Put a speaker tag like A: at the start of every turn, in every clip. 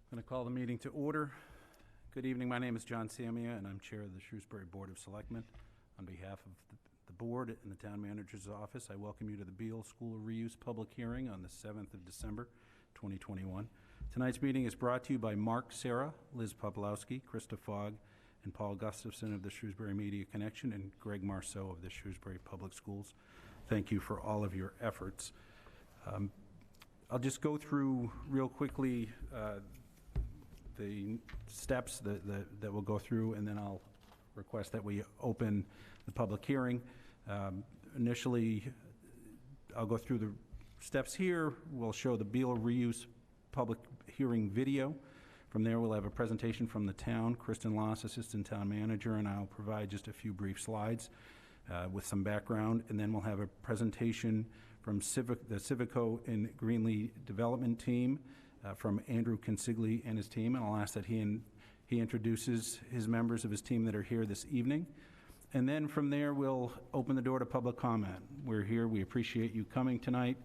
A: I'm going to call the meeting to order. Good evening. My name is John Samia, and I'm Chair of the Shrewsbury Board of Selectmen. On behalf of the Board and the Town Manager's Office, I welcome you to the Beale School Reuse Public Hearing on the 7th of December, 2021. Tonight's meeting is brought to you by Mark Serra, Liz Poplowski, Krista Fogg, and Paul Gustafson of the Shrewsbury Media Connection, and Greg Marceau of the Shrewsbury Public Schools. Thank you for all of your efforts. I'll just go through real quickly the steps that we'll go through, and then I'll request that we open the public hearing. Initially, I'll go through the steps here. We'll show the Beale Reuse public hearing video. From there, we'll have a presentation from the town, Kristen Loss, Assistant Town Manager, and I'll provide just a few brief slides with some background, and then we'll have a presentation from the Civico and Greenlee Development Team, from Andrew Consigli and his team, and I'll ask that he introduces his members of his team that are here this evening. And then from there, we'll open the door to public comment. We're here. We appreciate you coming tonight.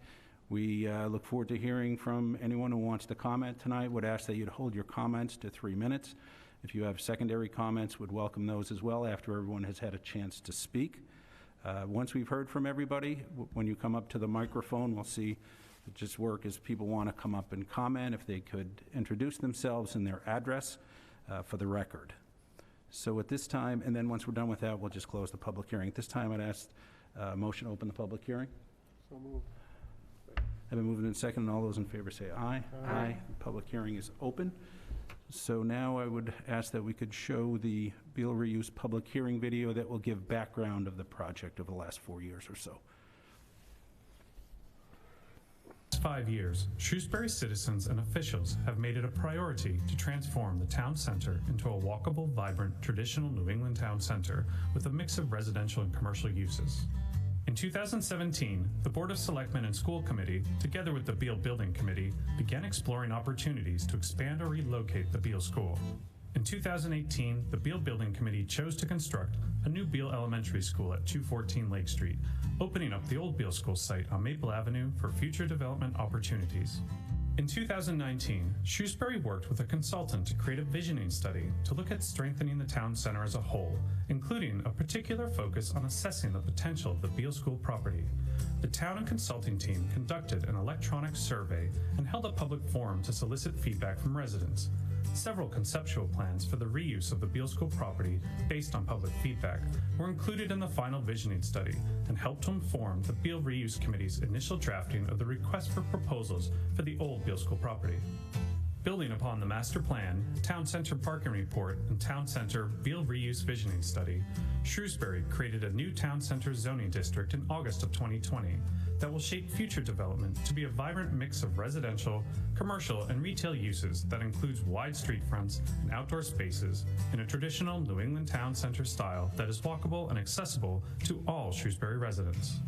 A: We look forward to hearing from anyone who wants to comment tonight. Would ask that you'd hold your comments to 3 minutes. If you have secondary comments, would welcome those as well after everyone has had a chance to speak. Once we've heard from everybody, when you come up to the microphone, we'll see it just work as people want to come up and comment, if they could introduce themselves and their address for the record. So at this time, and then once we're done with that, we'll just close the public hearing. At this time, I'd ask motion to open the public hearing.
B: So moved.
A: I've been moved in second, and all those in favor say aye. Aye. The public hearing is open. So now I would ask that we could show the Beale Reuse public hearing video that will give background of the project over the last 4 years or so.
C: 5 years, Shrewsbury citizens and officials have made it a priority to transform the town center into a walkable, vibrant, traditional New England town center with a mix of residential and commercial uses. In 2017, the Board of Selectmen and School Committee, together with the Beale Building Committee, began exploring opportunities to expand or relocate the Beale School. In 2018, the Beale Building Committee chose to construct a new Beale Elementary School at 214 Lake Street, opening up the old Beale School site on Maple Avenue for future development opportunities. In 2019, Shrewsbury worked with a consultant to create a visioning study to look at strengthening the town center as a whole, including a particular focus on assessing the potential of the Beale School property. The town and consulting team conducted an electronic survey and held a public forum to solicit feedback from residents. Several conceptual plans for the reuse of the Beale School property based on public feedback were included in the final visioning study and helped to inform the Beale Reuse Committee's initial drafting of the request for proposals for the old Beale School property. Building upon the master plan, Town Center Parking Report, and Town Center Beale Reuse Visioning Study, Shrewsbury created a new Town Center zoning district in August of 2020 that will shape future development to be a vibrant mix of residential, commercial, and retail uses that includes wide street fronts and outdoor spaces in a traditional New England town center style that is walkable and accessible to all Shrewsbury residents.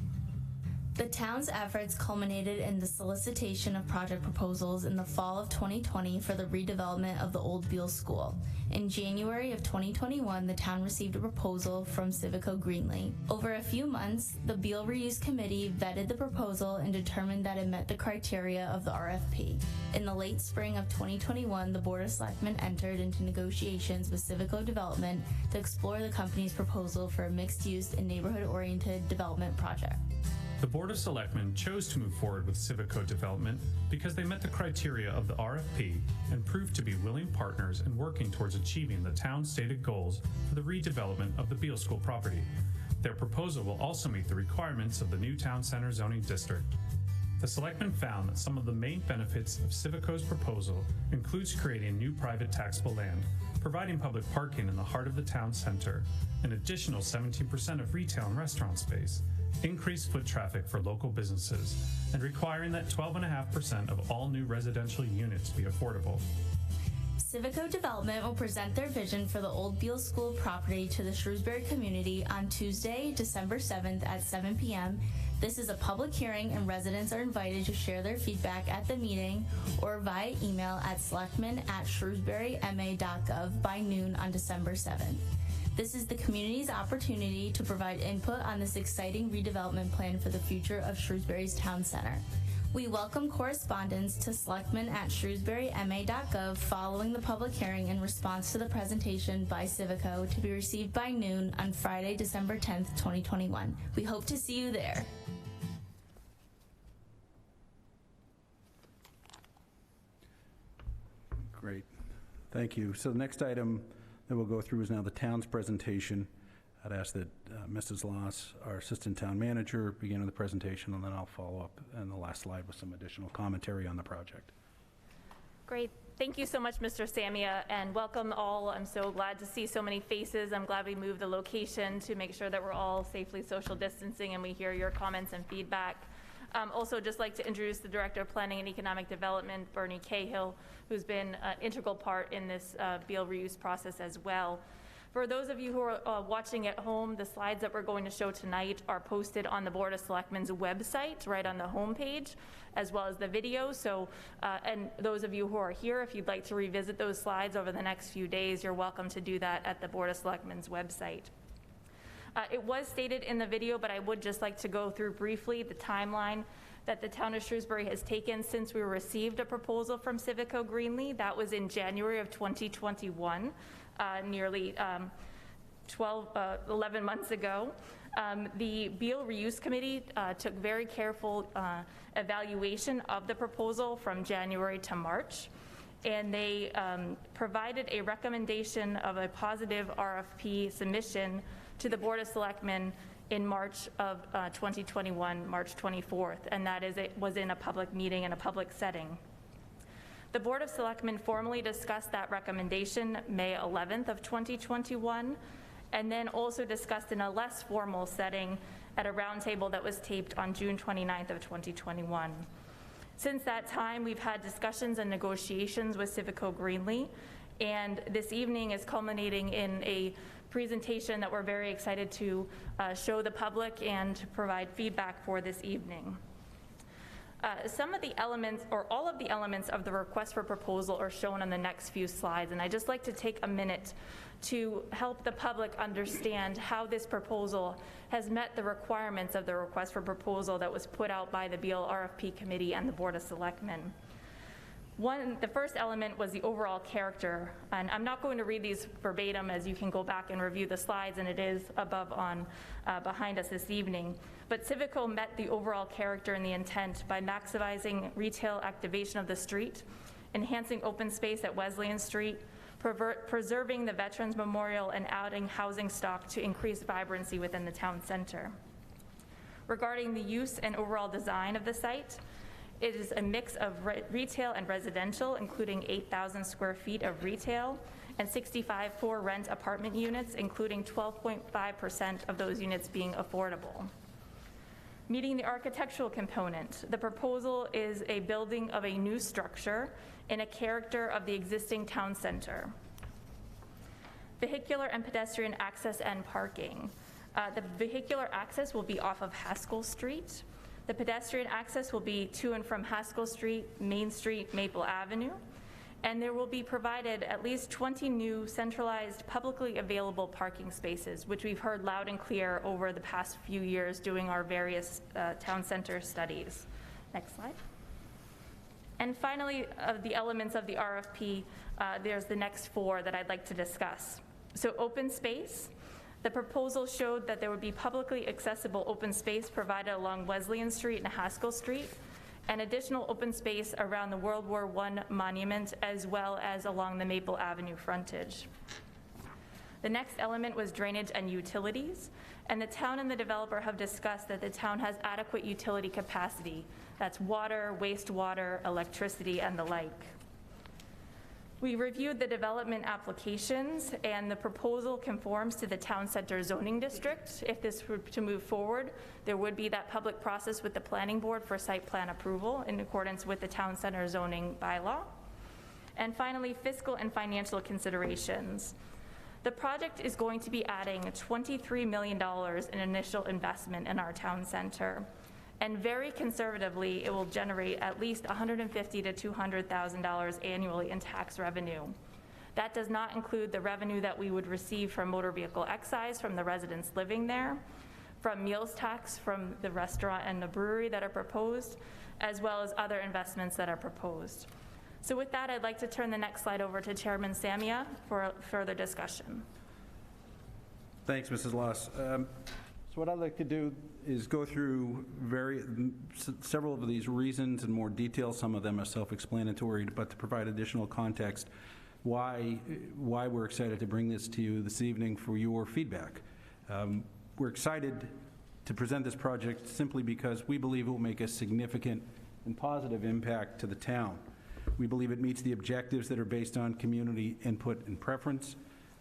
D: The town's efforts culminated in the solicitation of project proposals in the fall of 2020 for the redevelopment of the old Beale School. In January of 2021, the town received a proposal from Civico Greenlee. Over a few months, the Beale Reuse Committee vetted the proposal and determined that it met the criteria of the RFP. In the late spring of 2021, the Board of Selectmen entered into negotiations with Civico Development to explore the company's proposal for a mixed-use and neighborhood-oriented development project.
C: The Board of Selectmen chose to move forward with Civico Development because they met the criteria of the RFP and proved to be willing partners in working towards achieving the town's stated goals for the redevelopment of the Beale School property. Their proposal will also meet the requirements of the new Town Center zoning district. The Selectmen found that some of the main benefits of Civico's proposal includes creating new private taxable land, providing public parking in the heart of the town center, an additional 17% of retail and restaurant space, increased foot traffic for local businesses, and requiring that 12.5% of all new residential units be affordable.
D: Civico Development will present their vision for the old Beale School property to the Shrewsbury community on Tuesday, December 7th at 7 p.m. This is a public hearing and residents are invited to share their feedback at the meeting or via email at selectmen@shrewsburyma.gov by noon on December 7th. This is the community's opportunity to provide input on this exciting redevelopment plan for the future of Shrewsbury's town center. We welcome correspondence to selectmen@shrewsburyma.gov following the public hearing in response to the presentation by Civico to be received by noon on Friday, December 10th, 2021. We hope to see you there.
A: Great. Thank you. So the next item that we'll go through is now the town's presentation. I'd ask that Mrs. Loss, our assistant town manager, begin with the presentation, and then I'll follow up in the last slide with some additional commentary on the project.
B: Great. Thank you so much, Mr. Samia, and welcome all. I'm so glad to see so many faces. I'm glad we moved the location to make sure that we're all safely social distancing and we hear your comments and feedback. Also, just like to introduce the Director of Planning and Economic Development, Bernie Cahill, who's been an integral part in this Beal reuse process as well. For those of you who are watching at home, the slides that we're going to show tonight are posted on the Board of Selectmen's website, right on the homepage, as well as the video. So, and those of you who are here, if you'd like to revisit those slides over the next few days, you're welcome to do that at the Board of Selectmen's website. It was stated in the video, but I would just like to go through briefly the timeline that the town of Shrewsbury has taken since we received a proposal from Civico Greenlee. That was in January of 2021, nearly 11 months ago. The Beal Reuse Committee took very careful evaluation of the proposal from January to March, and they provided a recommendation of a positive RFP submission to the Board of Selectmen in March of 2021, March 24th, and that is, it was in a public meeting in a public setting. The Board of Selectmen formally discussed that recommendation May 11th of 2021, and then also discussed in a less formal setting at a roundtable that was taped on June 29th of 2021. Since that time, we've had discussions and negotiations with Civico Greenlee, and this evening is culminating in a presentation that we're very excited to show the public and to provide feedback for this evening. Some of the elements, or all of the elements of the request for proposal are shown on the next few slides, and I'd just like to take a minute to help the public understand how this proposal has met the requirements of the request for proposal that was put out by the Beal RFP Committee and the Board of Selectmen. The first element was the overall character, and I'm not going to read these verbatim, as you can go back and review the slides, and it is above on behind us this evening. But Civico met the overall character and the intent by maximizing retail activation of the street, enhancing open space at Wesleyan Street, preserving the Veterans Memorial, and adding housing stock to increase vibrancy within the town center. Regarding the use and overall design of the site, it is a mix of retail and residential, including 8,000 square feet of retail and 65 for-rent apartment units, including 12.5% of those units being affordable. Meeting the architectural component, the proposal is a building of a new structure in a character of the existing town center. Vehicular and pedestrian access and parking. The vehicular access will be off of Haskell Street. The pedestrian access will be to and from Haskell Street, Main Street, Maple Avenue, and there will be provided at least 20 new centralized publicly available parking spaces, which we've heard loud and clear over the past few years doing our various town center studies. Next slide. And finally, of the elements of the RFP, there's the next four that I'd like to discuss. So open space. The proposal showed that there would be publicly accessible open space provided along Wesleyan Street and Haskell Street, and additional open space around the World War I monument, as well as along the Maple Avenue frontage. The next element was drainage and utilities, and the town and the developer have discussed that the town has adequate utility capacity. That's water, wastewater, electricity, and the like. We reviewed the development applications, and the proposal conforms to the town center zoning district. If this were to move forward, there would be that public process with the planning board for site plan approval in accordance with the town center zoning bylaw. And finally, fiscal and financial considerations. The project is going to be adding $23 million in initial investment in our town center. And very conservatively, it will generate at least $150,000 to $200,000 annually in tax revenue. That does not include the revenue that we would receive from motor vehicle excise from the residents living there, from meals tax from the restaurant and the brewery that are proposed, as well as other investments that are proposed. So with that, I'd like to turn the next slide over to Chairman Samia for further discussion.
A: Thanks, Mrs. Loss. So what I'd like to do is go through several of these reasons in more detail. Some of them are self-explanatory, but to provide additional context, why we're excited to bring this to you this evening for your feedback. We're excited to present this project simply because we believe it will make a significant and positive impact to the town. We believe it meets the objectives that are based on community input and preference.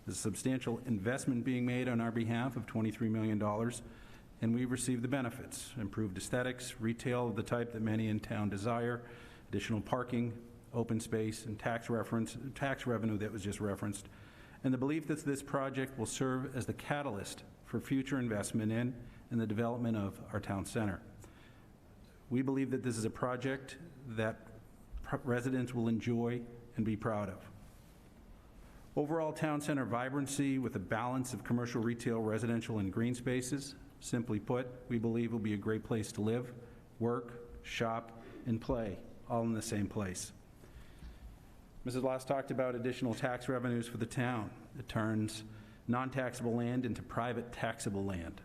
A: There's a substantial investment being made on our behalf of $23 million, and we've received the benefits: improved aesthetics, retail of the type that many in town desire, additional parking, open space, and tax revenue that was just referenced, and the belief that this project will serve as the catalyst for future investment in and the development of our town center. We believe that this is a project that residents will enjoy and be proud of. Overall town center vibrancy with a balance of commercial, retail, residential, and green spaces. Simply put, we believe will be a great place to live, work, shop, and play, all in the same place. Mrs. Loss talked about additional tax revenues for the town. It turns non-taxable land into private taxable land.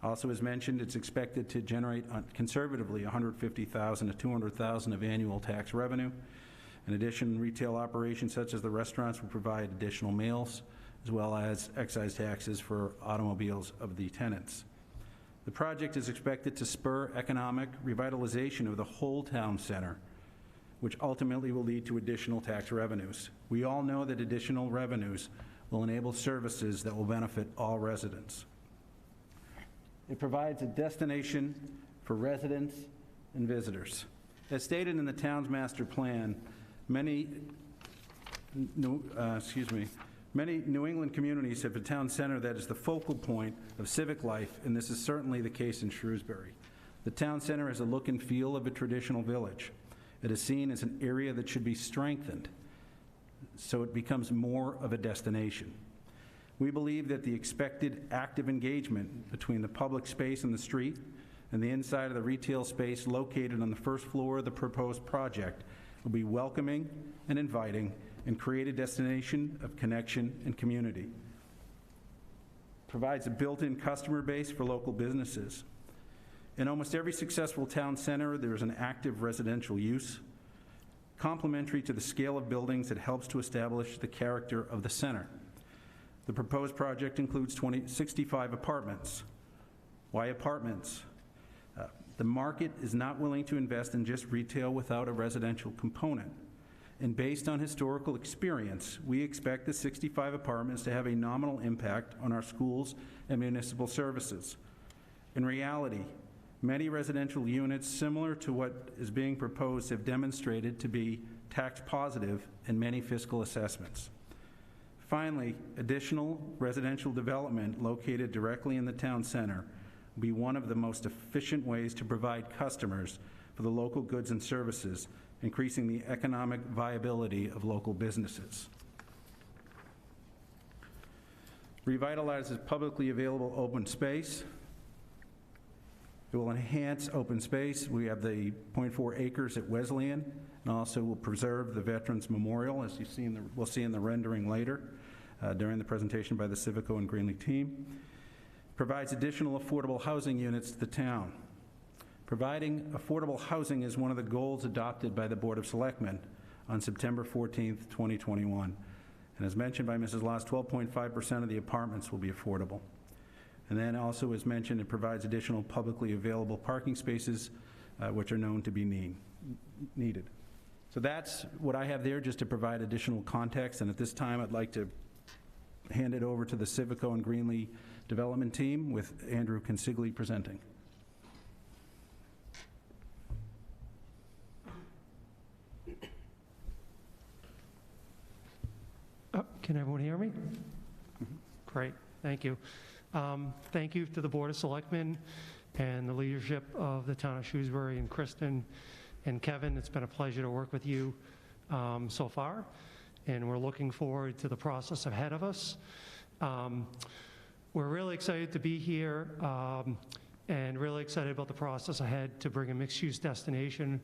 A: Also, as mentioned, it's expected to generate conservatively $150,000 to $200,000 of annual tax revenue. In addition, retail operations such as the restaurants will provide additional meals, as well as excise taxes for automobiles of the tenants. The project is expected to spur economic revitalization of the whole town center, which ultimately will lead to additional tax revenues. We all know that additional revenues will enable services that will benefit all residents. It provides a destination for residents and visitors. As stated in the town's master plan, many New England communities have a town center that is the focal point of civic life, and this is certainly the case in Shrewsbury. The town center has a look and feel of a traditional village. It is seen as an area that should be strengthened, so it becomes more of a destination. We believe that the expected active engagement between the public space and the street and the inside of the retail space located on the first floor of the proposed project will be welcoming and inviting and create a destination of connection and community. Provides a built-in customer base for local businesses. In almost every successful town center, there is an active residential use, complementary to the scale of buildings that helps to establish the character of the center. The proposed project includes 65 apartments. Why apartments? The market is not willing to invest in just retail without a residential component. And based on historical experience, we expect the 65 apartments to have a nominal impact on our schools and municipal services. In reality, many residential units similar to what is being proposed have demonstrated to be tax positive in many fiscal assessments. Finally, additional residential development located directly in the town center will be one of the most efficient ways to provide customers for the local goods and services, increasing the economic viability of local businesses. Revitalizes publicly available open space. It will enhance open space. We have the 0.4 acres at Wesleyan, and also will preserve the Veterans Memorial, as you see we'll see in the rendering later during the presentation by the Civico and Greenlee team. Provides additional affordable housing units to the town. Providing affordable housing is one of the goals adopted by the Board of Selectmen on September 14th, 2021. And as mentioned by Mrs. Loss, 12.5% of the apartments will be affordable. And then also, as mentioned, it provides additional publicly available parking spaces, which are known to be needed. So that's what I have there, just to provide additional context. And at this time, I'd like to hand it over to the Civico and Greenlee development team with Andrew Consigli presenting.
E: Can everyone hear me? Great, thank you. Thank you to the Board of Selectmen and the leadership of the town of Shrewsbury, and Kristen and Kevin. It's been a pleasure to work with you so far, and we're looking forward to the process ahead of us. We're really excited to be here. and really excited about the process ahead to bring a mixed-use destination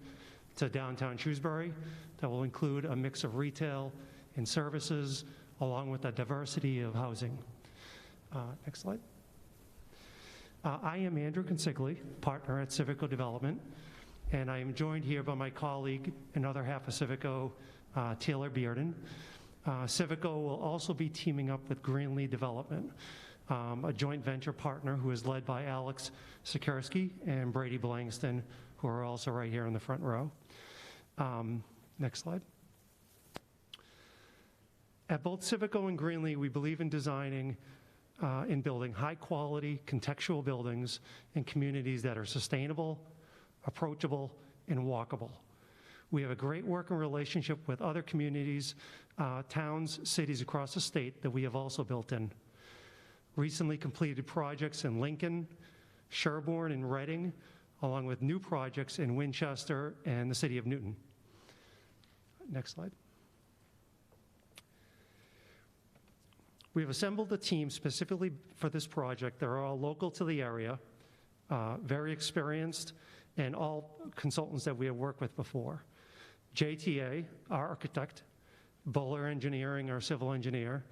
E: to downtown Shrewsbury that will include a mix of retail and services, along with a diversity of housing. Next slide. I am Andrew Consigli, partner at Civico Development, and I am joined here by my colleague, another half of Civico, Taylor Bearden. Civico will also be teaming up with Greenlee Development, a joint venture partner who is led by Alex Sikorsky and Brady Blangston, who are also right here in the front row. Next slide. At both Civico and Greenlee, we believe in designing and building high-quality, contextual buildings in communities that are sustainable, approachable, and walkable. We have a great working relationship with other communities, towns, cities across the state that we have also built in. Recently completed projects in Lincoln, Sherborne, and Reading, along with new projects in Winchester and the city of Newton. Next slide. We have assembled a team specifically for this project. They're all local to the area, very experienced, and all consultants that we have worked with before. JTA, our architect, Bowler Engineering, our civil engineer.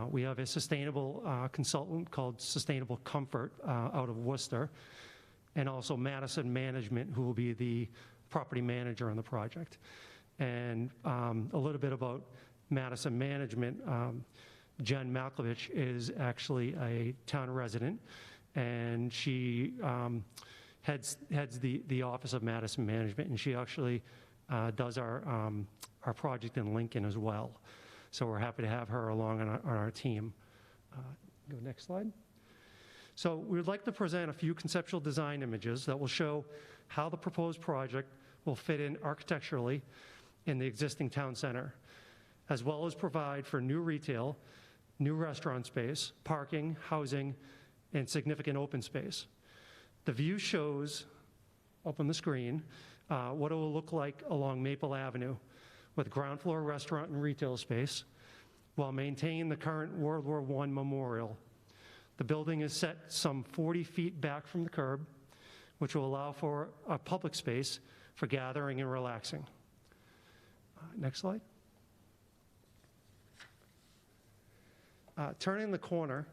E: We have a sustainable consultant called Sustainable Comfort out of Worcester, and also Madison Management, who will be the property manager on the project. And a little bit about Madison Management. Jen Malkovich is actually a town resident, and she heads the Office of Madison Management, and she actually does our project in Lincoln as well. So we're happy to have her along on our team. Go next slide. So we would like to present a few conceptual design images that will show how the proposed project will fit in architecturally in the existing town center, as well as provide for new retail, new restaurant space, parking, housing, and significant open space. The view shows, up on the screen, what it will look like along Maple Avenue with ground floor restaurant and retail space while maintaining the current World War I memorial. The building is set some 40 feet back from the curb, which will allow for a public space for gathering and relaxing. Next slide. Turning the corner,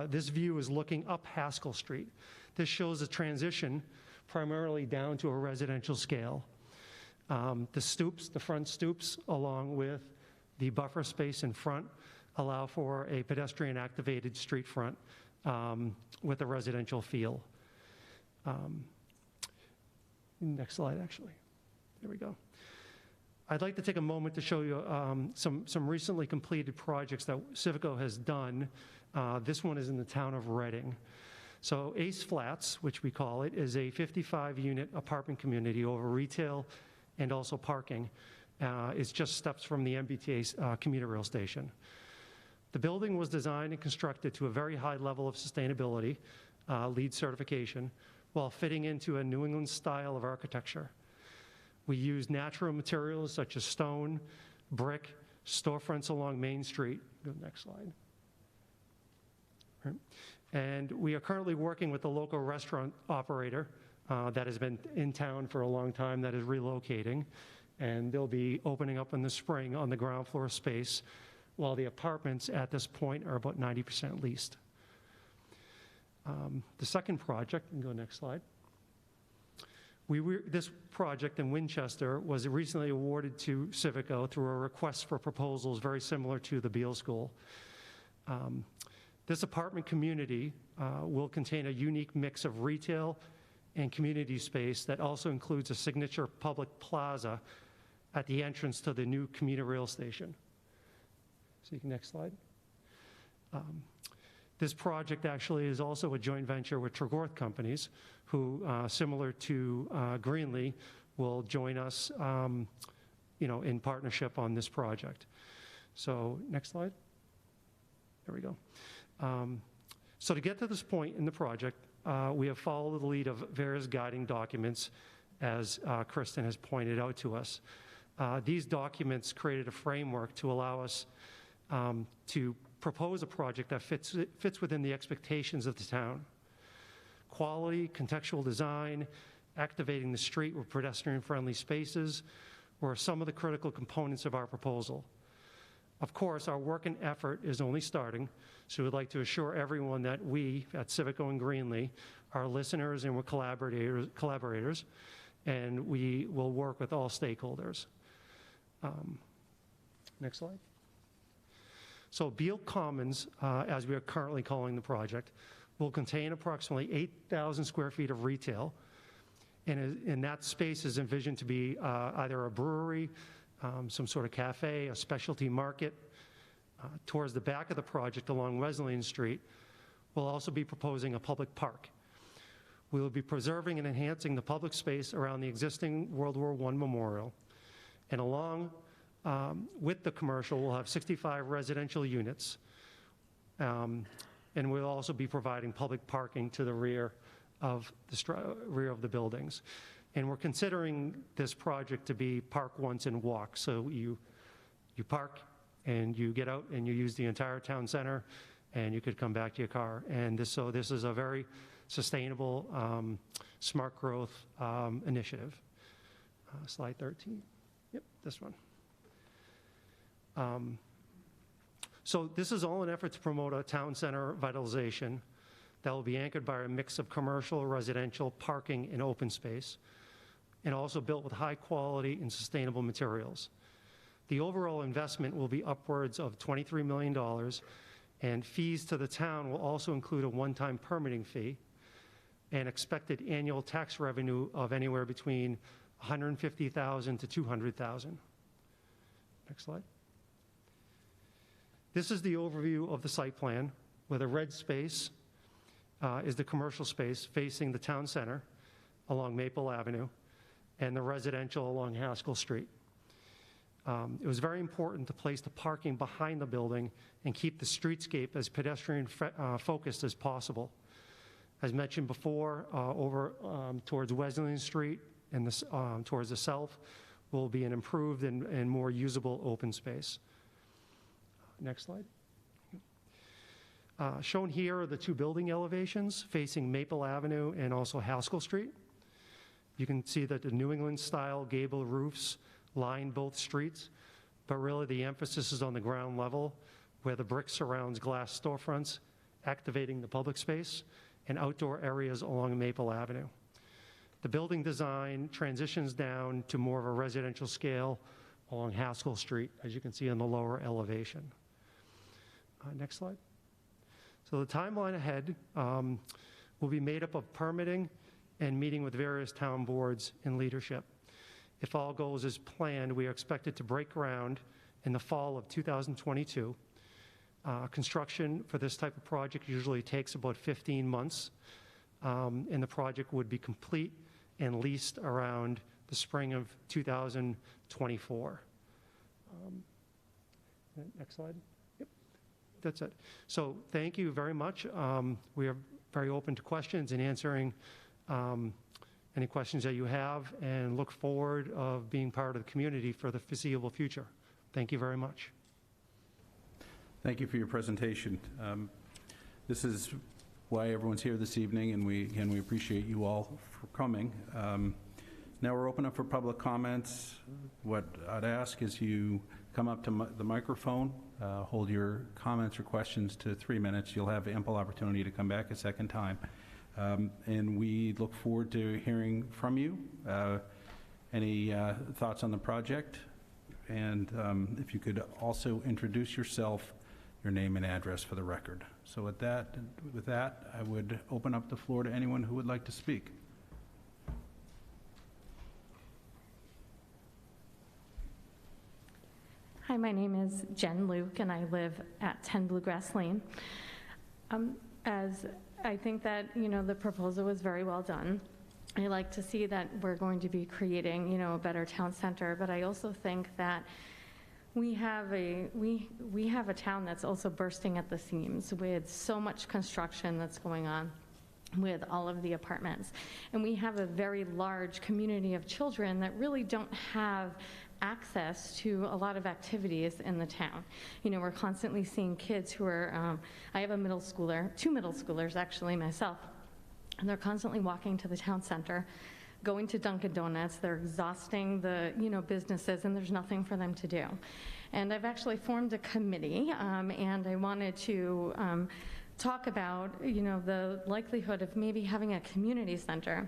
E: this view is looking up Haskell Street. This shows a transition primarily down to a residential scale. The stoops, the front stoops, along with the buffer space in front, allow for a pedestrian-activated street front with a residential feel. Next slide, actually. There we go. I'd like to take a moment to show you some recently completed projects that Civico has done. This one is in the town of Reading. So Ace Flats, which we call it, is a 55-unit apartment community over retail and also parking. It's just steps from the MBTA commuter rail station. The building was designed and constructed to a very high level of sustainability, LEED certification, while fitting into a New England style of architecture. We use natural materials such as stone, brick, storefronts along Main Street. Go to the next slide. Right. And we are currently working with the local restaurant operator that has been in town for a long time that is relocating, and they'll be opening up in the spring on the ground floor space, while the apartments at this point are about 90% leased. The second project, you can go next slide. This project in Winchester was recently awarded to Civico through a request for proposals very similar to the Beale School. This apartment community will contain a unique mix of retail and community space that also includes a signature public plaza at the entrance to the new commuter rail station. So you can next slide. This project actually is also a joint venture with Tregorth Companies, who, similar to Greenlee, will join us, in partnership on this project. So next slide. There we go. So to get to this point in the project, we have followed the lead of various guiding documents, as Kristen has pointed out to us. These documents created a framework to allow us to propose a project that fits within the expectations of the town. Quality, contextual design, activating the street with pedestrian-friendly spaces were some of the critical components of our proposal. Of course, our work and effort is only starting, so we'd like to assure everyone that we at Civico and Greenlee are listeners and we're collaborators, and we will work with all stakeholders. Next slide. So Beale Commons, as we are currently calling the project, will contain approximately 8,000 square feet of retail, and that space is envisioned to be either a brewery, some sort of cafe, a specialty market. Towards the back of the project along Wesleyan Street, we'll also be proposing a public park. We will be preserving and enhancing the public space around the existing World War I memorial, and along with the commercial, we'll have 65 residential units, and we'll also be providing public parking to the rear of the buildings. And we're considering this project to be park once and walk. So you park and you get out and you use the entire town center, and you could come back to your car. And this is a very sustainable, smart growth initiative. Slide 13. Yep, this one. So this is all an effort to promote a town center vitalization that will be anchored by a mix of commercial, residential, parking, and open space, and also built with high quality and sustainable materials. The overall investment will be upwards of $23 million, and fees to the town will also include a one-time permitting fee and expected annual tax revenue of anywhere between $150,000 to $200,000. Next slide. This is the overview of the site plan, where the red space is the commercial space facing the town center along Maple Avenue, and the residential along Haskell Street. It was very important to place the parking behind the building and keep the streetscape as pedestrian focused as possible. As mentioned before, over towards Wesleyan Street and towards the south will be an improved and more usable open space. Next slide. Shown here are the two building elevations facing Maple Avenue and also Haskell Street. You can see that the New England style gable roofs line both streets, but really the emphasis is on the ground level, where the brick surrounds glass storefronts, activating the public space and outdoor areas along Maple Avenue. The building design transitions down to more of a residential scale along Haskell Street, as you can see on the lower elevation. Next slide. So the timeline ahead will be made up of permitting and meeting with various town boards and leadership. If all goes as planned, we are expected to break ground in the fall of 2022. Construction for this type of project usually takes about 15 months, and the project would be complete and leased around the spring of 2024. Next slide. Yep, that's it. So thank you very much. We are very open to questions and answering any questions that you have, and look forward of being part of the community for the foreseeable future. Thank you very much.
A: Thank you for your presentation. This is why everyone's here this evening, and we appreciate you all for coming. Now we're open up for public comments. What I'd ask is you come up to the microphone, hold your comments or questions to 3 minutes. You'll have ample opportunity to come back a second time. And we look forward to hearing from you. Any thoughts on the project? And if you could also introduce yourself, your name and address for the record. So with that, I would open up the floor to anyone who would like to speak.
F: Hi, my name is Jen Luke, and I live at 10 Bluegrass Lane. As I think that, the proposal was very well done. I like to see that we're going to be creating, a better town center, but I also think that we have a town that's also bursting at the seams with so much construction that's going on with all of the apartments. And we have a very large community of children that really don't have access to a lot of activities in the town. We're constantly seeing kids who are, I have a middle schooler, 2 middle schoolers actually myself, and they're constantly walking to the town center, going to Dunkin' Donuts. They're exhausting the, businesses, and there's nothing for them to do. And I've actually formed a committee, and I wanted to talk about, the likelihood of maybe having a community center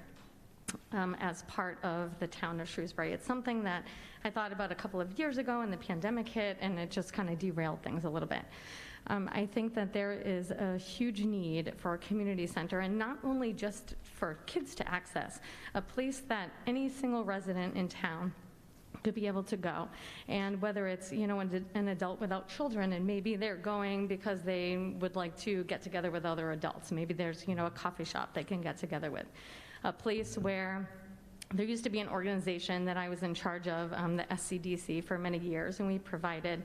F: as part of the town of Shrewsbury. It's something that I thought about a couple of years ago, and the pandemic hit, and it just kind of derailed things a little bit. I think that there is a huge need for a community center, and not only just for kids to access, a place that any single resident in town could be able to go. And whether it's, an adult without children, and maybe they're going because they would like to get together with other adults. Maybe there's, a coffee shop they can get together with. A place where there used to be an organization that I was in charge of, the SCDC, for many years, and we provided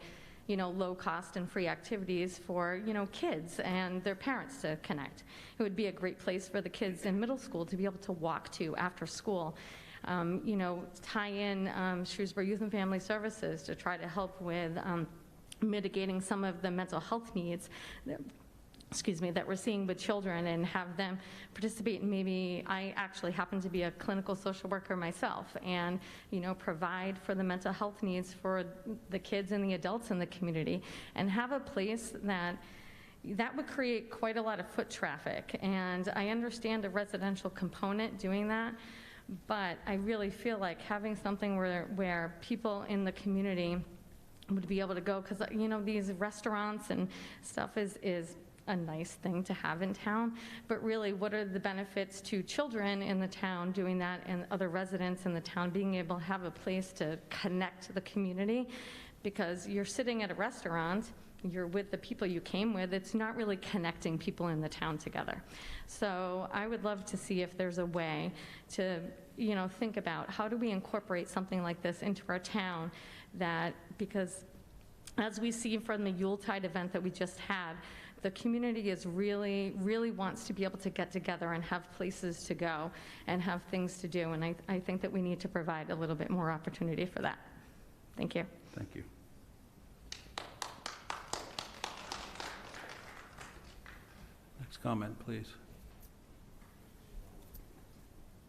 F: low cost and free activities for, kids and their parents to connect. It would be a great place for the kids in middle school to be able to walk to after school. Tie in Shrewsbury Youth and Family Services to try to help with mitigating some of the mental health needs that we're seeing with children, and have them participate. Maybe I actually happen to be a clinical social worker myself, and provide for the mental health needs for the kids and the adults in the community, and have a place that would create quite a lot of foot traffic. And I understand a residential component doing that, but I really feel like having something where people in the community would be able to go, because these restaurants and stuff is a nice thing to have in town, but really, what are the benefits to children in the town doing that, and other residents in the town being able to have a place to connect the community? Because you're sitting at a restaurant, you're with the people you came with, it's not really connecting people in the town together. So I would love to see if there's a way to, think about how do we incorporate something like this into our town, because as we see from the Yuletide event that we just had, the community is really wants to be able to get together and have places to go and have things to do. And I think that we need to provide a little bit more opportunity for that. Thank you.
A: Thank you. Next comment, please.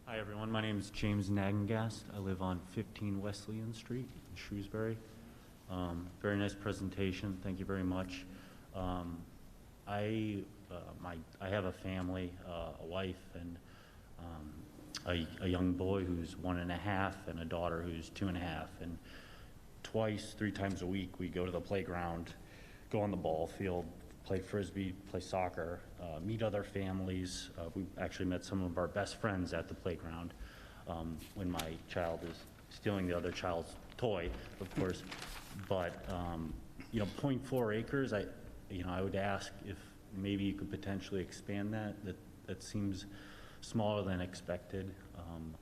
G: Hi, everyone. My name is James Nagengast. I live on 15 Wesleyan Street in Shrewsbury. Very nice presentation. Thank you very much. I have a family, a wife, and a young boy who's 1.5 and a daughter who's 2.5. And three times a week, we go to the playground, go on the ball field, play frisbee, play soccer, meet other families. We actually met some of our best friends at the playground when my child is stealing the other child's toy, of course. But 0.4 acres, I would ask if maybe you could potentially expand that. That seems smaller than expected.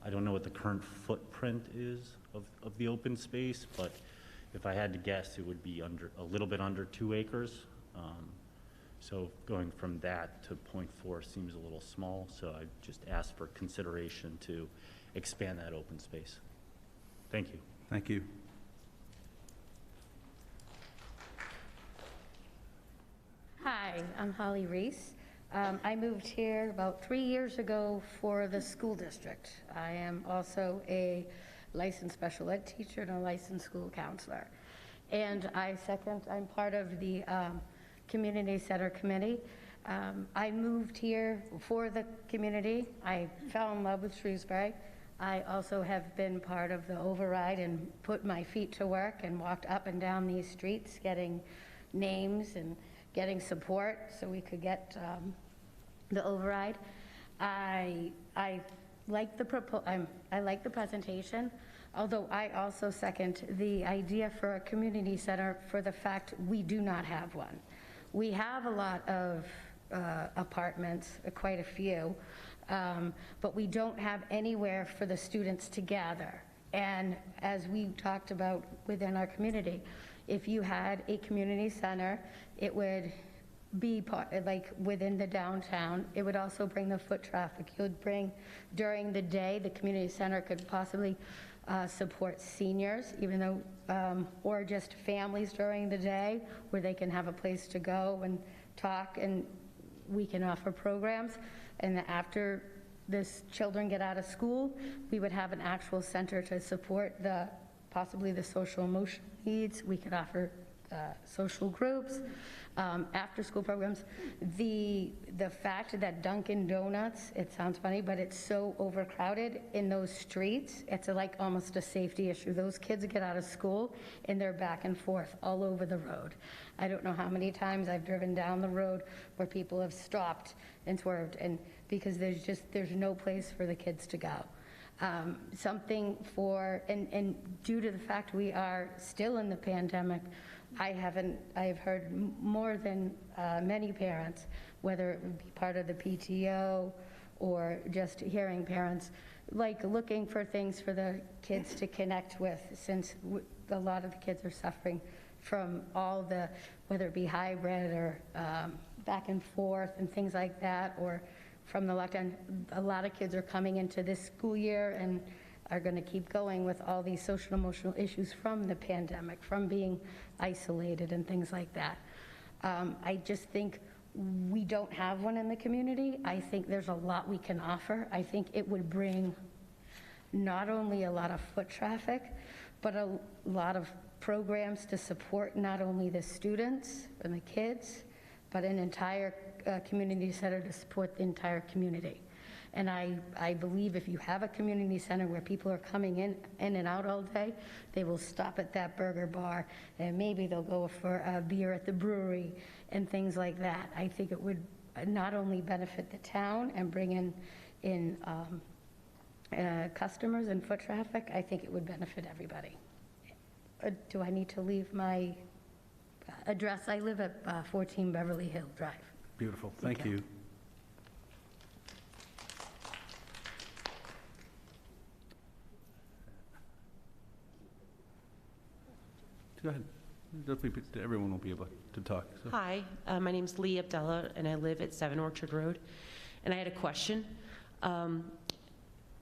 G: I don't know what the current footprint is of the open space, but if I had to guess, it would be a little bit under 2 acres. So going from that to 0.4 seems a little small, so I just asked for consideration to expand that open space. Thank you.
A: Thank you.
H: Hi, I'm Holly Reese. I moved here about 3 years ago for the school district. I am also a licensed special ed teacher and a licensed school counselor. And I'm part of the Community Center Committee. I moved here for the community. I fell in love with Shrewsbury. I also have been part of the override and put my feet to work and walked up and down these streets getting names and getting support so we could get the override. I like the presentation, although I also second the idea for a community center for the fact we do not have one. We have a lot of apartments, quite a few, but we don't have anywhere for the students to gather. And as we talked about within our community, if you had a community center, it would be like within the downtown. It would also bring the foot traffic. It would bring, during the day, the community center could possibly support seniors, even though, or just families during the day where they can have a place to go and talk, and we can offer programs. And after this children get out of school, we would have an actual center to support possibly the social emotional needs. We could offer social groups, after-school programs. The fact that Dunkin' Donuts, it sounds funny, but it's so overcrowded in those streets, it's like almost a safety issue. Those kids get out of school and they're back and forth all over the road. I don't know how many times I've driven down the road where people have stopped and swerved, and because there's no place for the kids to go. Something for, and due to the fact we are still in the pandemic, I've heard more than many parents, whether it would be part of the PTO or just hearing parents, like looking for things for the kids to connect with, since a lot of the kids are suffering from all the, whether it be hybrid or back and forth and things like that, or from the lockdown. A lot of kids are coming into this school year and are going to keep going with all these social emotional issues from the pandemic, from being isolated and things like that. I just think we don't have one in the community. I think there's a lot we can offer. I think it would bring not only a lot of foot traffic, but a lot of programs to support not only the students and the kids, but an entire community center to support the entire community. And I believe if you have a community center where people are coming in and out all day, they will stop at that burger bar, and maybe they'll go for a beer at the brewery and things like that. I think it would not only benefit the town and bring in customers and foot traffic, I think it would benefit everybody. Do I need to leave my address? I live at 14 Beverly Hill Drive.
A: Beautiful, thank you. Go ahead. Everyone will be able to talk. So.
I: Hi, my name's Lee Abdallah, and I live at 7 Orchard Road. And I had a question.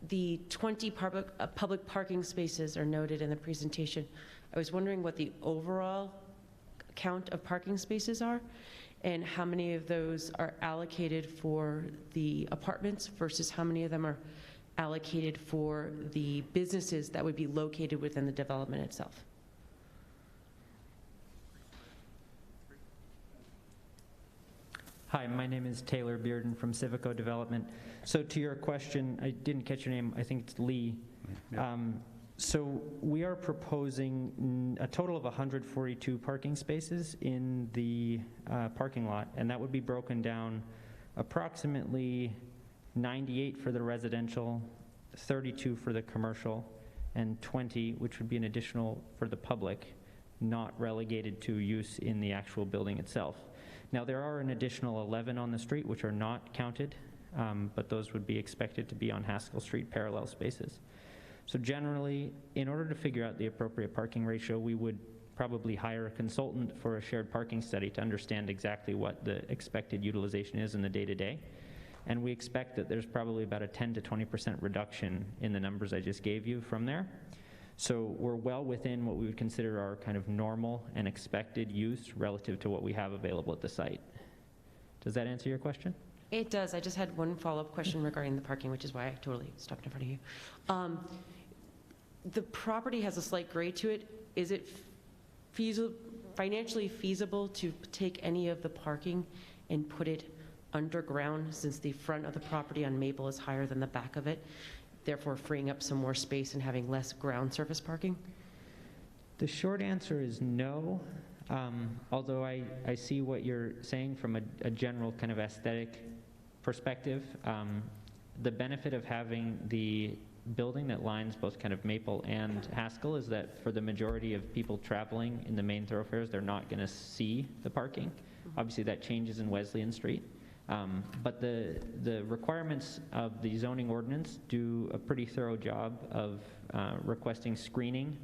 I: The 20 public parking spaces are noted in the presentation. I was wondering what the overall count of parking spaces are, and how many of those are allocated for the apartments versus how many of them are allocated for the businesses that would be located within the development itself.
J: Hi, my name is Taylor Bearden from Civico Development. So to your question, I didn't catch your name, I think it's Lee. Yeah. So we are proposing a total of 142 parking spaces in the parking lot, and that would be broken down approximately 98 for the residential, 32 for the commercial, and 20, which would be an additional for the public, not relegated to use in the actual building itself. Now, there are an additional 11 on the street which are not counted, but those would be expected to be on Haskell Street parallel spaces. So generally, in order to figure out the appropriate parking ratio, we would probably hire a consultant for a shared parking study to understand exactly what the expected utilization is in the day-to-day. And we expect that there's probably about a 10 to 20% reduction in the numbers I just gave you from there. So we're well within what we would consider our kind of normal and expected use relative to what we have available at the site. Does that answer your question?
I: It does. I just had one follow-up question regarding the parking, which is why I totally stopped in front of you. The property has a slight grade to it. Is it financially feasible to take any of the parking and put it underground, since the front of the property on Maple is higher than the back of it, therefore freeing up some more space and having less ground surface parking?
J: The short answer is no, although I see what you're saying from a general kind of aesthetic perspective. The benefit of having the building that lines both kind of Maple and Haskell is that for the majority of people traveling in the main thoroughfares, they're not going to see the parking. Obviously that changes in Wesleyan Street. But the requirements of the zoning ordinance do a pretty thorough job of requesting screening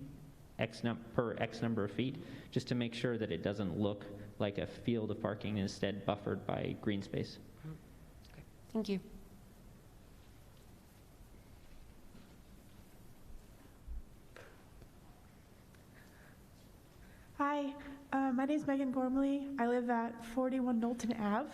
J: per X number of feet, just to make sure that it doesn't look like a field of parking, instead buffered by green space.
I: Okay. Thank you.
K: Hi, my name is Megan Gormley. I live at 41 Knowlton Ave.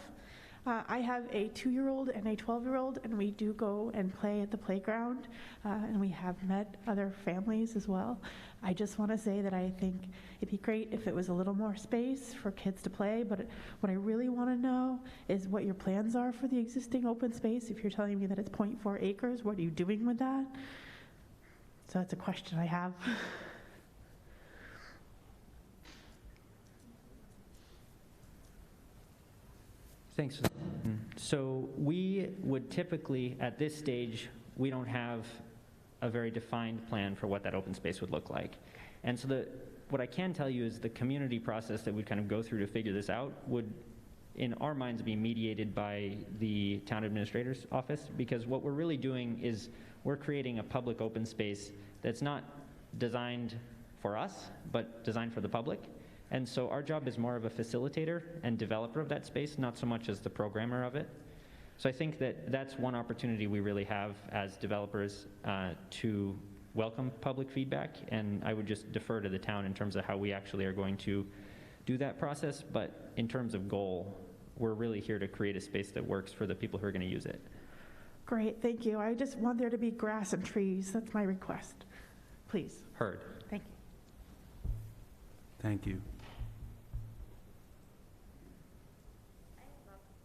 K: I have a 2-year-old and a 12-year-old, and we do go and play at the playground, and we have met other families as well. I just want to say that I think it'd be great if it was a little more space for kids to play, but what I really want to know is what your plans are for the existing open space. If you're telling me that it's 0.4 acres, what are you doing with that? So that's a question I have.
J: Thanks. So we would typically, at this stage, we don't have a very defined plan for what that open space would look like. And so what I can tell you is the community process that we'd kind of go through to figure this out would, in our minds, be mediated by the town administrator's office, because what we're really doing is we're creating a public open space that's not designed for us, but designed for the public. And so our job is more of a facilitator and developer of that space, not so much as the programmer of it. So I think that that's one opportunity we really have as developers to welcome public feedback, and I would just defer to the town in terms of how we actually are going to do that process. But in terms of goal, we're really here to create a space that works for the people who are going to use it.
K: Great, thank you. I just want there to be grass and trees. That's my request. Please.
J: Heard.
K: Thank you.
A: Thank you.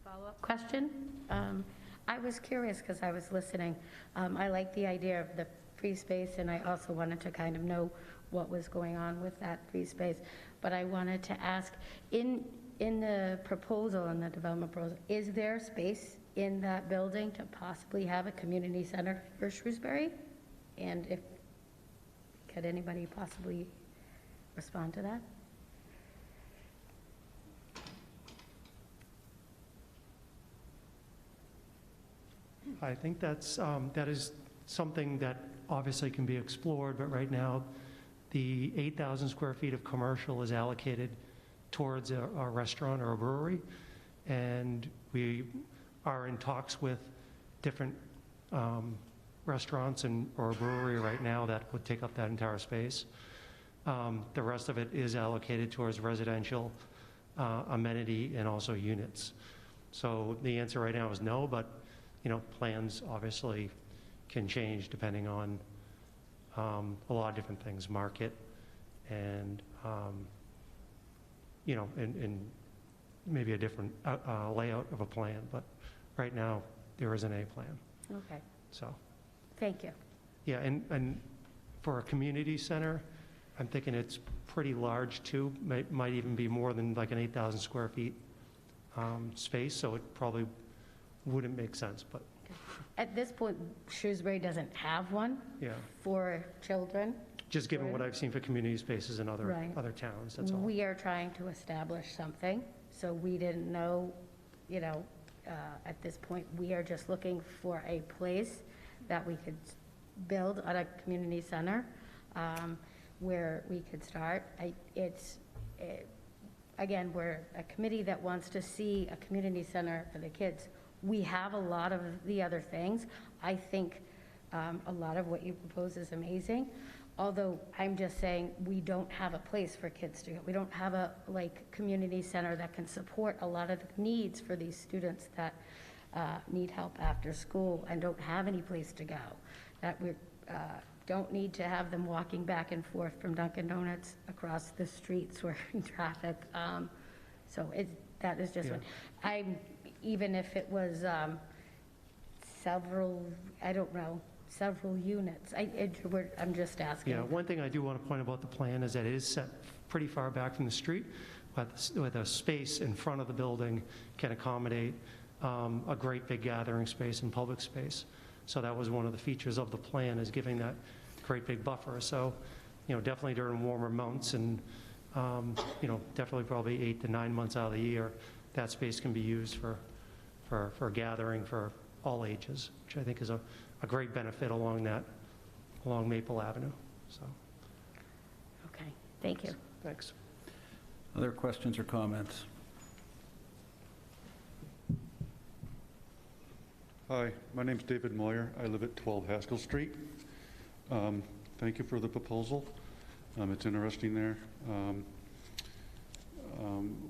H: Follow-up question. I was curious because I was listening. I like the idea of the free space, and I also wanted to kind of know what was going on with that free space. But I wanted to ask, in the proposal, in the development proposal, is there space in that building to possibly have a community center for Shrewsbury? And if, could anybody possibly respond to that?
E: I think that is something that obviously can be explored, but right now the 8,000 square feet of commercial is allocated towards a restaurant or a brewery, and we are in talks with different restaurants or a brewery right now that would take up that entire space. The rest of it is allocated towards residential, amenity, and also units. So the answer right now is no, but plans obviously can change depending on a lot of different things, market, and and maybe a different layout of a plan. But right now there isn't a plan.
H: Okay.
E: So.
H: Thank you.
E: Yeah, and for a community center, I'm thinking it's pretty large too. Might even be more than like an 8,000 square feet space. So it probably wouldn't make sense, but.
H: At this point, Shrewsbury doesn't have one for children.
E: Just given what I've seen for community spaces in other towns, that's all.
H: We are trying to establish something, so we didn't know, at this point, we are just looking for a place that we could build at a community center where we could start. Again, we're a committee that wants to see a community center for the kids. We have a lot of the other things. I think a lot of what you propose is amazing, although I'm just saying we don't have a place for kids to go. We don't have a community center that can support a lot of the needs for these students that need help after school and don't have any place to go, that we don't need to have them walking back and forth from Dunkin' Donuts across the streets or in traffic. So that is just one. Even if it was several units, I'm just asking.
E: Yeah, one thing I do want to point about the plan is that it is set pretty far back from the street, with a space in front of the building can accommodate a great big gathering space and public space. So that was one of the features of the plan, is giving that great big buffer. So, definitely during warmer months and, definitely probably 8 to 9 months out of the year, that space can be used for gathering for all ages, which I think is a great benefit along Maple Avenue. So.
H: Okay, thank you.
E: Thanks.
A: Other questions or comments?
L: Hi, my name's David Moyer. I live at 12 Haskell Street. Thank you for the proposal. It's interesting there.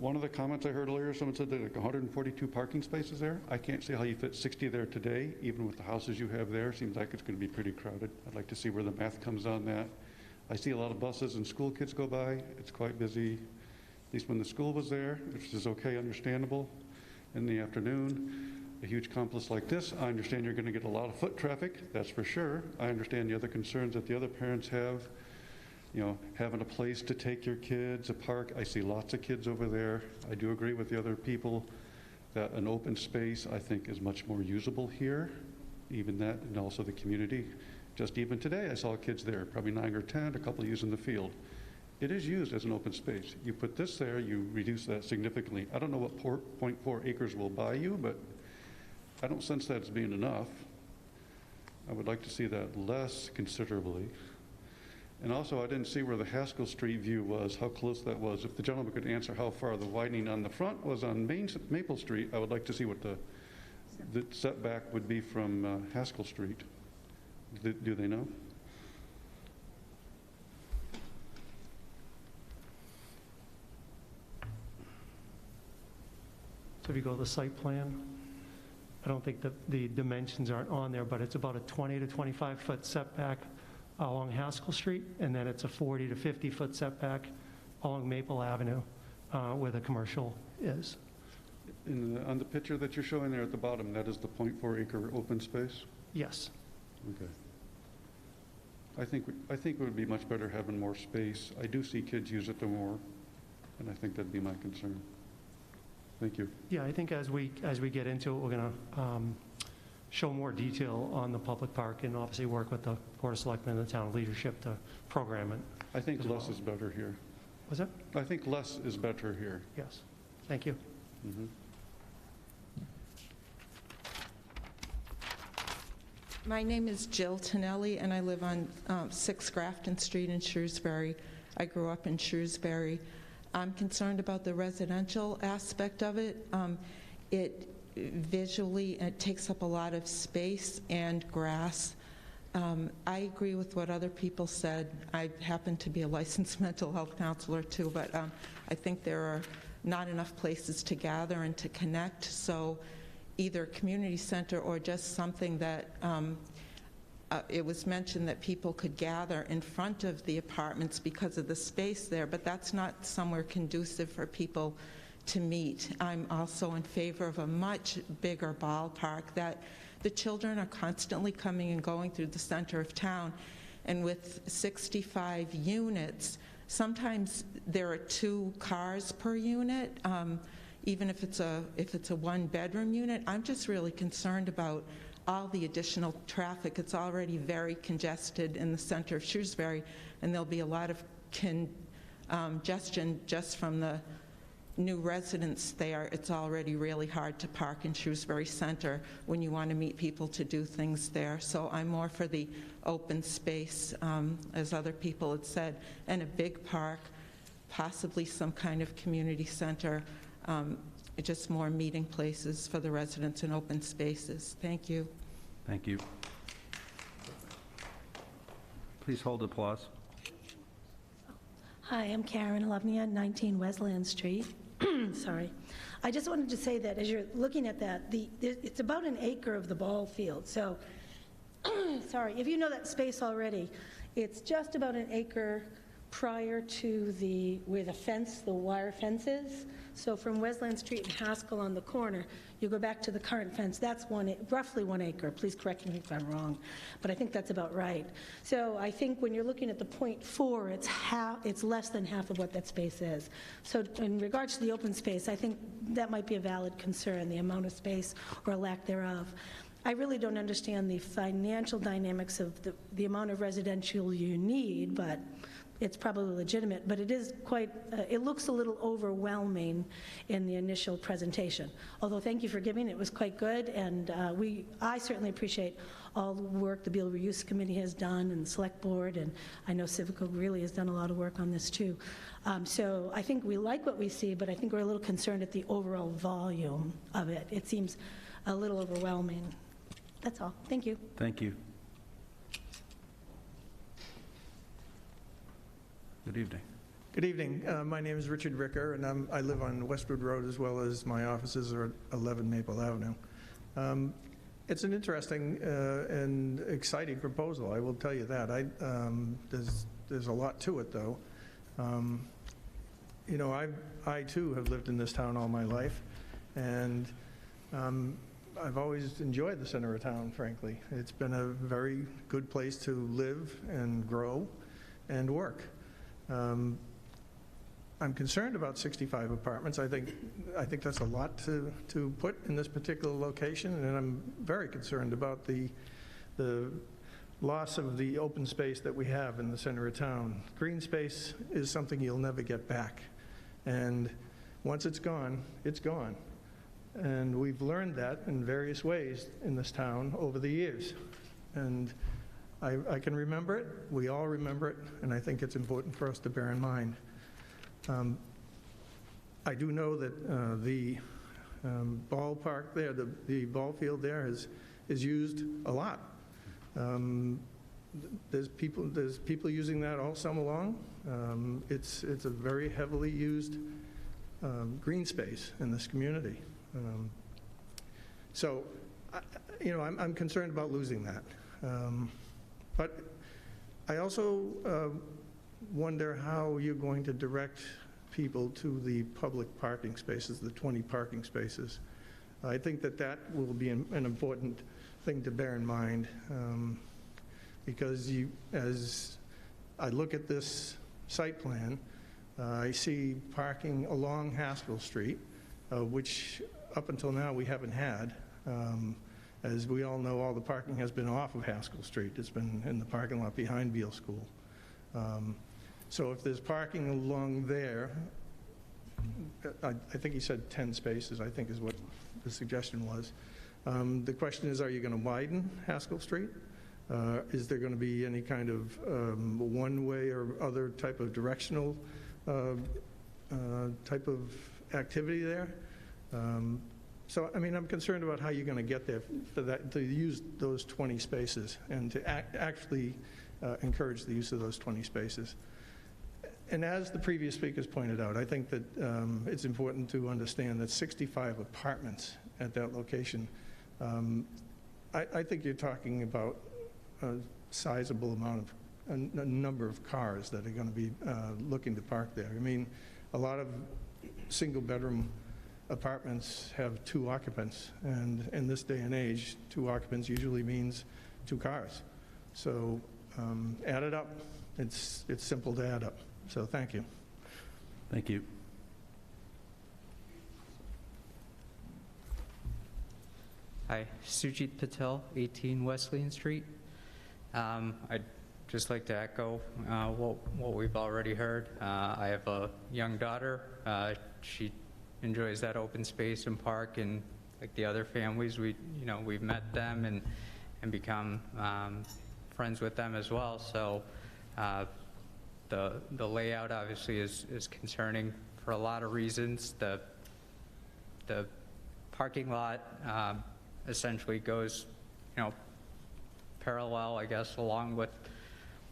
L: One of the comments I heard earlier, someone said there are like 142 parking spaces there. I can't see how you fit 60 there today, even with the houses you have there. Seems like it's going to be pretty crowded. I'd like to see where the math comes on that. I see a lot of buses and school kids go by. It's quite busy, at least when the school was there, which is okay, understandable. In the afternoon, a huge complex like this, I understand you're going to get a lot of foot traffic, that's for sure. I understand the other concerns that the other parents have. You know, having a place to take your kids, a park. I see lots of kids over there. I do agree with the other people that an open space, I think, is much more usable here, even that, and also the community. Just even today, I saw kids there, probably 9 or 10, a couple using the field. It is used as an open space. You put this there, you reduce that significantly. I don't know what 0.4 acres will buy you, but I don't sense that as being enough. I would like to see that less considerably. And also, I didn't see where the Haskell Street view was, how close that was. If the gentleman could answer how far the widening on the front was on Maple Street, I would like to see what the setback would be from Haskell Street. Do they know?
E: So if you go to the site plan, I don't think that the dimensions aren't on there, but it's about a 20 to 25 foot setback along Haskell Street, and then it's a 40 to 50 foot setback along Maple Avenue where the commercial is.
L: On the picture that you're showing there at the bottom, that is the 0.4 acre open space?
E: Yes.
L: Okay. I think it would be much better having more space. I do see kids use it more, and I think that'd be my concern. Thank you.
E: Yeah, I think as we get into it, we're going to show more detail on the public park and obviously work with the Board of Selectmen and the town leadership to program it.
L: I think less is better here.
E: Was that?
L: I think less is better here.
E: Yes. Thank you.
L: Mm-hmm.
M: My name is Jill Tonelli, and I live on 6 Grafton Street in Shrewsbury. I grew up in Shrewsbury. I'm concerned about the residential aspect of it. Visually, it takes up a lot of space and grass. I agree with what other people said. I happen to be a licensed mental health counselor too, but I think there are not enough places to gather and to connect. So either community center or just something that it was mentioned that people could gather in front of the apartments because of the space there, but that's not somewhere conducive for people to meet. I'm also in favor of a much bigger ballpark that the children are constantly coming and going through the center of town, and with 65 units, sometimes there are 2 cars per unit, even if it's a 1-bedroom unit. I'm just really concerned about all the additional traffic. It's already very congested in the center of Shrewsbury, and there'll be a lot of congestion just from the new residents there. It's already really hard to park in Shrewsbury Center when you want to meet people to do things there. So I'm more for the open space, as other people had said, and a big park, possibly some kind of community center, just more meeting places for the residents and open spaces. Thank you.
A: Thank you. Please hold applause.
N: Hi, I'm Karen Lovnia, 19 Wesleyan Street. Sorry. I just wanted to say that as you're looking at that, it's about an acre of the ball field. So, sorry, if you know that space already, it's just about an acre prior to where the wire fence is. So from Wesleyan Street and Haskell on the corner, you go back to the current fence, that's roughly 1 acre. Please correct me if I'm wrong, but I think that's about right. So I think when you're looking at the 0.4, it's less than half of what that space is. So in regards to the open space, I think that might be a valid concern, the amount of space or lack thereof. I really don't understand the financial dynamics of the amount of residential you need, but it's probably legitimate, but it is quite, it looks a little overwhelming in the initial presentation. Although thank you for giving, it was quite good, and I certainly appreciate all the work the Beal Reuse Committee has done and the Select Board, and I know Civico really has done a lot of work on this too. So I think we like what we see, but I think we're a little concerned at the overall volume of it. It seems a little overwhelming. That's all. Thank you.
A: Thank you. Good evening.
O: Good evening. My name is Richard Ricker, and I live on Westwood Road as well as my offices are at 11 Maple Avenue. It's an interesting and exciting proposal, I will tell you that. There's a lot to it, though. You know, I too have lived in this town all my life, and I've always enjoyed the center of town, frankly. It's been a very good place to live and grow and work. I'm concerned about 65 apartments. I think that's a lot to put in this particular location, and I'm very concerned about the loss of the open space that we have in the center of town. Green space is something you'll never get back, and once it's gone, it's gone. And we've learned that in various ways in this town over the years. And I can remember it, we all remember it, and I think it's important for us to bear in mind. I do know that the ballpark there, the ball field there is used a lot. There's people using that all summer long. It's a very heavily used green space in this community. So, you know, I'm concerned about losing that. But I also wonder how you're going to direct people to the public parking spaces, the 20 parking spaces. I think that will be an important thing to bear in mind, because as I look at this site plan, I see parking along Haskell Street, which up until now we haven't had. As we all know, all the parking has been off of Haskell Street. It's been in the parking lot behind Beale School. So if there's parking along there, I think he said 10 spaces, I think is what the suggestion was. The question is, are you going to widen Haskell Street? Is there going to be any kind of one-way or other type of directional type of activity there? So, I mean, I'm concerned about how you're going to get there for that, to use those 20 spaces and to actually encourage the use of those 20 spaces. And as the previous speakers pointed out, I think that it's important to understand that 65 apartments at that location, I think you're talking about a sizable amount of, a number of cars that are going to be looking to park there. I mean, a lot of single-bedroom apartments have 2 occupants, and in this day and age, 2 occupants usually means 2 cars. So add it up. It's simple to add up. So thank you.
A: Thank you.
P: Hi, Sujit Patel, 18 Wesleyan Street. I'd just like to echo what we've already heard. I have a young daughter. She enjoys that open space and park, and like the other families, we've met them and become friends with them as well. So the layout obviously is concerning for a lot of reasons. The parking lot essentially goes, parallel, I guess, along with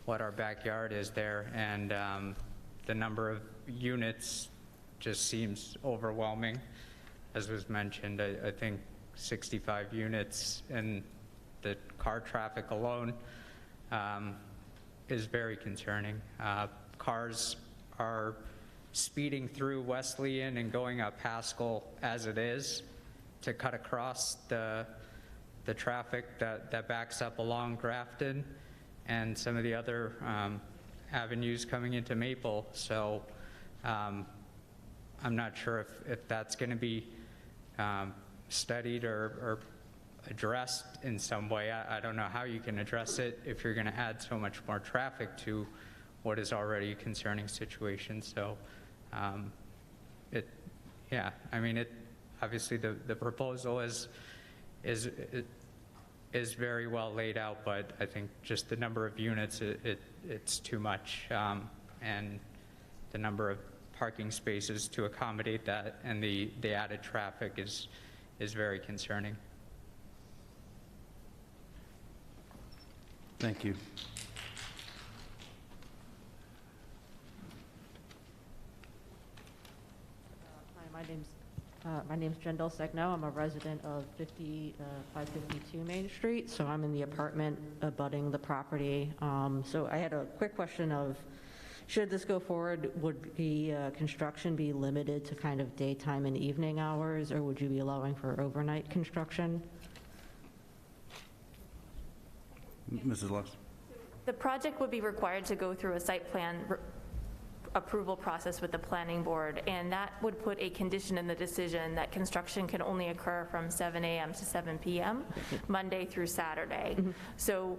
P: what our backyard is there, and the number of units just seems overwhelming. As was mentioned, I think 65 units, and the car traffic alone is very concerning. Cars are speeding through Wesleyan and going up Haskell as it is to cut across the traffic that backs up along Grafton and some of the other avenues coming into Maple. So I'm not sure if that's going to be studied or addressed in some way. I don't know how you can address it if you're going to add so much more traffic to what is already a concerning situation. So obviously the proposal is very well laid out, but I think just the number of units, it's too much, and the number of parking spaces to accommodate that and the added traffic is very concerning.
A: Thank you.
Q: My name's Jendel Segno. I'm a resident of 552 Main Street, so I'm in the apartment abutting the property. So I had a quick question of, should this go forward, would the construction be limited to kind of daytime and evening hours, or would you be allowing for overnight construction?
A: Mrs. Lux?
B: The project would be required to go through a site plan approval process with the planning board, and that would put a condition in the decision that construction can only occur from 7 a.m. to 7 p.m., Monday through Saturday. So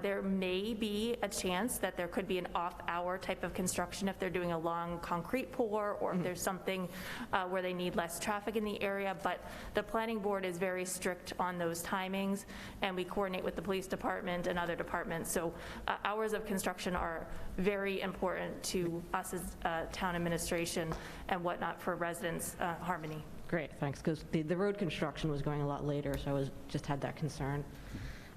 B: there may be a chance that there could be an off-hour type of construction if they're doing a long concrete pour, or if there's something where they need less traffic in the area, but the planning board is very strict on those timings, and we coordinate with the police department and other departments. So hours of construction are very important to us as town administration and whatnot for residents' harmony.
Q: Great, thanks, because the road construction was going a lot later, so I just had that concern.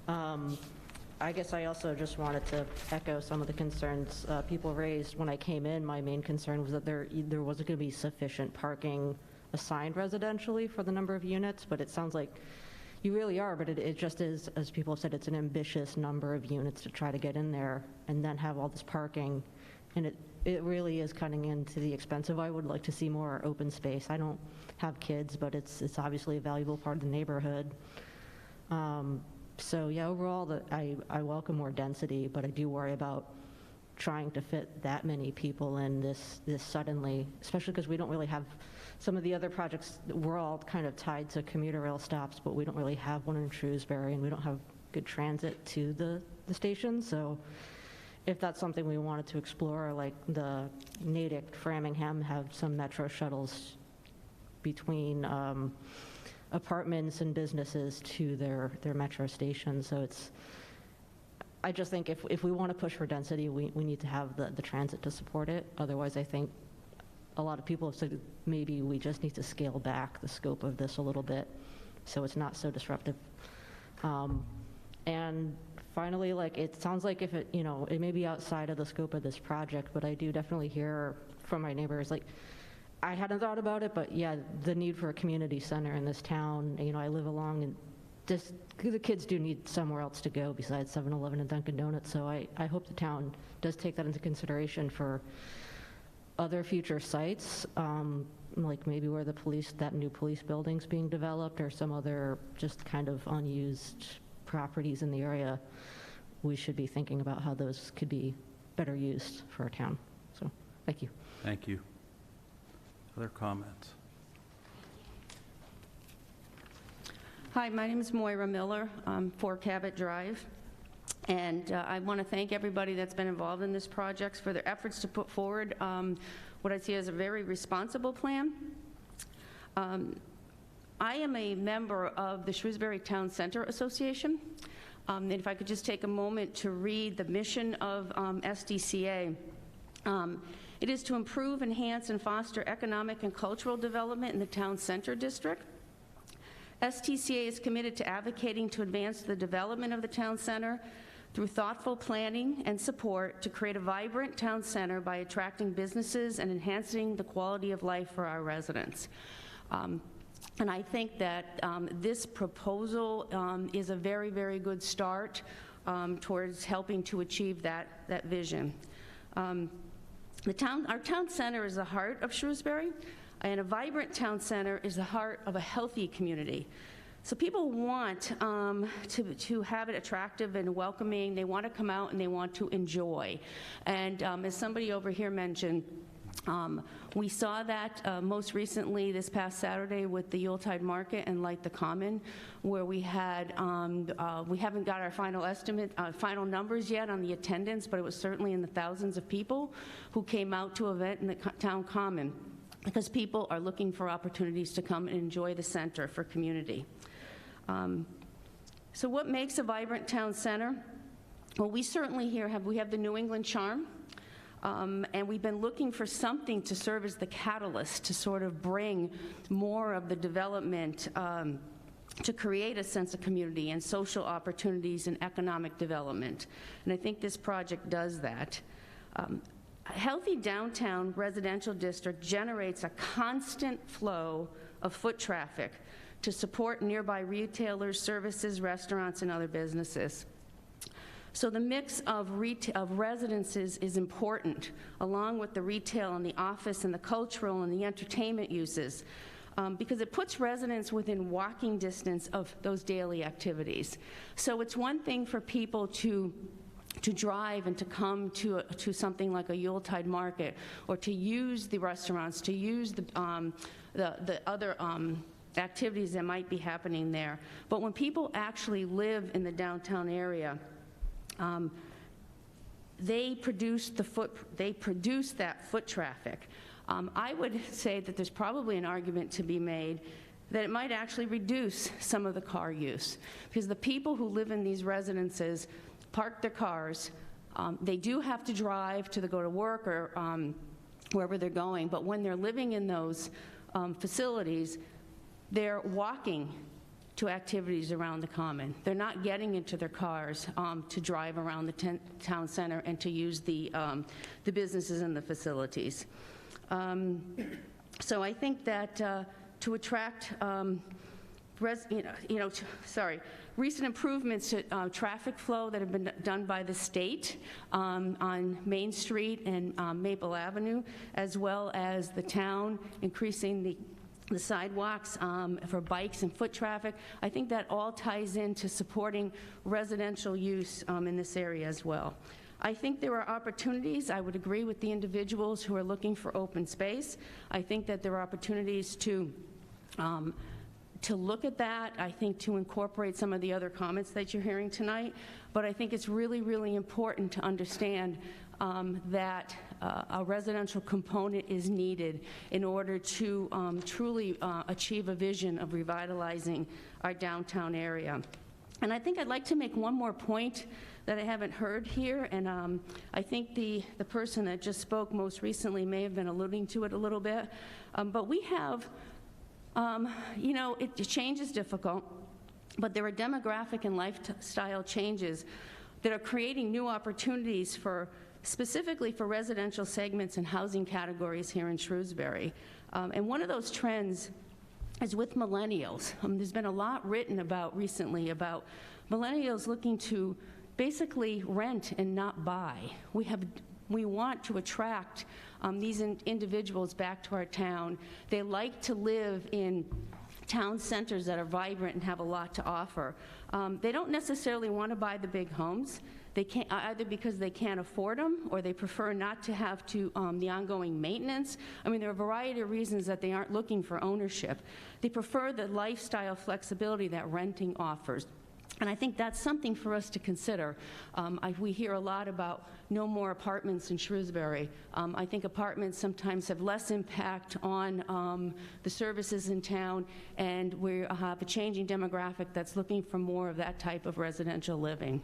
Q: I guess I also just wanted to echo some of the concerns people raised. When I came in, my main concern was that there wasn't going to be sufficient parking assigned residentially for the number of units, but it sounds like you really are, but it just is, as people have said, it's an ambitious number of units to try to get in there and then have all this parking, and it really is cutting into the expensive. I would like to see more open space. I don't have kids, but it's obviously a valuable part of the neighborhood. So yeah, overall, I welcome more density, but I do worry about trying to fit that many people in this suddenly, especially because we don't really have some of the other projects. We're all kind of tied to commuter rail stops, but we don't really have one in Shrewsbury, and we don't have good transit to the station. So if that's something we wanted to explore, like the Natick, Framingham have some metro shuttles between apartments and businesses to their metro stations. So I just think if we want to push for density, we need to have the transit to support it. Otherwise, I think a lot of people have said maybe we just need to scale back the scope of this a little bit so it's not so disruptive. And finally, it sounds like if it may be outside of the scope of this project, but I do definitely hear from my neighbors, I hadn't thought about it, but yeah, the need for a community center in this town. I live along, and just the kids do need somewhere else to go besides 7-Eleven and Dunkin' Donuts. So I hope the town does take that into consideration for other future sites, like maybe where that new police building's being developed, or some other just kind of unused properties in the area. We should be thinking about how those could be better used for our town. So, thank you.
A: Thank you. Other comments?
R: Hi, my name is Moira Miller. I'm 4 Cabot Drive. And I want to thank everybody that's been involved in this project for their efforts to put forward what I see as a very responsible plan. I am a member of the Shrewsbury Town Center Association. And if I could just take a moment to read the mission of SDCA. It is to improve, enhance, and foster economic and cultural development in the town center district. SDCA is committed to advocating to advance the development of the town center through thoughtful planning and support to create a vibrant town center by attracting businesses and enhancing the quality of life for our residents. And I think that this proposal is a very, very good start towards helping to achieve that vision. Our town center is the heart of Shrewsbury, and a vibrant town center is the heart of a healthy community. So people want to have it attractive and welcoming. They want to come out and they want to enjoy. And as somebody over here mentioned, we saw that most recently this past Saturday with the Yuletide Market and Light the Common, where we had, we haven't got our final estimate, final numbers yet on the attendance, but it was certainly in the thousands of people who came out to event in the town common, because people are looking for opportunities to come and enjoy the center for community. So what makes a vibrant town center? Well, we certainly here have the New England charm. And we've been looking for something to serve as the catalyst to sort of bring more of the development to create a sense of community and social opportunities and economic development. And I think this project does that. A healthy downtown residential district generates a constant flow of foot traffic to support nearby retailers, services, restaurants, and other businesses. So the mix of residences is important, along with the retail and the office and the cultural and the entertainment uses, because it puts residents within walking distance of those daily activities. So it's one thing for people to drive and to come to something like a Yuletide market, or to use the restaurants, to use the other activities that might be happening there. But when people actually live in the downtown area, they produce that foot traffic. I would say that there's probably an argument to be made that it might actually reduce some of the car use, because the people who live in these residences park their cars. They do have to drive to go to work or wherever they're going, but when they're living in those facilities, they're walking to activities around the common. They're not getting into their cars to drive around the town center and to use the businesses and the facilities. So I think that to attract recent improvements to traffic flow that have been done by the state on Main Street and Maple Avenue, as well as the town increasing the sidewalks for bikes and foot traffic. I think that all ties into supporting residential use in this area as well. I think there are opportunities. I would agree with the individuals who are looking for open space. I think that there are opportunities to look at that. I think to incorporate some of the other comments that you're hearing tonight. But I think it's really, really important to understand that a residential component is needed in order to truly achieve a vision of revitalizing our downtown area. And I think I'd like to make one more point that I haven't heard here, and I think the person that just spoke most recently may have been alluding to it a little bit, but we have, change is difficult, but there are demographic and lifestyle changes that are creating new opportunities specifically for residential segments and housing categories here in Shrewsbury. And one of those trends is with millennials. There's been a lot written about recently about millennials looking to basically rent and not buy. We want to attract these individuals back to our town. They like to live in town centers that are vibrant and have a lot to offer. They don't necessarily want to buy the big homes. They can't, either because they can't afford them, or they prefer not to have the ongoing maintenance. I mean, there are a variety of reasons that they aren't looking for ownership. They prefer the lifestyle flexibility that renting offers. And I think that's something for us to consider. We hear a lot about no more apartments in Shrewsbury. I think apartments sometimes have less impact on the services in town, and we have a changing demographic that's looking for more of that type of residential living.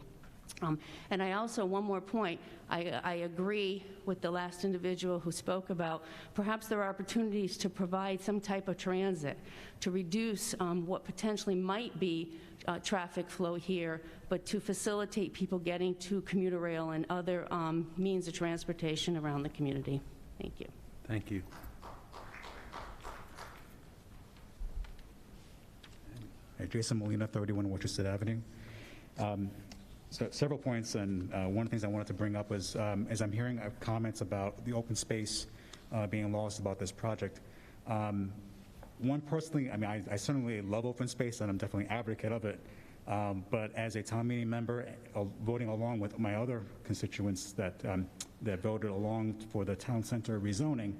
R: And I also, one more point, I agree with the last individual who spoke about perhaps there are opportunities to provide some type of transit to reduce what potentially might be traffic flow here, but to facilitate people getting to commuter rail and other means of transportation around the community. Thank you.
A: Thank you.
S: Hey, Jason Molina, 31 Worcester Avenue. So several points, and one of the things I wanted to bring up was, as I'm hearing comments about the open space being lost about this project, one, personally, I mean, I certainly love open space, and I'm definitely an advocate of it, but as a town meeting member, voting along with my other constituents that voted along for the town center rezoning,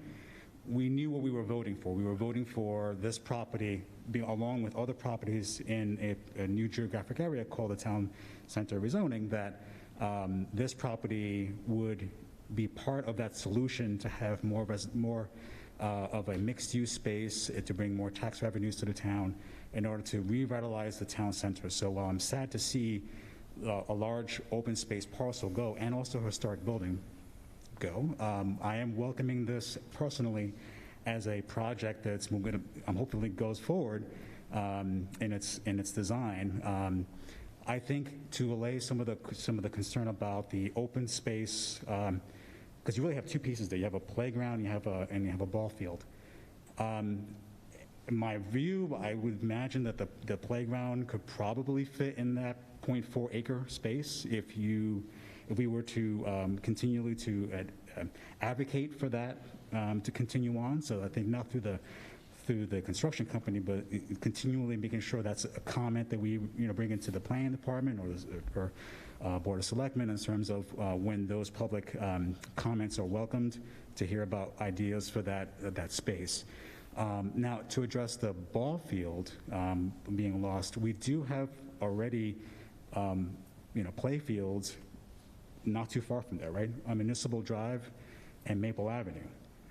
S: we knew what we were voting for. We were voting for this property, along with other properties in a new geographic area called the town center rezoning, that this property would be part of that solution to have more of a mixed-use space, to bring more tax revenues to the town in order to revitalize the town center. So while I'm sad to see a large open space parcel go, and also a historic building go, I am welcoming this personally as a project that's hopefully goes forward in its design. I think to allay some of the concern about the open space because you really have two pieces there. You have a playground, and you have a ball field. In my view, I would imagine that the playground could probably fit in that 0.4 acre space if we were to continually to advocate for that to continue on. So I think not through the construction company, but continually making sure that's a comment that we bring into the planning department or Board of Selectmen in terms of when those public comments are welcomed to hear about ideas for that space. Now, to address the ball field being lost, we do have already play fields not too far from there, right? On Municipal Drive and Maple Avenue.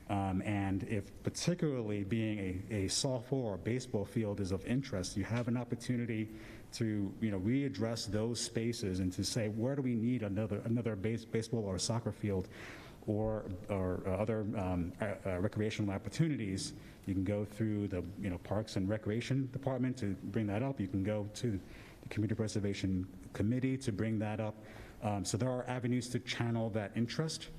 S: And if particularly being a softball or baseball field is of interest, you have an opportunity to readdress those spaces and to say, where do we need another baseball or soccer field or other recreational opportunities? You can go through the Parks and Recreation Department to bring that up. You can go to the Community Preservation Committee to bring that up. So there are avenues to channel that interest.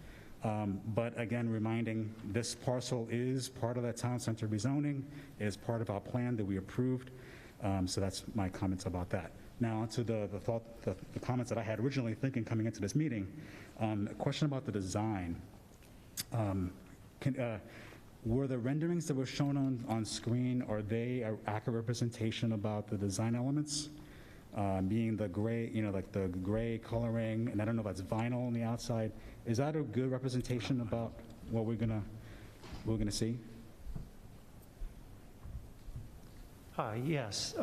S: But again, reminding this parcel is part of that town center rezoning, is part of our plan that we approved. So that's my comments about that. Now onto the comments that I had originally thinking coming into this meeting. A question about the design. Were the renderings that were shown on screen, are they an accurate representation about the design elements? Being the gray, like the gray coloring, and I don't know if that's vinyl on the outside. Is that a good representation about what we're gonna see?
E: Yes.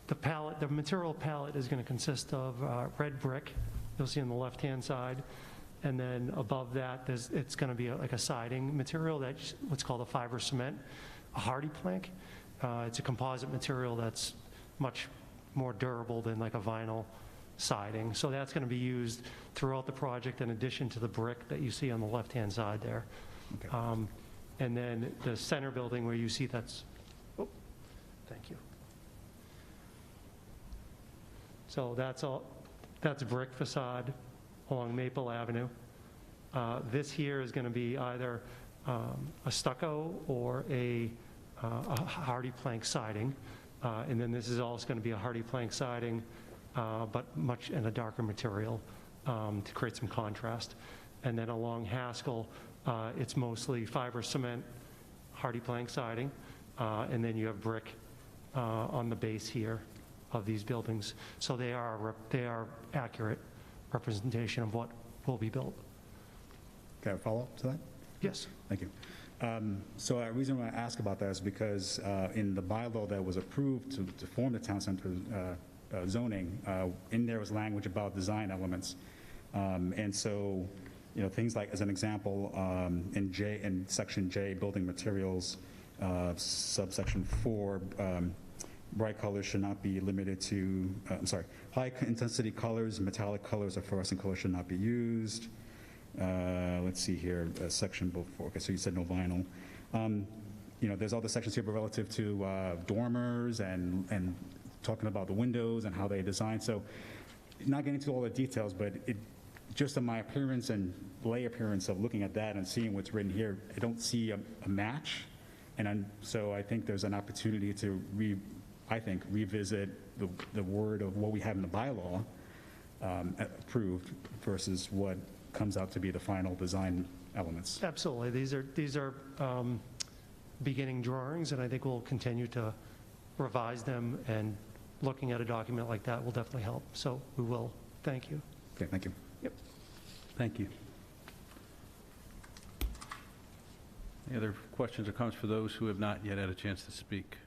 E: The material palette is going to consist of red brick. You'll see on the left-hand side. And then above that, it's going to be like a siding material that's what's called a fiber cement, a hardy plank. It's a composite material that's much more durable than like a vinyl siding. So that's going to be used throughout the project in addition to the brick that you see on the left-hand side there. Okay. And then the center building where you see that's, oh, thank you. So that's brick facade along Maple Avenue. This here is going to be either a stucco or a hardy plank siding. And then this is also going to be a hardy plank siding, but much in a darker material to create some contrast. And then along Haskell, it's mostly fiber cement, hardy plank siding, and then you have brick on the base here of these buildings. So they are accurate representation of what will be built.
S: Can I follow up to that?
E: Yes.
S: Thank you. So the reason why I ask about that is because in the bylaw that was approved to form the town center zoning, in there was language about design elements. And so, things like, as an example, in section J, building materials, subsection 4, bright colors should not be limited to, high intensity colors, metallic colors, or fluorescent colors should not be used. Let's see here, section before, okay, so you said no vinyl. There's other sections here, but relative to dormers and talking about the windows and how they design. So not getting into all the details, but just in my appearance and lay appearance of looking at that and seeing what's written here, I don't see a match. So I think there's an opportunity to revisit the word of what we have in the bylaw approved versus what comes out to be the final design elements.
E: Absolutely. These are beginning drawings, and I think we'll continue to revise them, and looking at a document like that will definitely help. So we will. Thank you.
S: Okay, thank you.
E: Yep.
A: Thank you. Any other questions or comments for those who have not yet had a chance to speak?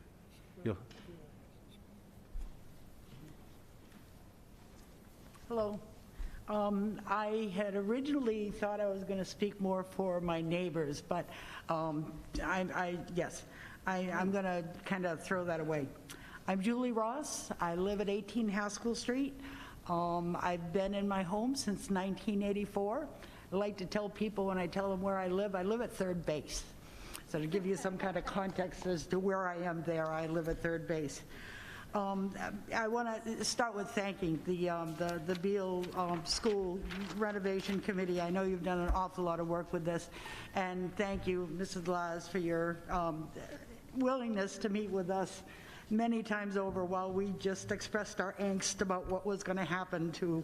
T: Hello. I had originally thought I was going to speak more for my neighbors, but I'm going to kind of throw that away. I'm Julie Ross. I live at 18 Haskell Street. I've been in my home since 1984. I like to tell people when I tell them where I live at third base. So to give you some kind of context as to where I am there, I live at third base. I want to start with thanking the Beal School Renovation Committee. I know you've done an awful lot of work with this, and thank you, Mrs. Laz, for your willingness to meet with us many times over while we just expressed our angst about what was going to happen to,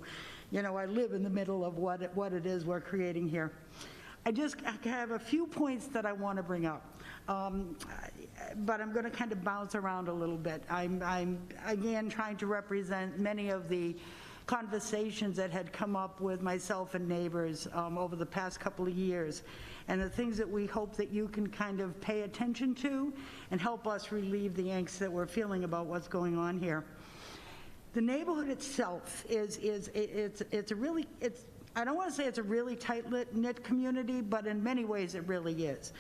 T: I live in the middle of what it is we're creating here. I have a few points that I want to bring up. But I'm going to kind of bounce around a little bit. I'm again trying to represent many of the conversations that had come up with myself and neighbors over the past couple of years, and the things that we hope that you can kind of pay attention to and help us relieve the angst that we're feeling about what's going on here. The neighborhood itself I don't want to say it's a really tight-knit community, but in many ways it really is.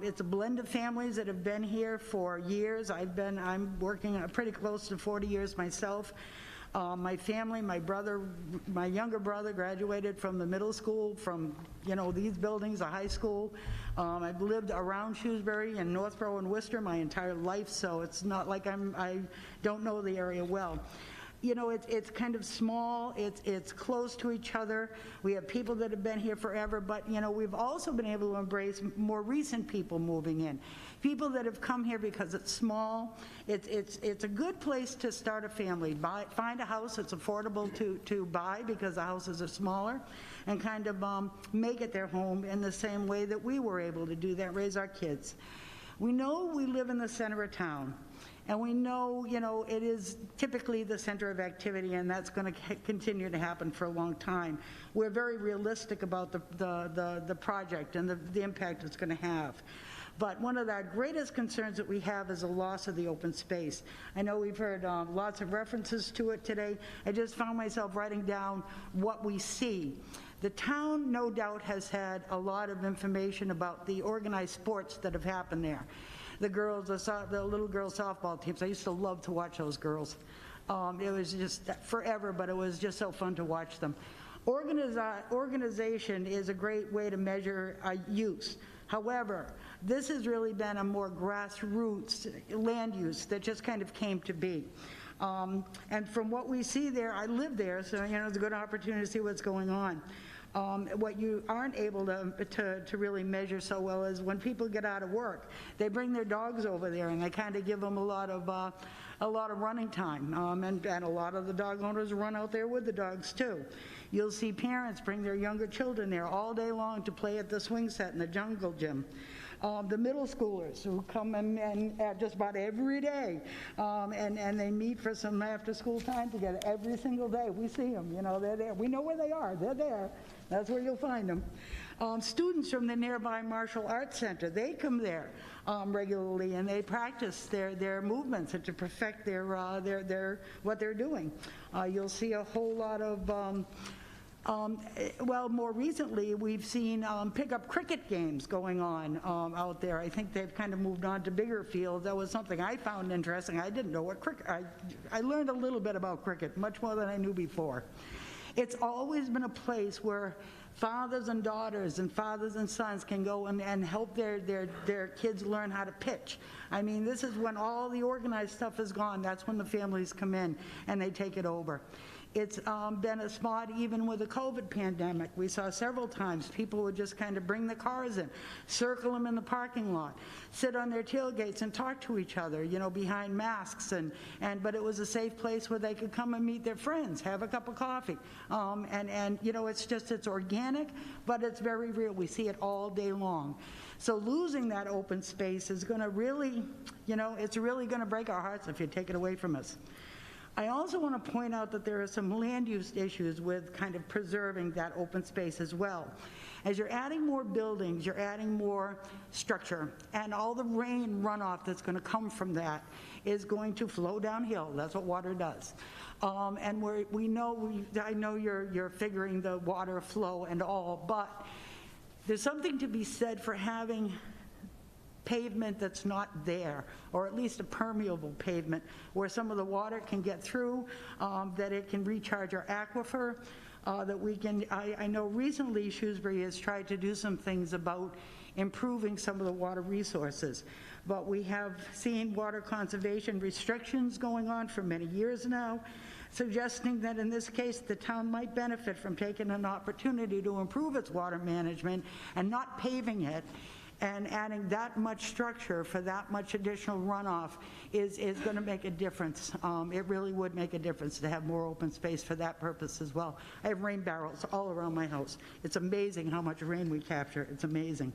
T: It's a blend of families that have been here for years. I'm working pretty close to 40 years myself. My family, my younger brother graduated from the middle school, from these buildings, a high school. I've lived around Shrewsbury and Northborough and Worcester my entire life, so it's not like I don't know the area well. It's kind of small, it's close to each other. We have people that have been here forever, but we've also been able to embrace more recent people moving in. People that have come here because it's small. It's a good place to start a family. Find a house that's affordable to buy because the houses are smaller, and kind of make it their home in the same way that we were able to do that, raise our kids. We know we live in the center of town. And we know, it is typically the center of activity, and that's going to continue to happen for a long time. We're very realistic about the project and the impact it's going to have. But one of the greatest concerns that we have is the loss of the open space. I know we've heard lots of references to it today. I just found myself writing down what we see. The town, no doubt, has had a lot of information about the organized sports that have happened there. The girls, the little girls softball teams, I used to love to watch those girls. It was just forever, but it was just so fun to watch them. Organization is a great way to measure use. However, this has really been a more grassroots land use that just kind of came to be. And from what we see there, I live there, so it's a good opportunity to see what's going on. What you aren't able to really measure so well is when people get out of work, they bring their dogs over there and they kind of give them a lot of running time, and a lot of the dog owners run out there with the dogs too. You'll see parents bring their younger children there all day long to play at the swing set in the jungle gym. The middle schoolers who come and just about every day, and they meet for some after-school time together every single day. We see them, they're there. We know where they are. They're there. That's where you'll find them. Students from the nearby Martial Arts Center, they come there regularly, and they practice their movements and to perfect what they're doing. You'll see a whole lot of more recently, we've seen pickup cricket games going on out there. I think they've kind of moved on to bigger fields. That was something I found interesting. I didn't know what cricket, I learned a little bit about cricket, much more than I knew before. It's always been a place where fathers and daughters and fathers and sons can go and help their kids learn how to pitch. I mean, this is when all the organized stuff is gone. That's when the families come in and they take it over. It's been a spot even with the COVID pandemic. We saw several times people would just kind of bring the cars in, circle them in the parking lot, sit on their tailgates and talk to each other, behind masks. But it was a safe place where they could come and meet their friends, have a cup of coffee. It's organic, but it's very real. We see it all day long. So losing that open space is going to really, it's really going to break our hearts if you take it away from us. I also want to point out that there are some land use issues with kind of preserving that open space as well. As you're adding more buildings, you're adding more structure, and all the rain runoff that's going to come from that is going to flow downhill. That's what water does. And I know you're figuring the water flow and all, but there's something to be said for having pavement that's not there, or at least a permeable pavement where some of the water can get through, that it can recharge our aquifer, that we can, I know recently Shrewsbury has tried to do some things about improving some of the water resources. But we have seen water conservation restrictions going on for many years now, suggesting that in this case the town might benefit from taking an opportunity to improve its water management and not paving it, and adding that much structure for that much additional runoff is going to make a difference. It really would make a difference to have more open space for that purpose as well. I have rain barrels all around my house. It's amazing how much rain we capture. It's amazing.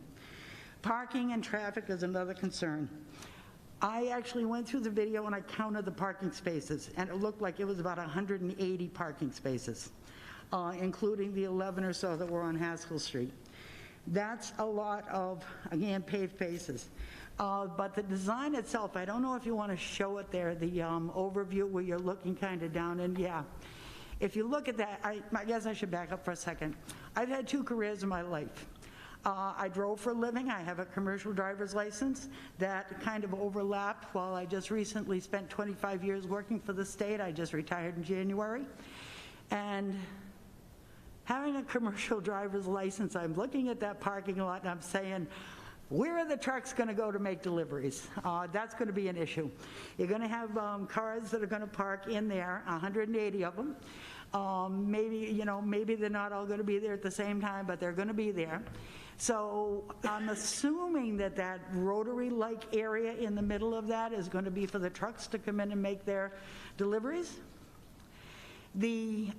T: Parking and traffic is another concern. I actually went through the video and I counted the parking spaces, and it looked like it was about 180 parking spaces, including the 11 or so that were on Haskell Street. That's a lot of, again, paved spaces. But the design itself, I don't know if you want to show it there, the overview where you're looking kind of down, and yeah. If you look at that, I guess I should back up for a second. I've had 2 careers in my life. I drove for a living. I have a commercial driver's license that kind of overlapped while I just recently spent 25 years working for the state. I just retired in January. And having a commercial driver's license, I'm looking at that parking lot and I'm saying, where are the trucks going to go to make deliveries? That's going to be an issue. You're going to have cars that are going to park in there, 180 of them. Maybe they're not all going to be there at the same time, but they're going to be there. So I'm assuming that that rotary-like area in the middle of that is going to be for the trucks to come in and make their deliveries.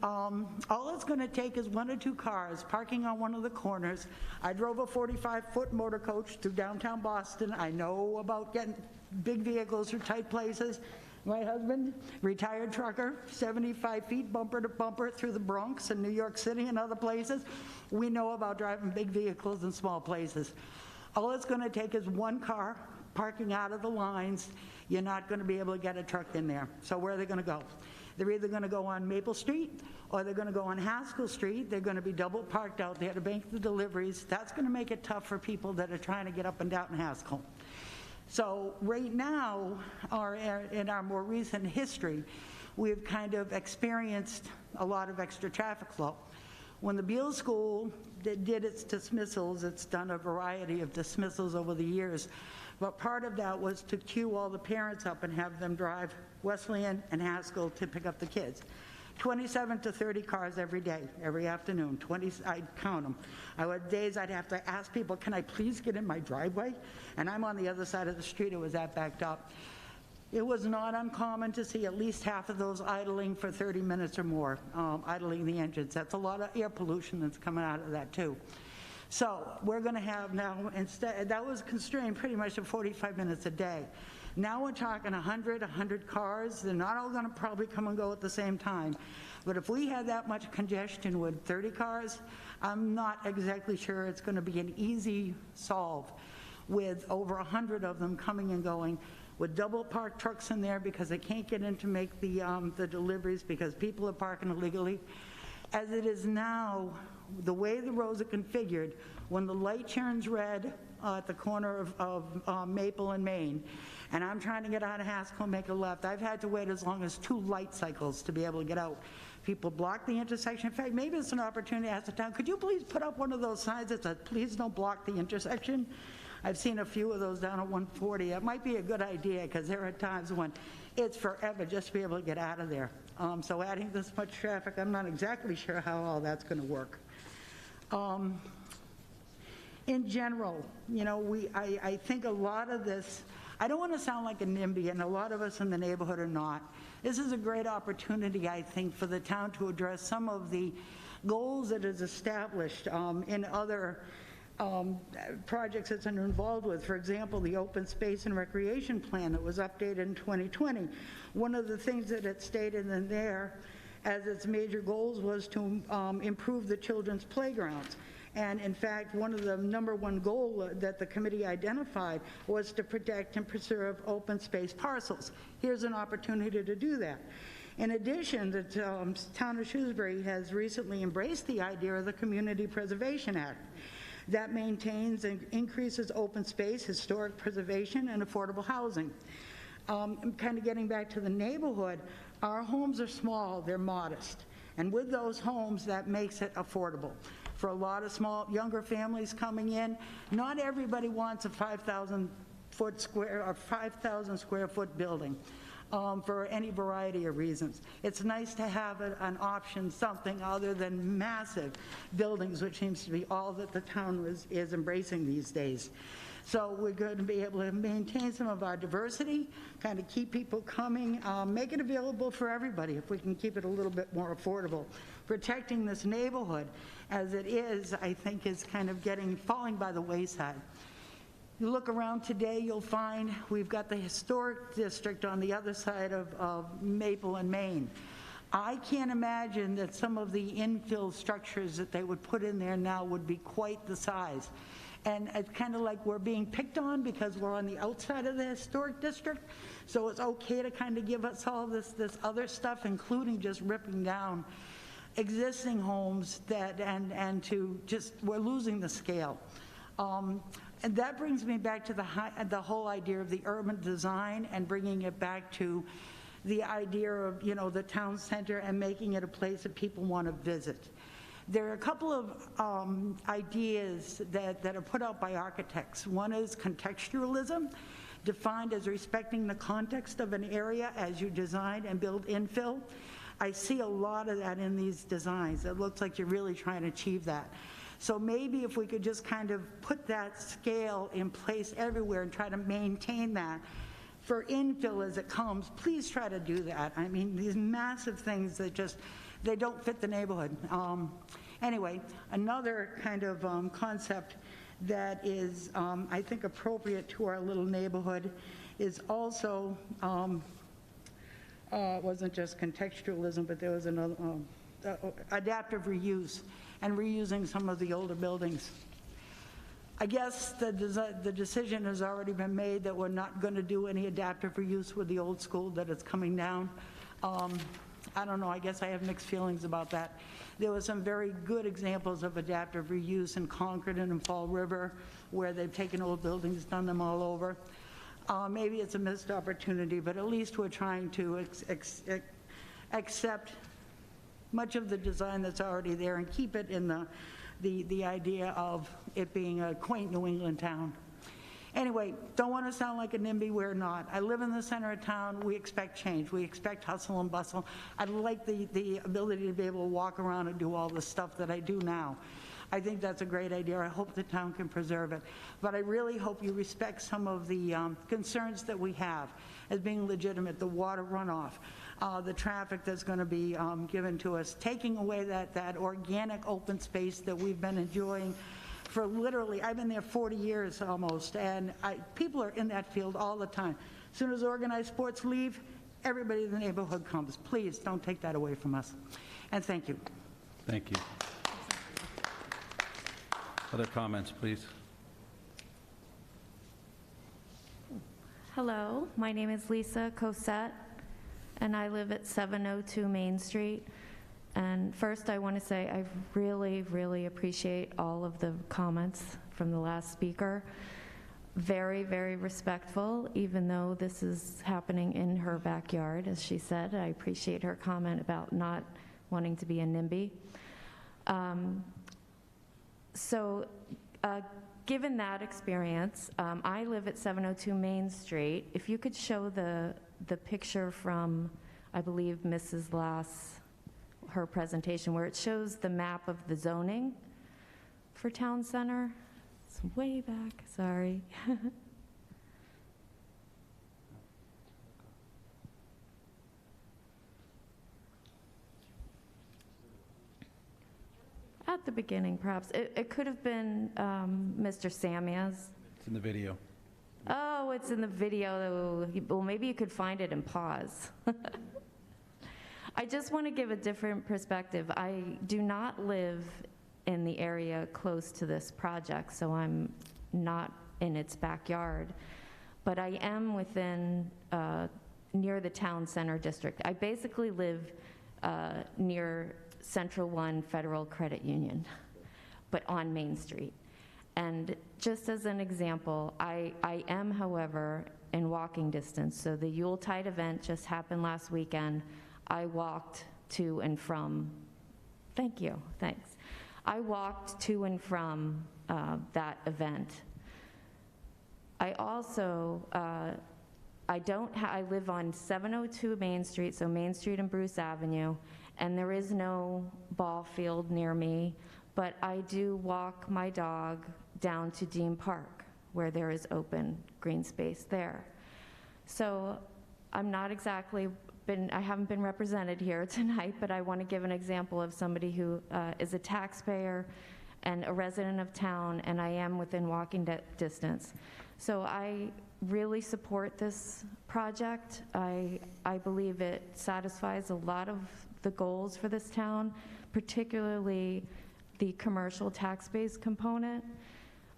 T: All it's going to take is 1 or 2 cars parking on one of the corners. I drove a 45-foot motor coach through downtown Boston. I know about getting big vehicles through tight places. My husband, retired trucker, 75 feet bumper to bumper through the Bronx and New York City and other places. We know about driving big vehicles in small places. All it's going to take is 1 car parking out of the lines. You're not going to be able to get a truck in there. So where are they going to go? They're either going to go on Maple Street or they're going to go on Haskell Street. They're going to be double parked out there to make the deliveries. That's going to make it tough for people that are trying to get up and down Haskell. So right now, in our more recent history, we've kind of experienced a lot of extra traffic flow. When the Beale School did its dismissals, it's done a variety of dismissals over the years, but part of that was to queue all the parents up and have them drive Wesleyan and Haskell to pick up the kids. 27 to 30 cars every day, every afternoon. I'd count them. I had days I'd have to ask people, can I please get in my driveway? And I'm on the other side of the street. It was that backed up. It was not uncommon to see at least half of those idling for 30 minutes or more, idling the engines. That's a lot of air pollution that's coming out of that too. So we're going to have now, instead, that was constrained pretty much to 45 minutes a day. Now we're talking 100 cars. They're not all going to probably come and go at the same time. But if we had that much congestion with 30 cars, I'm not exactly sure it's going to be an easy solve with over 100 of them coming and going, with double parked trucks in there because they can't get in to make the deliveries because people are parking illegally. As it is now, the way the roads are configured, when the light turns red at the corner of Maple and Main, and I'm trying to get out of Haskell and make a left, I've had to wait as long as 2 light cycles to be able to get out. People block the intersection. In fact, maybe it's an opportunity to ask the town, could you please put up one of those signs that says, please don't block the intersection? I've seen a few of those down at 140. It might be a good idea because there are times when it's forever just to be able to get out of there. So adding this much traffic, I'm not exactly sure how all that's going to work. In general, I think a lot of this, I don't want to sound like a NIMBY, and a lot of us in the neighborhood are not. This is a great opportunity, I think, for the town to address some of the goals that is established in other projects it's involved with. For example, the open space and recreation plan that was updated in 2020. One of the things that it stated in there as its major goals was to improve the children's playgrounds. And in fact, one of the #1 goal that the committee identified was to protect and preserve open space parcels. Here's an opportunity to do that. In addition, the town of Shrewsbury has recently embraced the idea of the Community Preservation Act that maintains and increases open space, historic preservation, and affordable housing. Kind of getting back to the neighborhood, our homes are small, they're modest. And with those homes, that makes it affordable. for a lot of younger families coming in. Not everybody wants a 5,000 square foot building. For any variety of reasons. It's nice to have an option, something other than massive buildings, which seems to be all that the town is embracing these days. So we're going to be able to maintain some of our diversity, kind of keep people coming, make it available for everybody if we can keep it a little bit more affordable. Protecting this neighborhood as it is, I think, is kind of falling by the wayside. You look around today, you'll find we've got the historic district on the other side of Maple and Main. I can't imagine that some of the infill structures that they would put in there now would be quite the size. And it's kind of like we're being picked on because we're on the outside of the historic district. So it's okay to kind of give us all this other stuff, including just ripping down existing homes and to just, we're losing the scale. And that brings me back to the whole idea of the urban design and bringing it back to the idea of, the town center and making it a place that people want to visit. There are a couple of ideas that are put out by architects. One is contextualism, defined as respecting the context of an area as you design and build infill. I see a lot of that in these designs. It looks like you're really trying to achieve that. So maybe if we could just kind of put that scale in place everywhere and try to maintain that for infill as it comes, please try to do that. I mean, these massive things that they don't fit the neighborhood. Anyway, another kind of concept that is, I think, appropriate to our little neighborhood is also, it wasn't just contextualism, but there was another, adaptive reuse and reusing some of the older buildings. I guess the decision has already been made that we're not going to do any adaptive reuse with the old school, that it's coming down. I don't know, I guess I have mixed feelings about that. There were some very good examples of adaptive reuse in Concord and in Fall River, where they've taken old buildings, done them all over. Maybe it's a missed opportunity, but at least we're trying to accept much of the design that's already there and keep it in the idea of it being a quaint New England town. Anyway, don't want to sound like a NIMBY, we're not. I live in the center of town, we expect change, we expect hustle and bustle. I'd like the ability to be able to walk around and do all the stuff that I do now. I think that's a great idea. I hope the town can preserve it. But I really hope you respect some of the concerns that we have as being legitimate, the water runoff, the traffic that's going to be given to us, taking away that organic open space that we've been enjoying for literally, I've been there 40 years almost, and people are in that field all the time. As soon as organized sports leave, everybody in the neighborhood comes. Please don't take that away from us. And thank you.
A: Thank you. Other comments, please?
U: Hello, my name is Lisa Cosette, and I live at 702 Main Street. And first, I want to say I really, really appreciate all of the comments from the last speaker. Very, very respectful, even though this is happening in her backyard, as she said. I appreciate her comment about not wanting to be a NIMBY. Given that experience, I live at 702 Main Street. If you could show the picture from, I believe, Mrs. Lass, her presentation, where it shows the map of the zoning for Town Center. It's way back, sorry. At the beginning, perhaps. It could have been Mr. Samia's.
A: It's in the video.
U: Oh, it's in the video. Well, maybe you could find it and pause. I just want to give a different perspective. I do not live in the area close to this project, so I'm not in its backyard. But I am within, near the Town Center District. I basically live near Central One Federal Credit Union, but on Main Street. And just as an example, I am, however, in walking distance. So the Yuletide event just happened last weekend. I walked to and from, thank you, thanks. I walked to and from that event. I also, I live on 702 Main Street, so Main Street and Bruce Avenue, and there is no ball field near me, but I do walk my dog down to Dean Park, where there is open green space there. So I'm not exactly I haven't been represented here tonight, but I want to give an example of somebody who is a taxpayer and a resident of town, and I am within walking distance. So I really support this project. I believe it satisfies a lot of the goals for this town, particularly the commercial tax base component.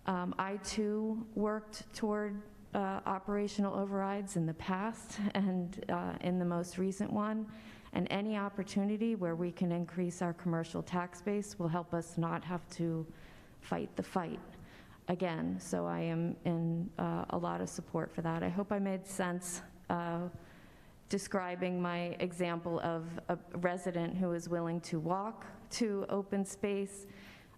U: I too worked toward operational overrides in the past and in the most recent one, and any opportunity where we can increase our commercial tax base will help us not have to fight the fight again. So I am in a lot of support for that. I hope I made sense describing my example of a resident who is willing to walk to open space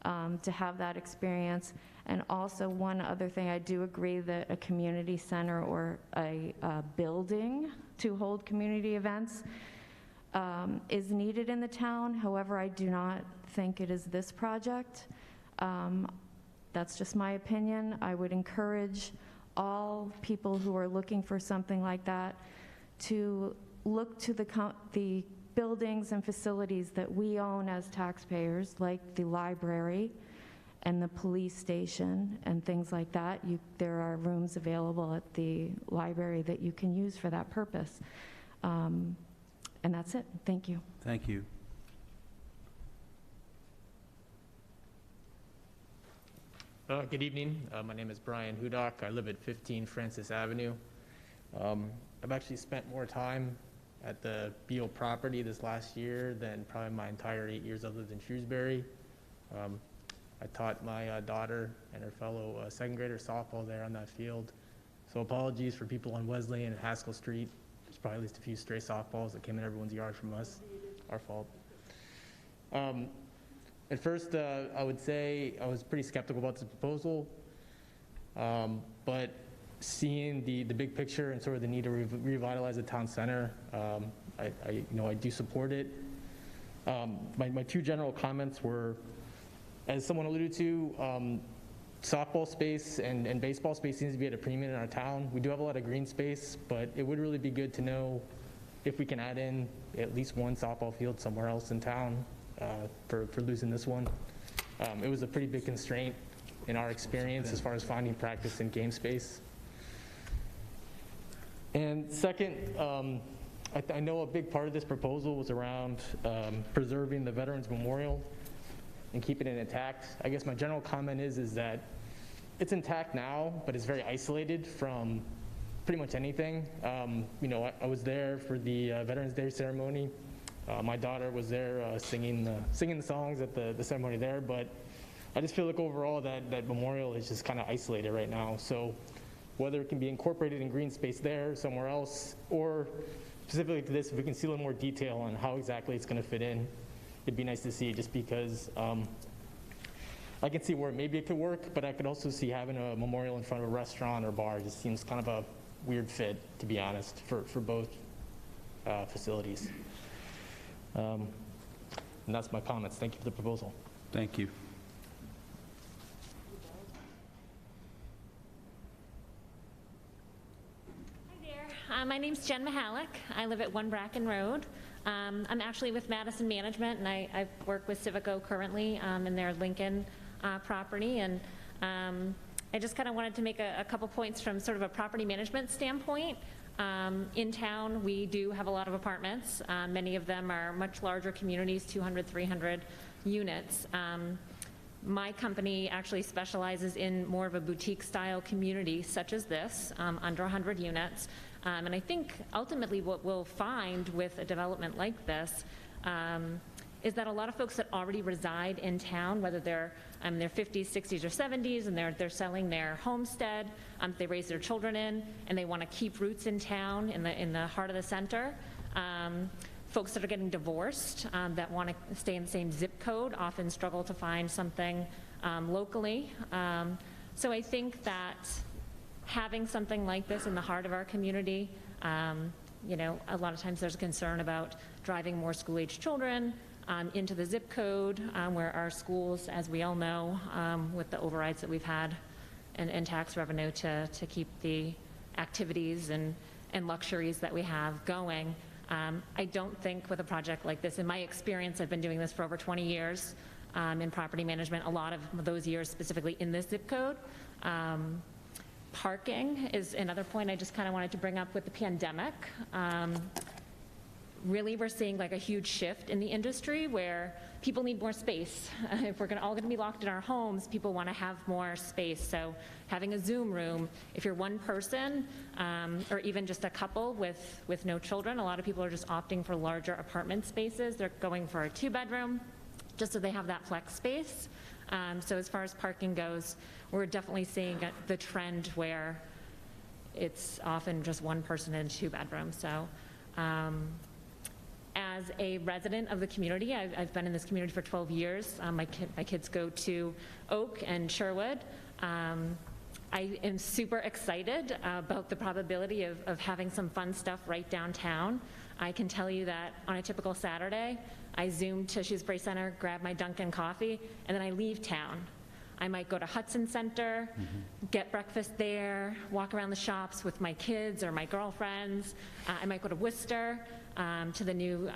U: to have that experience. And also one other thing, I do agree that a community center or a building to hold community events is needed in the town. However, I do not think it is this project. That's just my opinion. I would encourage all people who are looking for something like that to look to the buildings and facilities that we own as taxpayers, like the library and the police station and things like that. There are rooms available at the library that you can use for that purpose. And that's it. Thank you.
A: Thank you.
C: Good evening. My name is Brian Hudock. I live at 15 Francis Avenue. I've actually spent more time at the Beal property this last year than probably my entire 8 years I lived in Shrewsbury. I taught my daughter and her fellow second grader softball there on that field. So apologies for people on Wesleyan and Haskell Street. There's probably at least a few stray softballs that came in everyone's yard from us. Our fault. At first, I would say I was pretty skeptical about this proposal, but seeing the big picture and sort of the need to revitalize the town center, I do support it. My two general comments were, as someone alluded to, softball space and baseball space seems to be at a premium in our town. We do have a lot of green space, but it would really be good to know if we can add in at least one softball field somewhere else in town for losing this one. It was a pretty big constraint in our experience as far as finding practice and game space. And second, I know a big part of this proposal was around preserving the Veterans Memorial and keeping it intact. I guess my general comment is that it's intact now, but it's very isolated from pretty much anything. I was there for the Veterans Day ceremony. My daughter was there singing the songs at the ceremony there, but I just feel like overall that memorial is just kind of isolated right now. So whether it can be incorporated in green space there, somewhere else, or specifically to this, if we can see a little more detail on how exactly it's going to fit in, it'd be nice to see, just because I can see where maybe it could work, but I could also see having a memorial in front of a restaurant or bar just seems kind of a weird fit, to be honest, for both facilities. And that's my comments. Thank you for the proposal.
A: Thank you.
V: My name's Jen Mahalik. I live at 1 Bracken Road. I'm actually with Madison Management, and I work with Civico currently in their Lincoln property. And I just kind of wanted to make a couple points from sort of a property management standpoint. In town, we do have a lot of apartments. Many of them are much larger communities, 200, 300 units. My company actually specializes in more of a boutique-style community, such as this, under 100 units. And I think ultimately what we'll find with a development like this is that a lot of folks that already reside in town, whether they're in their 50s, 60s, or 70s, and they're selling their homestead, they raise their children in, and they want to keep roots in town, in the heart of the center. folks that are getting divorced that want to stay in the same zip code often struggle to find something locally. So I think that having something like this in the heart of our community, you know, a lot of times there's a concern about driving more school-age children into the zip code where our schools, as we all know, with the overrides that we've had and tax revenue to keep the activities and luxuries that we have going. I don't think with a project like this, in my experience, I've been doing this for over 20 years in property management, a lot of those years specifically in this zip code. Parking is another point I just kind of wanted to bring up with the pandemic. Really, we're seeing like a huge shift in the industry where people need more space. If we're all gonna be locked in our homes, people wanna have more space. So having a Zoom room, if you're one person, or even just a couple with no children, a lot of people are just opting for larger apartment spaces. They're going for a 2-bedroom, just so they have that flex space. So as far as parking goes, we're definitely seeing the trend where it's often just one person in a 2-bedroom. So as a resident of the community, I've been in this community for 12 years. My kids go to Oak and Sherwood. I am super excited about the probability of having some fun stuff right downtown. I can tell you that on a typical Saturday, I zoom to Shrewsbury Center, grab my Dunkin' coffee, and then I leave town. I might go to Hudson Center, get breakfast there, walk around the shops with my kids or my girlfriends. I might go to Worcester, to the new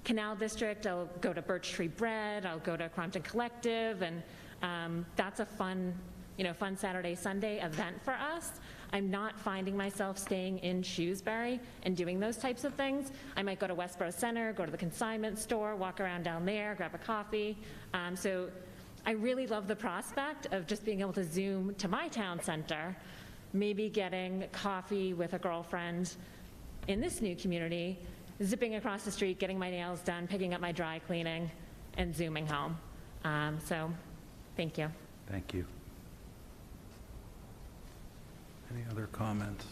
V: Canal District. I'll go to Birch Tree Bread. I'll go to Crompton Collective, and that's a fun, fun Saturday, Sunday event for us. I'm not finding myself staying in Shrewsbury and doing those types of things. I might go to Westboro Center, go to the consignment store, walk around down there, grab a coffee. So I really love the prospect of just being able to zoom to my town center, maybe getting coffee with a girlfriend in this new community, zipping across the street, getting my nails done, picking up my dry cleaning, and zooming home. So thank you.
A: Thank you. Any other comments?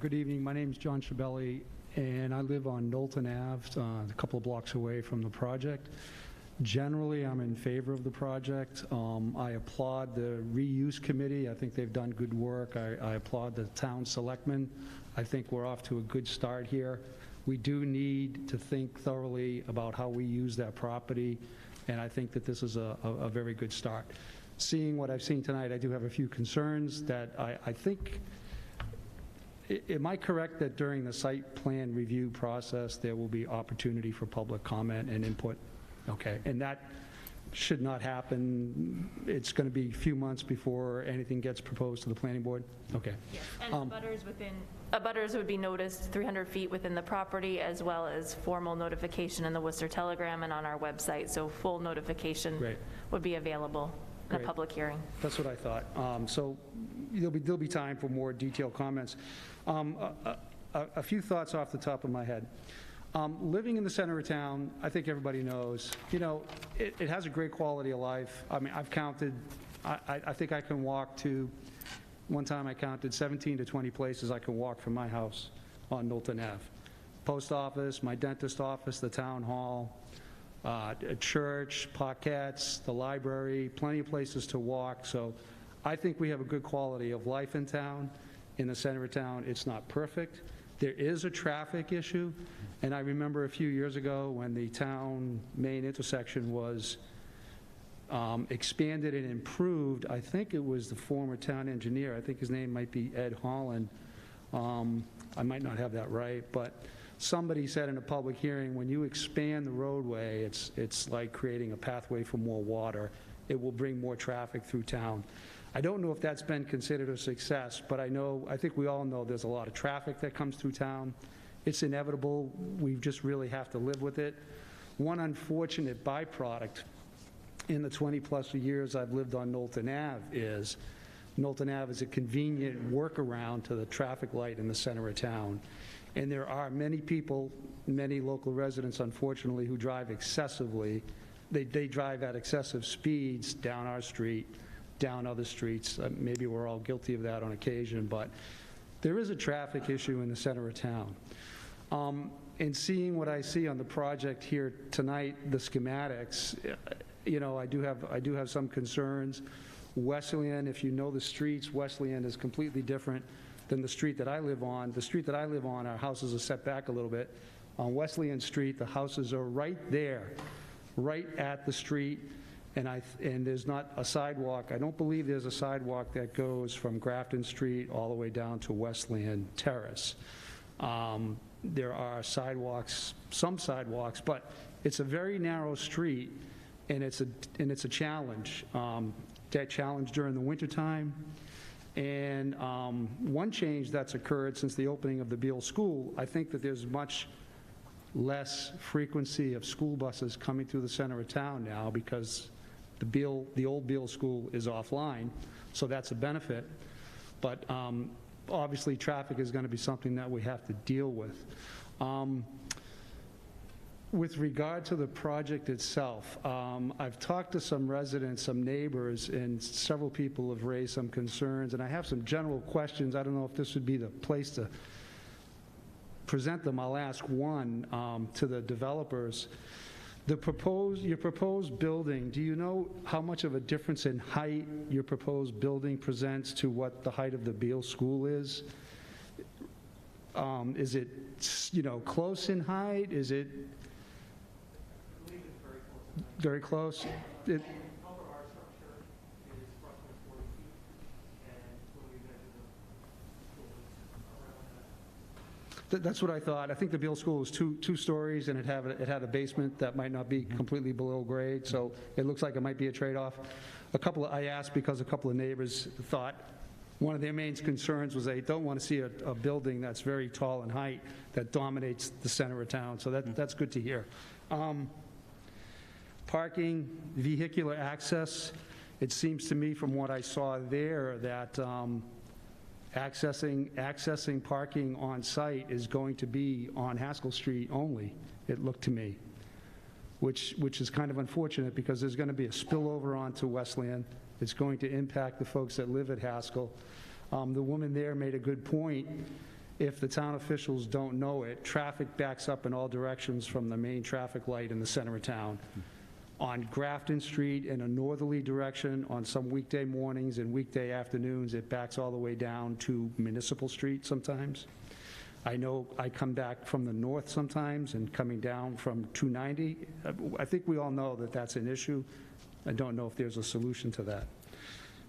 D: Good evening. My name is John Chabelli, and I live on Knowlton Ave, a couple of blocks away from the project. Generally, I'm in favor of the project. I applaud the reuse committee. I think they've done good work. I applaud the town selectmen. I think we're off to a good start here. We do need to think thoroughly about how we use that property, and I think that this is a very good start. Seeing what I've seen tonight, I do have a few concerns that I think, am I correct that during the site plan review process, there will be opportunity for public comment and input? Okay, and that should not happen. It's going to be a few months before anything gets proposed to the planning board? Okay.
B: Yes. And abutters would be noticed 300 feet within the property, as well as formal notification in the Worcester Telegram and on our website. So full notification would be available in a public hearing.
D: That's what I thought. So there'll be time for more detailed comments. A few thoughts off the top of my head. Living in the center of town, I think everybody knows, it has a great quality of life. I mean, I've counted, I think I can walk to, one time I counted 17 to 20 places I can walk from my house on Knowlton Ave. Post office, my dentist office, the town hall, a church, Paquettes, the library, plenty of places to walk. So I think we have a good quality of life in town. In the center of town, it's not perfect. There is a traffic issue, and I remember a few years ago when the town main intersection was expanded and improved. I think it was the former town engineer. I think his name might be Ed Holland. I might not have that right, but somebody said in a public hearing, when you expand the roadway, it's like creating a pathway for more water. It will bring more traffic through town. I don't know if that's been considered a success, but I think we all know there's a lot of traffic that comes through town. It's inevitable. We just really have to live with it. One unfortunate byproduct in the 20-plus years I've lived on Knowlton Ave is Knowlton Ave is a convenient workaround to the traffic light in the center of town. And there are many people, many local residents, unfortunately, who drive excessively. They drive at excessive speeds down our street, down other streets. Maybe we're all guilty of that on occasion, but There is a traffic issue in the center of town. And seeing what I see on the project here tonight, the schematics, you know, I do have some concerns. Wesleyan, if you know the streets, Wesleyan is completely different than the street that I live on. The street that I live on, our houses are set back a little bit. On Wesleyan Street, the houses are right there, right at the street, and there's not a sidewalk. I don't believe there's a sidewalk that goes from Grafton Street all the way down to Wesleyan Terrace. There are sidewalks, some sidewalks, but it's a very narrow street, and it's a challenge. That challenge during the wintertime. And one change that's occurred since the opening of the Beale School, I think that there's much less frequency of school buses coming through the center of town now because the old Beale School is offline, so that's a benefit. But obviously, traffic is going to be something that we have to deal with. With regard to the project itself, I've talked to some residents, some neighbors, and several people have raised some concerns, and I have some general questions. I don't know if this would be the place to present them. I'll ask one to the developers. Your proposed building, do you know how much of a difference in height your proposed building presents to what the height of the Beale School is? Is it, you know, close in height? Is it? I believe it's very close. Very close? That's what I thought. I think the Beale School was two stories, and it had a basement that might not be completely below grade, so it looks like it might be a trade-off. I asked because a couple of neighbors thought one of their main concerns was they don't want to see a building that's very tall in height that dominates the center of town, so that's good to hear. Parking, vehicular access, it seems to me from what I saw there that accessing parking on site is going to be on Haskell Street only, it looked to me, which is kind of unfortunate because there's going to be a spillover onto Wesleyan. It's going to impact the folks that live at Haskell. The woman there made a good point. If the town officials don't know it, traffic backs up in all directions from the main traffic light in the center of town. On Grafton Street in a northerly direction on some weekday mornings and weekday afternoons, it backs all the way down to Municipal Street sometimes. I know I come back from the north sometimes and coming down from 290. I think we all know that that's an issue. I don't know if there's a solution to that.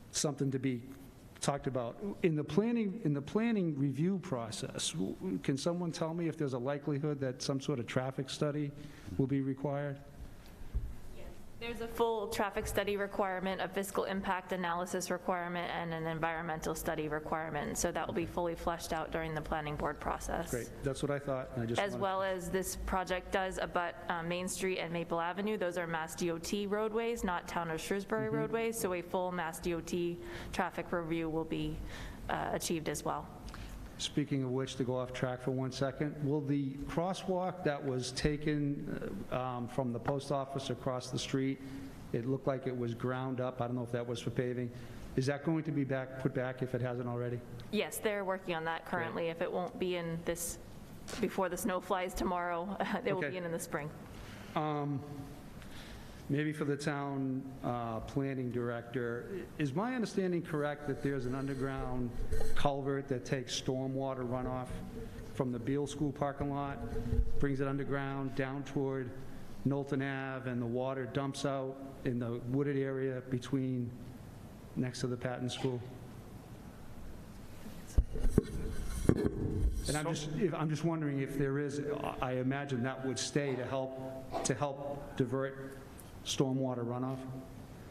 D: Something to be talked about. In the planning review process, can someone tell me if there's a likelihood that some sort of traffic study will be required?
B: There's a full traffic study requirement, a fiscal impact analysis requirement, and an environmental study requirement. So that will be fully fleshed out during the planning board process.
D: Great, that's what I thought.
B: As well as this project does abut Main Street and Maple Avenue. Those are Mass DOT roadways, not Town of Shrewsbury roadways. So a full Mass DOT traffic review will be achieved as well.
D: Speaking of which, to go off track for 1 second, will the crosswalk that was taken from the post office across the street, it looked like it was ground up, I don't know if that was for paving, is that going to be put back if it hasn't already?
B: Yes, they're working on that currently. If it won't be in this, before the snow flies tomorrow, they will be in the spring.
D: Maybe for the town planning director, is my understanding correct that there's an underground culvert that takes stormwater runoff from the Beale School parking lot, brings it underground down toward Knowlton Ave, and the water dumps out in the wooded area next to the Patton School? And I'm just wondering if there is. I imagine that would stay to help divert stormwater runoff?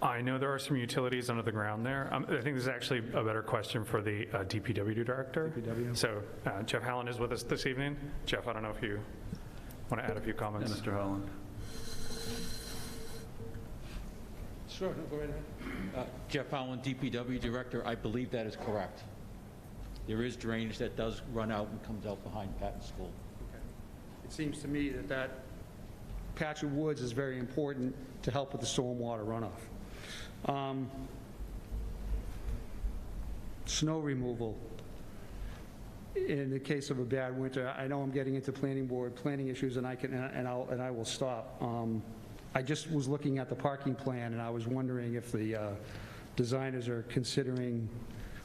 F: I know there are some utilities under the ground there. I think this is actually a better question for the DPW director.
D: DPW.
F: So Jeff Hallen is with us this evening. Jeff, I don't know if you want to add a few comments.
A: Mr. Hallen.
G: Sure, no, go right ahead. Jeff Hallen, DPW director. I believe that is correct. There is drainage that does run out and comes out behind Patton School.
D: Okay. It seems to me that patch of woods is very important to help with the stormwater runoff. Snow removal. in the case of a bad winter, I know I'm getting into planning issues, and I will stop. I just was looking at the parking plan, and I was wondering if the designers are considering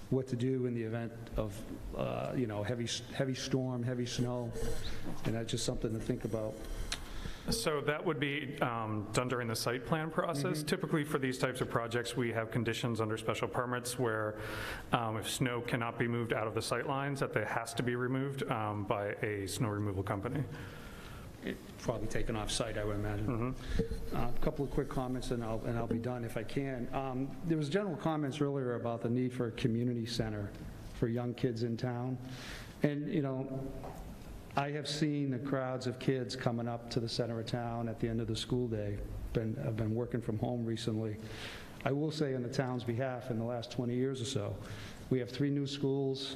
D: what to do in the event of, heavy storm, heavy snow, and that's just something to think about.
F: So that would be done during the site plan process. Typically for these types of projects, we have conditions under special permits where if snow cannot be moved out of the sight lines, that it has to be removed by a snow removal company.
D: Probably taken off site, I would imagine. A couple of quick comments, and I'll be done if I can. There was general comments earlier about the need for a community center for young kids in town, and I have seen the crowds of kids coming up to the center of town at the end of the school day. I've been working from home recently. I will say on the town's behalf, in the last 20 years or so, we have 3 new schools,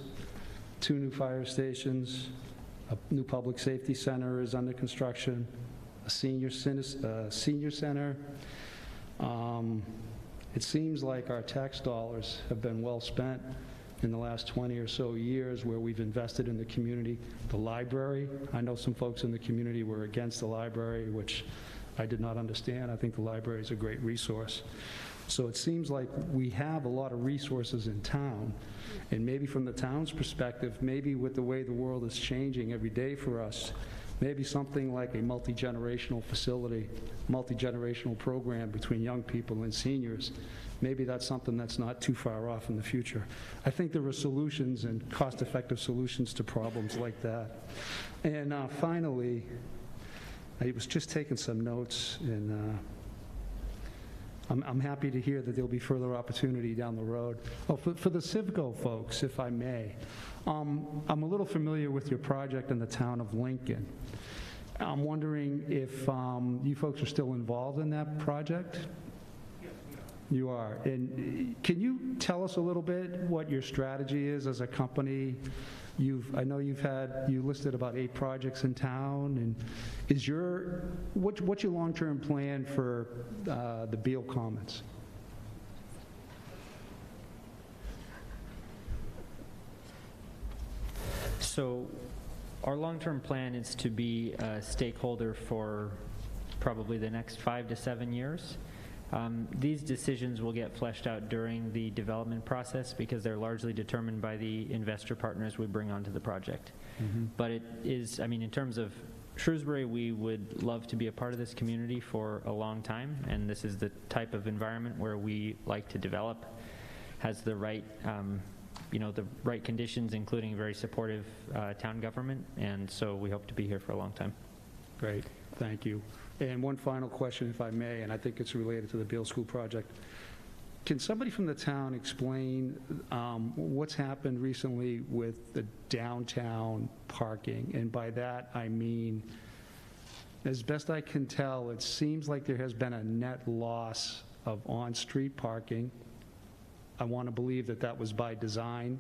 D: 2 new fire stations, a new public safety center is under construction, a senior center. It seems like our tax dollars have been well spent in the last 20 or so years where we've invested in the community. The library, I know some folks in the community were against the library, which I did not understand. I think the library is a great resource. So it seems like we have a lot of resources in town, and maybe from the town's perspective, maybe with the way the world is changing every day for us, maybe something like a multi-generational facility, multi-generational program between young people and seniors, maybe that's something that's not too far off in the future. I think there are solutions and cost-effective solutions to problems like that. And finally, I was just taking some notes, and I'm happy to hear that there'll be further opportunity down the road. Oh, for the Civco folks, if I may, I'm a little familiar with your project in the town of Lincoln. I'm wondering if you folks are still involved in that project? You are. And can you tell us a little bit what your strategy is as a company? I know you listed about 8 projects in town, and what's your long-term plan for the Beale Commons?
I: So our long-term plan is to be a stakeholder for probably the next 5 to 7 years. These decisions will get fleshed out during the development process because they're largely determined by the investor partners we bring onto the project. But it is, in terms of Shrewsbury, we would love to be a part of this community for a long time, and this is the type of environment where we like to develop, has the right, the right conditions, including very supportive town government, and so we hope to be here for a long time.
D: Great, thank you. And one final question, if I may, and I think it's related to the Beale School project. Can somebody from the town explain what's happened recently with the downtown parking? And by that, I mean, as best I can tell, it seems like there has been a net loss of on-street parking. I want to believe that that was by design.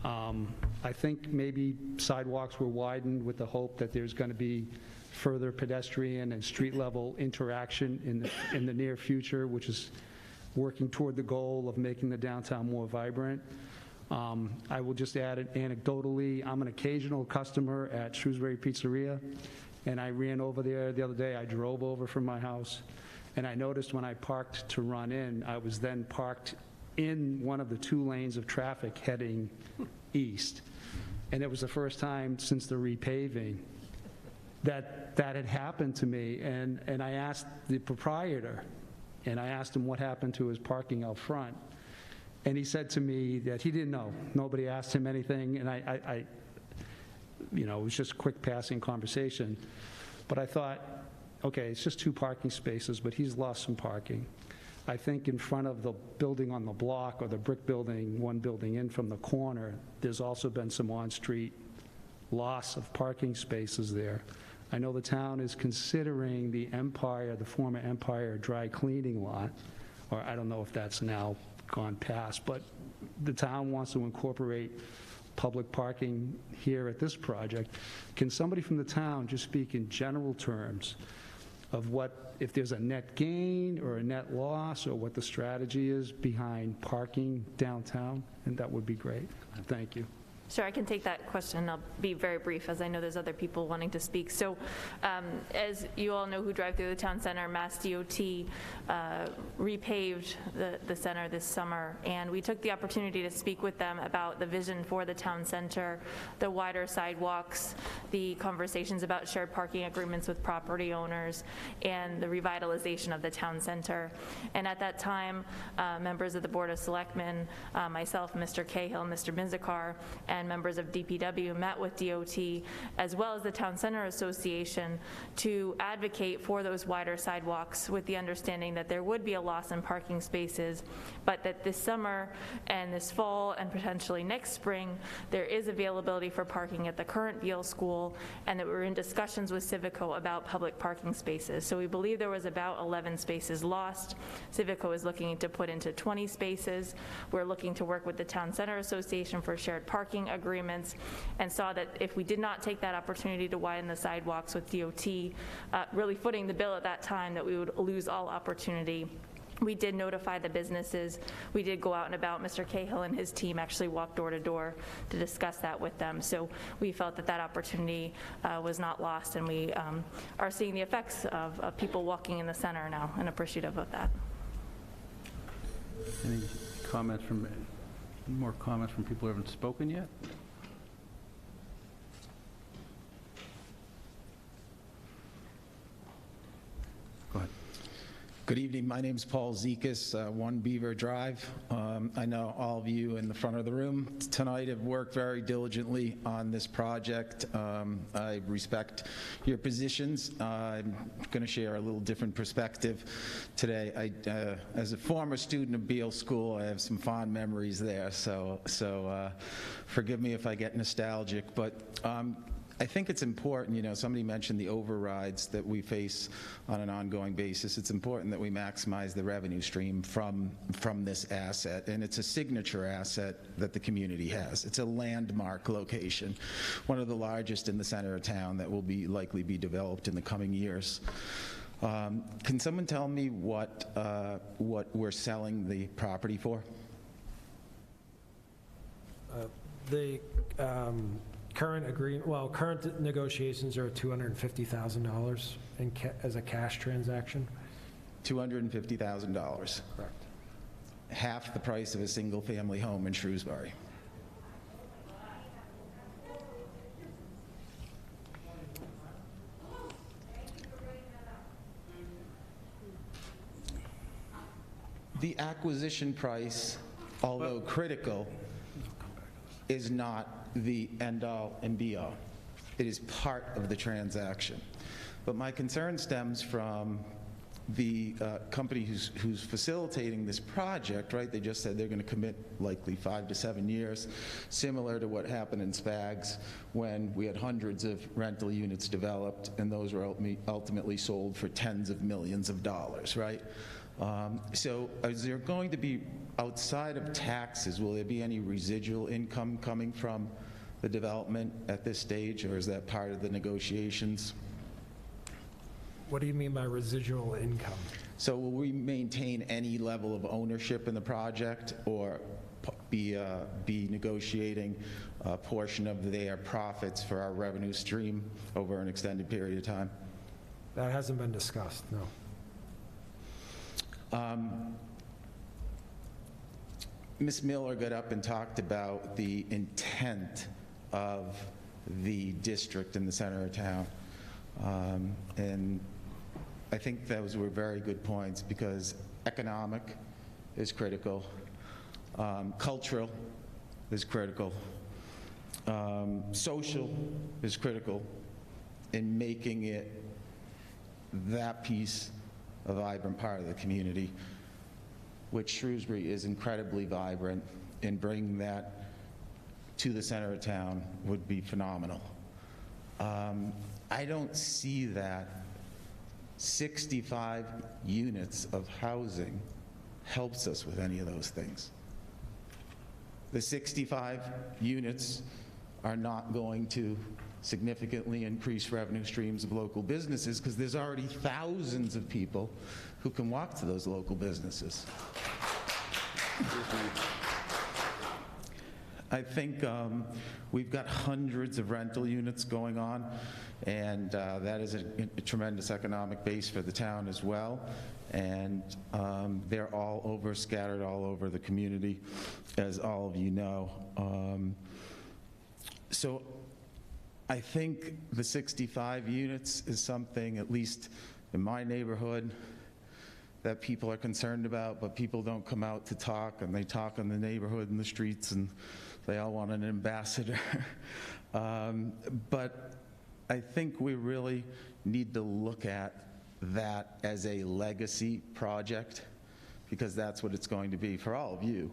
D: I think maybe sidewalks were widened with the hope that there's going to be further pedestrian and street-level interaction in the near future, which is working toward the goal of making the downtown more vibrant. I will just add it anecdotally, I'm an occasional customer at Shrewsbury Pizzeria, and I ran over there the other day. I drove over from my house, and I noticed when I parked to run in, I was then parked in one of the 2 lanes of traffic heading east. And it was the first time since the repaving that had happened to me, and I asked the proprietor, and I asked him what happened to his parking out front, and he said to me that he didn't know. Nobody asked him anything, and I it was just a quick passing conversation. But I thought, okay, it's just 2 parking spaces, but he's lost some parking. I think in front of the building on the block, or the brick building, one building in from the corner, there's also been some on-street loss of parking spaces there. I know the town is considering the former Empire dry cleaning lot, or I don't know if that's now gone past, but the town wants to incorporate public parking here at this project. Can somebody from the town just speak in general terms of if there's a net gain or a net loss, or what the strategy is behind parking downtown? And that would be great. Thank you.
B: Sure, I can take that question. I'll be very brief, as I know there's other people wanting to speak. So, as you all know who drive through the town center, Mass DOT repaved the center this summer, and we took the opportunity to speak with them about the vision for the town center, the wider sidewalks, the conversations about shared parking agreements with property owners, and the revitalization of the town center. And at that time, members of the Board of Selectmen, myself, Mr. Cahill, Mr. Mizikar, and members of DPW met with DOT, as well as the Town Center Association, to advocate for those wider sidewalks, with the understanding that there would be a loss in parking spaces, but that this summer and this fall and potentially next spring, there is availability for parking at the current Beal School, and that we're in discussions with Civico about public parking spaces. So we believe there was about 11 spaces lost. Civico is looking to put into 20 spaces. We're looking to work with the Town Center Association for shared parking agreements, and saw that if we did not take that opportunity to widen the sidewalks with DOT, really footing the bill at that time, that we would lose all opportunity. We did notify the businesses. We did go out and about. Mr. Cahill and his team actually walked door to door to discuss that with them. So we felt that that opportunity was not lost, and we are seeing the effects of people walking in the center now, and appreciative of that.
A: Any comments from, more comments from people who haven't spoken yet? Go ahead.
J: Good evening. My name's Paul Zekas, 1 Beaver Drive. I know all of you in the front of the room tonight have worked very diligently on this project. I respect your positions. I'm going to share a little different perspective today. As a former student of Beale School, I have some fond memories there, so forgive me if I get nostalgic, but I think it's important, you know, somebody mentioned the overrides that we face on an ongoing basis. It's important that we maximize the revenue stream from this asset, and it's a signature asset that the community has. It's a landmark location, one of the largest in the center of town that will likely be developed in the coming years. Can someone tell me what we're selling the property for?
K: Current negotiations are $250,000 as a cash transaction.
J: $250,000.
K: Correct.
J: Half the price of a single-family home in Shrewsbury. The acquisition price, although critical, is not the end-all and be-all. It is part of the transaction. But my concern stems from the company who's facilitating this project, right? They just said they're going to commit likely 5 to 7 years, similar to what happened in Spags when we had hundreds of rental units developed, and those were ultimately sold for tens of millions of dollars, right? So is there going to be, outside of taxes, will there be any residual income coming from the development at this stage, or is that part of the negotiations?
K: What do you mean by residual income?
J: So will we maintain any level of ownership in the project, or be negotiating a portion of their profits for our revenue stream over an extended period of time?
K: That hasn't been discussed, no.
J: Ms. Miller got up and talked about the intent of the district in the center of town. And I think those were very good points, because economic is critical, cultural is critical, social is critical in making it that piece a vibrant part of the community, which Shrewsbury is incredibly vibrant, and bringing that to the center of town would be phenomenal. I don't see that 65 units of housing helps us with any of those things. The 65 units are not going to significantly increase revenue streams of local businesses, because there's already thousands of people who can walk to those local businesses. I think we've got hundreds of rental units going on, and that is a tremendous economic base for the town as well. And they're all over, scattered all over the community, as all of you know. So I think the 65 units is something, at least in my neighborhood, that people are concerned about, but people don't come out to talk, and they talk in the neighborhood and the streets, and they all want an ambassador. But I think we really need to look at that as a legacy project, because that's what it's going to be for all of you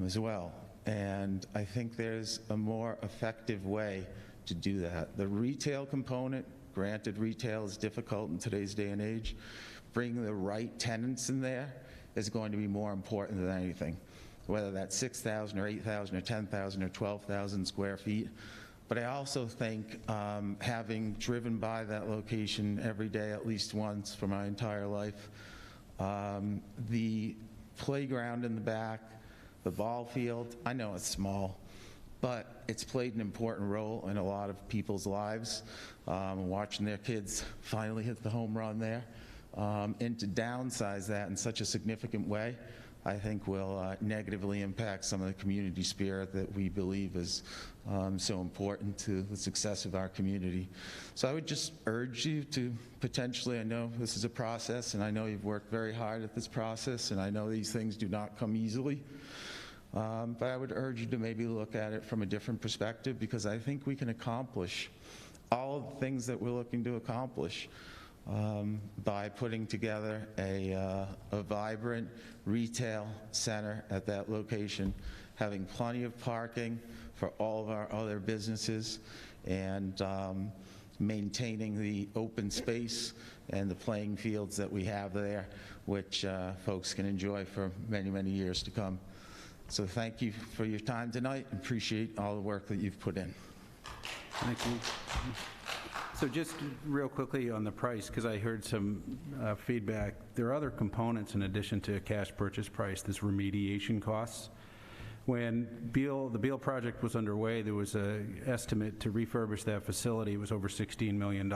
J: as well. And I think there's a more effective way to do that. The retail component, granted retail is difficult in today's day and age, bringing the right tenants in there is going to be more important than anything, whether that's 6,000 or 8,000 or 10,000 or 12,000 square feet. But I also think, having driven by that location every day at least once for my entire life, the playground in the back, the ball field, I know it's small, but it's played an important role in a lot of people's lives, watching their kids finally hit the home run there. And to downsize that in such a significant way, I think will negatively impact some of the community spirit that we believe is so important to the success of our community. So I would just urge you to potentially, I know this is a process, and I know you've worked very hard at this process, and I know these things do not come easily, but I would urge you to maybe look at it from a different perspective, because I think we can accomplish all of the things that we're looking to accomplish by putting together a vibrant retail center at that location, having plenty of parking for all of our other businesses, and maintaining the open space and the playing fields that we have there, which folks can enjoy for many, many years to come. So thank you for your time tonight, and appreciate all the work that you've put in.
A: Thank you. So just real quickly on the price, because I heard some feedback, there are other components in addition to a cash purchase price. There's remediation costs. When the Beal project was underway, there was an estimate to refurbish that facility. It was over $16 million.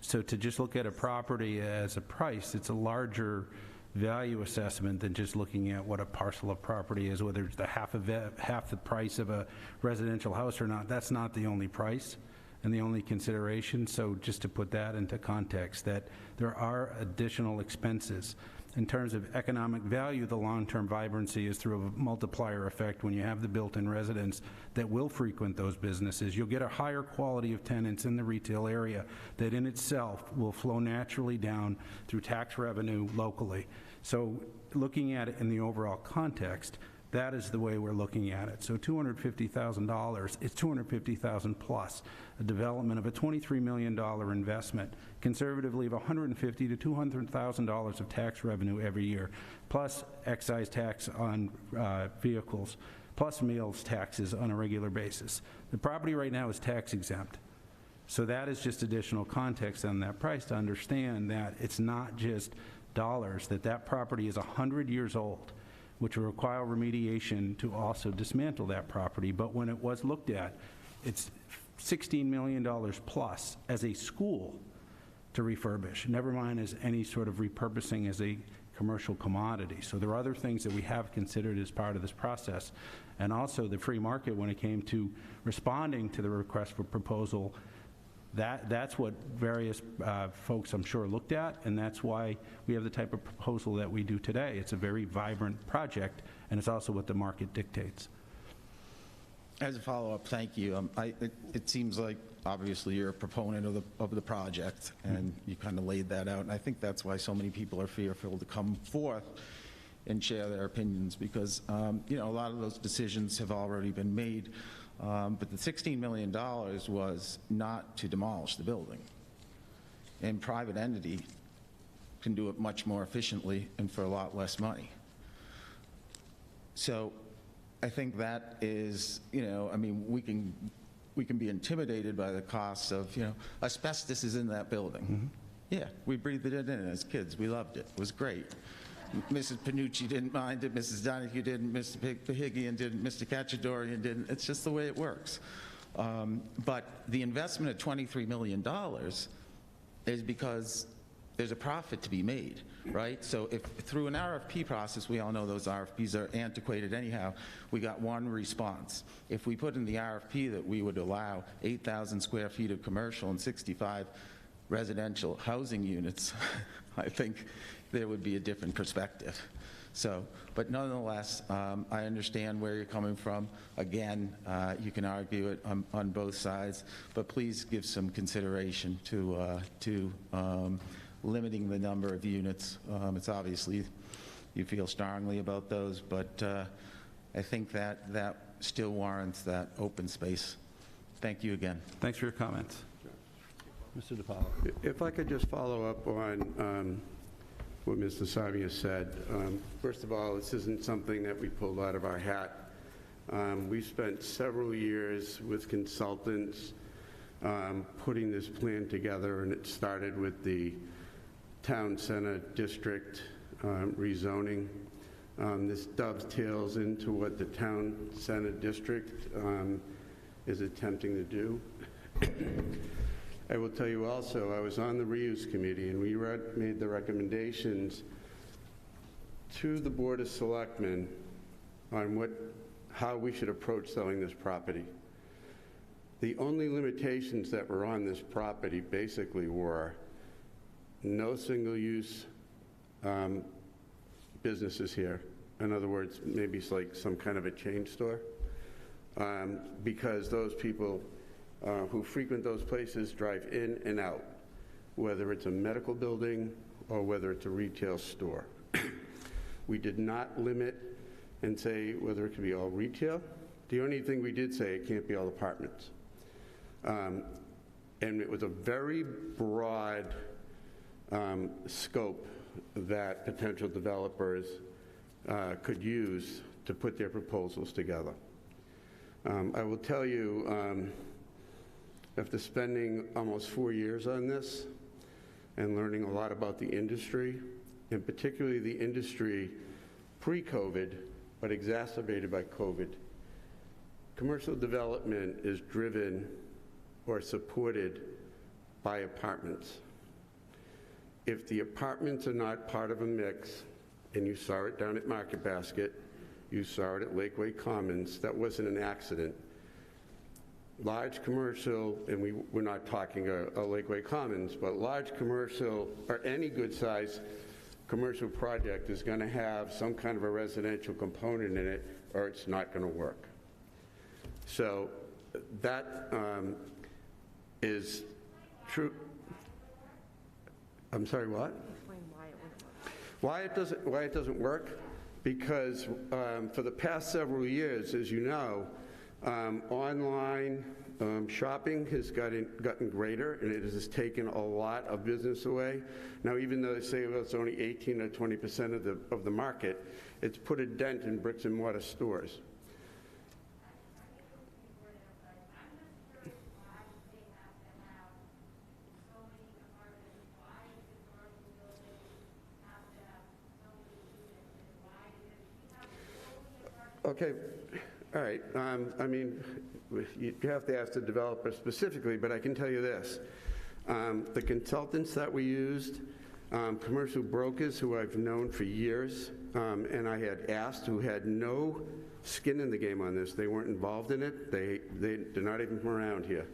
A: So to just look at a property as a price, it's a larger value assessment than just looking at what a parcel of property is, whether it's half the price of a residential house or not. That's not the only price and the only consideration. So just to put that into context, that there are additional expenses. In terms of economic value, the long-term vibrancy is through a multiplier effect. When you have the built-in residents that will frequent those businesses, you'll get a higher quality of tenants in the retail area that in itself will flow naturally down through tax revenue locally. So looking at it in the overall context, that is the way we're looking at it. So $250,000, it's $250,000 plus a development of a $23 million investment, conservatively of $150,000 to $200,000 of tax revenue every year, plus excise tax on vehicles, plus meals taxes on a regular basis. The property right now is tax exempt. So that is just additional context on that price to understand that it's not just dollars, that property is 100 years old, which will require remediation to also dismantle that property. But when it was looked at, it's $16 million plus as a school to refurbish, never mind as any sort of repurposing as a commercial commodity. So there are other things that we have considered as part of this process. And also the free market, when it came to responding to the request for proposal, that's what various folks, I'm sure, looked at, and that's why we have the type of proposal that we do today. It's a very vibrant project, and it's also what the market dictates.
J: As a follow-up, thank you. It seems like, obviously, you're a proponent of the project, and you kind of laid that out, and I think that's why so many people are fearful to come forth and share their opinions, because you know, a lot of those decisions have already been made. But the $16 million was not to demolish the building. And private entity can do it much more efficiently and for a lot less money. So I think that is, you know, I mean, we can be intimidated by the costs of, you know, asbestos is in that building. Yeah, we breathed it in as kids. We loved it. It was great. Mrs. Panucci didn't mind it, Mrs. Donahue didn't, Mr. Pahigian didn't, Mr. Cacciadorian didn't. It's just the way it works. But the investment of $23 million is because there's a profit to be made, right? So if through an RFP process, we all know those RFPs are antiquated anyhow, we got one response. If we put in the RFP that we would allow 8,000 square feet of commercial and 65 residential housing units, I think there would be a different perspective. So, but nonetheless, I understand where you're coming from. Again, you can argue it on both sides, but please give some consideration to limiting the number of units. It's obviously you feel strongly about those, but I think that still warrants that open space. Thank you again.
A: Thanks for your comments. Mr. DiPaolo.
H: If I could just follow up on what Mr. Sarvia said. First of all, this isn't something that we pulled out of our hat. We spent several years with consultants putting this plan together, and it started with the town center district rezoning. This dovetails into what the town center district is attempting to do. I will tell you also, I was on the reuse committee, and we made the recommendations to the Board of Selectmen on how we should approach selling this property. The only limitations that were on this property basically were no single-use businesses here. In other words, maybe it's like some kind of a chain store, because those people who frequent those places drive in and out, whether it's a medical building or whether it's a retail store. We did not limit and say whether it could be all retail. The only thing we did say, it can't be all apartments. And it was a very broad scope that potential developers could use to put their proposals together. I will tell you, after spending almost 4 years on this and learning a lot about the industry, and particularly the industry pre-COVID, but exacerbated by COVID, commercial development is driven or supported by apartments. If the apartments are not part of a mix, and you saw it down at Market Basket, you saw it at Lakeway Commons, that wasn't an accident. Large commercial, and we're not talking a Lakeway Commons, but large commercial or any good size commercial project is going to have some kind of a residential component in it, or it's not going to work. So that is true. I'm sorry, what? Why it doesn't work? Because for the past several years, as you know, online shopping has gotten greater, and it has taken a lot of business away. Now, even though they say it's only 18 or 20% of the market, it's put a dent in bricks and mortar stores. Okay, all right. I mean, you have to ask the developer specifically, but I can tell you this. The consultants that we used, commercial brokers who I've known for years, and I had asked, who had no skin in the game on this. They weren't involved in it. They're not even from around here.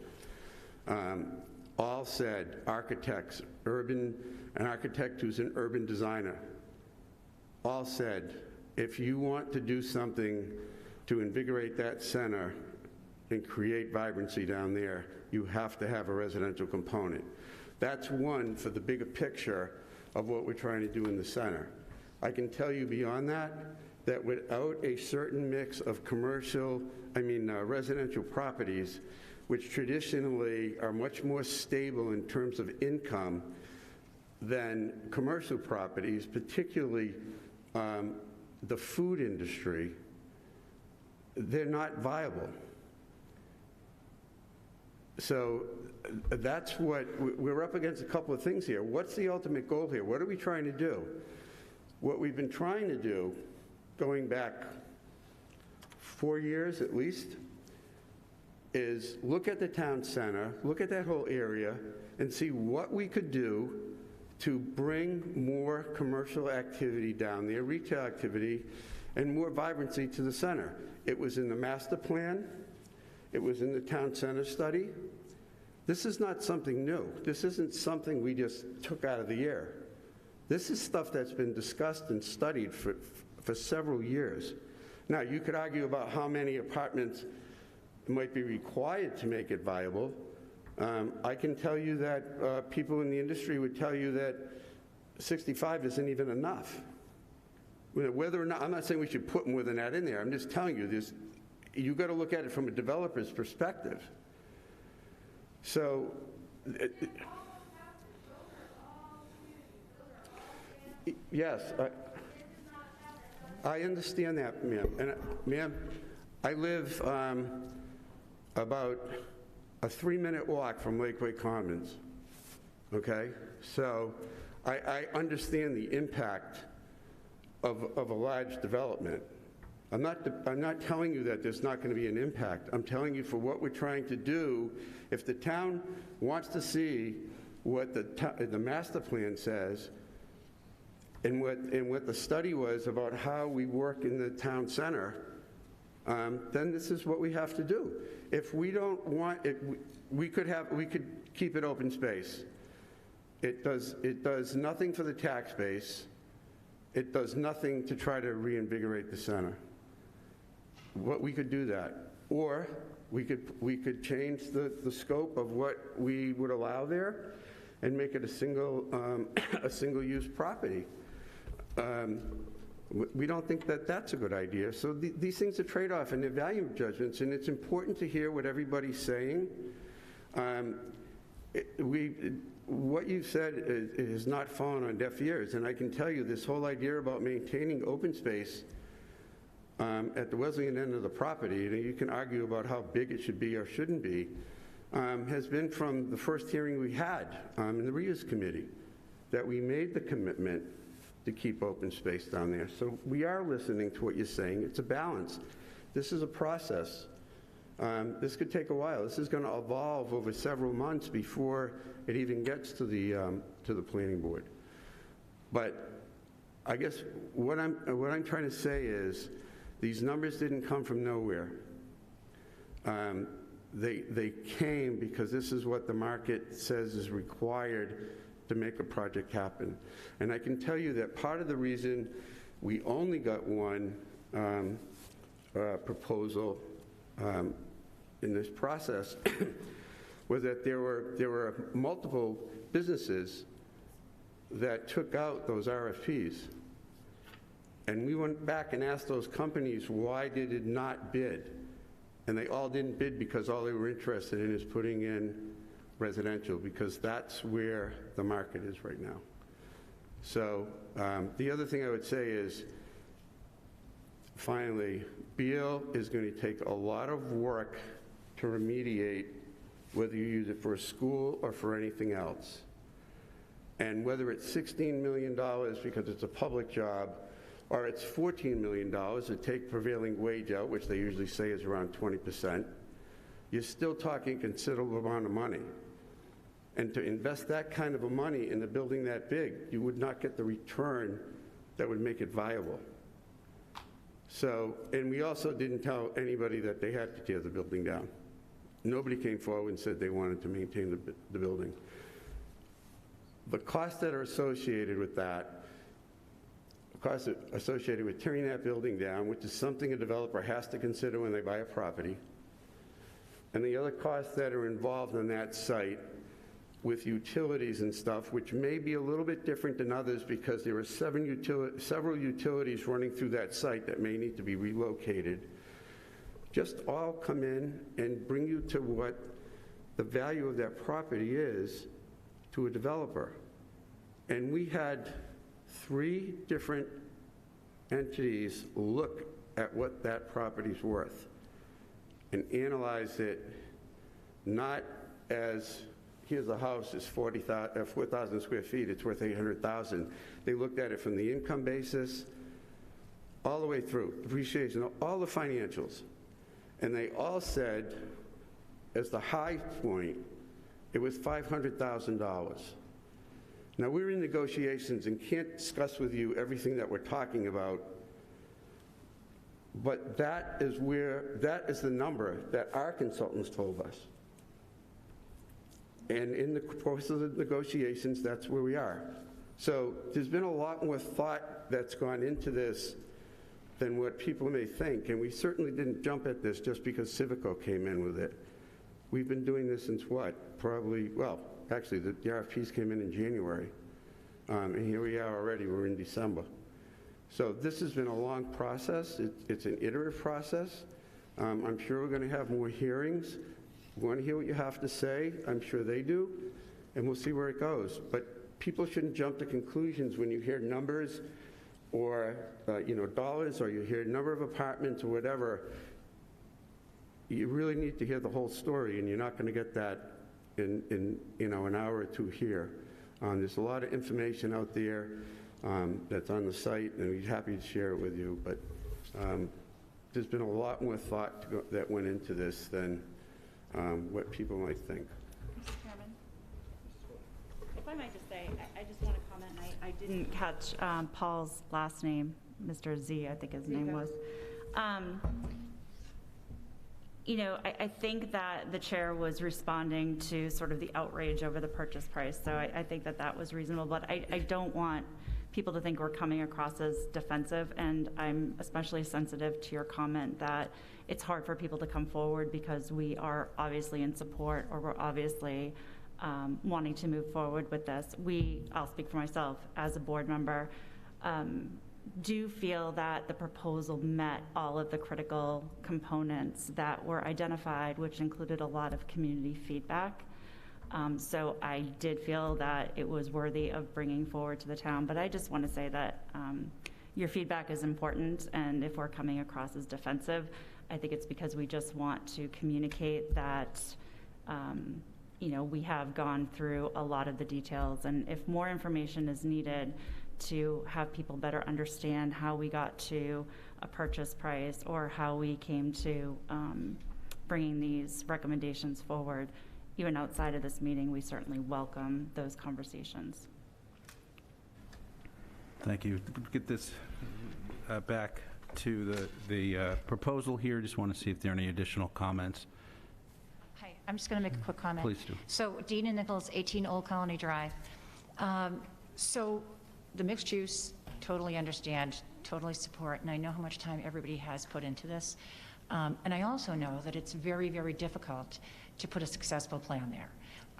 H: All said, architects, an architect who's an urban designer, all said, if you want to do something to invigorate that center and create vibrancy down there, you have to have a residential component. That's one for the bigger picture of what we're trying to do in the center. I can tell you beyond that, that without a certain mix of residential properties, which traditionally are much more stable in terms of income than commercial properties, particularly the food industry, they're not viable. So that's what we're up against. A couple of things here. What's the ultimate goal here? What are we trying to do? What we've been trying to do, going back 4 years at least, is look at the town center, look at that whole area, and see what we could do to bring more commercial activity down there, retail activity, and more vibrancy to the center. It was in the master plan. It was in the town center study. This is not something new. This isn't something we just took out of the air. This is stuff that's been discussed and studied for several years. Now, you could argue about how many apartments might be required to make it viable. I can tell you that people in the industry would tell you that 65 isn't even enough. Whether or not, I'm not saying we should put more than that in there. I'm just telling you this. You got to look at it from a developer's perspective. So, yes, I understand that, ma'am. And ma'am, I live about a 3-minute walk from Beale Commons. Okay, so I understand the impact of a large development. I'm not telling you that there's not going to be an impact. I'm telling you for what we're trying to do, if the town wants to see what the master plan says and what the study was about how we work in the town center, then this is what we have to do. If we don't want it, we could keep it open space. It does nothing for the tax base. It does nothing to try to reinvigorate the center. We could do that, or we could change the scope of what we would allow there, and make it a single-use property. We don't think that that's a good idea. So these things are trade-off and they're value judgments, and it's important to hear what everybody's saying. What you said has not fallen on deaf ears, and I can tell you this whole idea about maintaining open space at the Wesleyan end of the property, and you can argue about how big it should be or shouldn't be, has been from the first hearing we had in the reuse committee, that we made the commitment to keep open space down there. So we are listening to what you're saying. It's a balance. This is a process. This could take a while. This is going to evolve over several months before it even gets to the planning board. But I guess what I'm trying to say is these numbers didn't come from nowhere. They came because this is what the market says is required to make a project happen. And I can tell you that part of the reason we only got one proposal in this process was that there were multiple businesses that took out those RFPs. And we went back and asked those companies why they did not bid. And they all didn't bid because all they were interested in is putting in residential, because that's where the market is right now. So the other thing I would say is, finally, Beal is going to take a lot of work to remediate, whether you use it for a school or for anything else. And whether it's $16 million because it's a public job, or it's $14 million to take prevailing wage out, which they usually say is around 20%, you're still talking a considerable amount of money. And to invest that kind of a money in a building that big, you would not get the return that would make it viable. So, and we also didn't tell anybody that they had to tear the building down. Nobody came forward and said they wanted to maintain the building. The costs that are associated with that, costs associated with tearing that building down, which is something a developer has to consider when they buy a property, and the other costs that are involved on that site with utilities and stuff, which may be a little bit different than others because there are several utilities running through that site that may need to be relocated, just all come in and bring you to what the value of that property is to a developer. And we had 3 different entities look at what that property's worth and analyze it not as here's a house, it's 4,000 square feet, it's worth 800,000. They looked at it from the income basis, all the way through, depreciation, all the financials. And they all said, as the high point, it was $500,000. Now, we're in negotiations and can't discuss with you everything that we're talking about, but that is the number that our consultants told us. And in the process of negotiations, that's where we are. So there's been a lot more thought that's gone into this than what people may think, and we certainly didn't jump at this just because Civico came in with it. We've been doing this since what? Probably, well, actually, the RFPs came in January, and here we are already, we're in December. So this has been a long process. It's an iterative process. I'm sure we're going to have more hearings. We want to hear what you have to say. I'm sure they do, and we'll see where it goes. But people shouldn't jump to conclusions when you hear numbers or dollars, or you hear number of apartments or whatever. You really need to hear the whole story, and you're not going to get that in an hour or two here. There's a lot of information out there that's on the site, and we'd be happy to share it with you. But there's been a lot more thought that went into this than what people might think.
L: Mr. Chairman, if I might just say, I just want to comment. I didn't catch Paul's last name, Mr. Z, I think his name was. I think that the chair was responding to sort of the outrage over the purchase price, so I think that was reasonable, but I don't want people to think we're coming across as defensive, and I'm especially sensitive to your comment that it's hard for people to come forward because we are obviously in support, or we're obviously wanting to move forward with this. I'll speak for myself as a board member, do feel that the proposal met all of the critical components that were identified, which included a lot of community feedback. So I did feel that it was worthy of bringing forward to the town, but I just want to say that your feedback is important, and if we're coming across as defensive, I think it's because we just want to communicate that we have gone through a lot of the details, and if more information is needed to have people better understand how we got to a purchase price or how we came to bringing these recommendations forward, even outside of this meeting, we certainly welcome those conversations.
A: Thank you. Get this back to the proposal here. Just want to see if there are any additional comments.
M: Hi, I'm just going to make a quick comment.
A: Please do.
M: So Dina Nichols, 18 Old Colony Drive. So the mixed use, totally understand, totally support, and I know how much time everybody has put into this. And I also know that it's very, very difficult to put a successful plan there,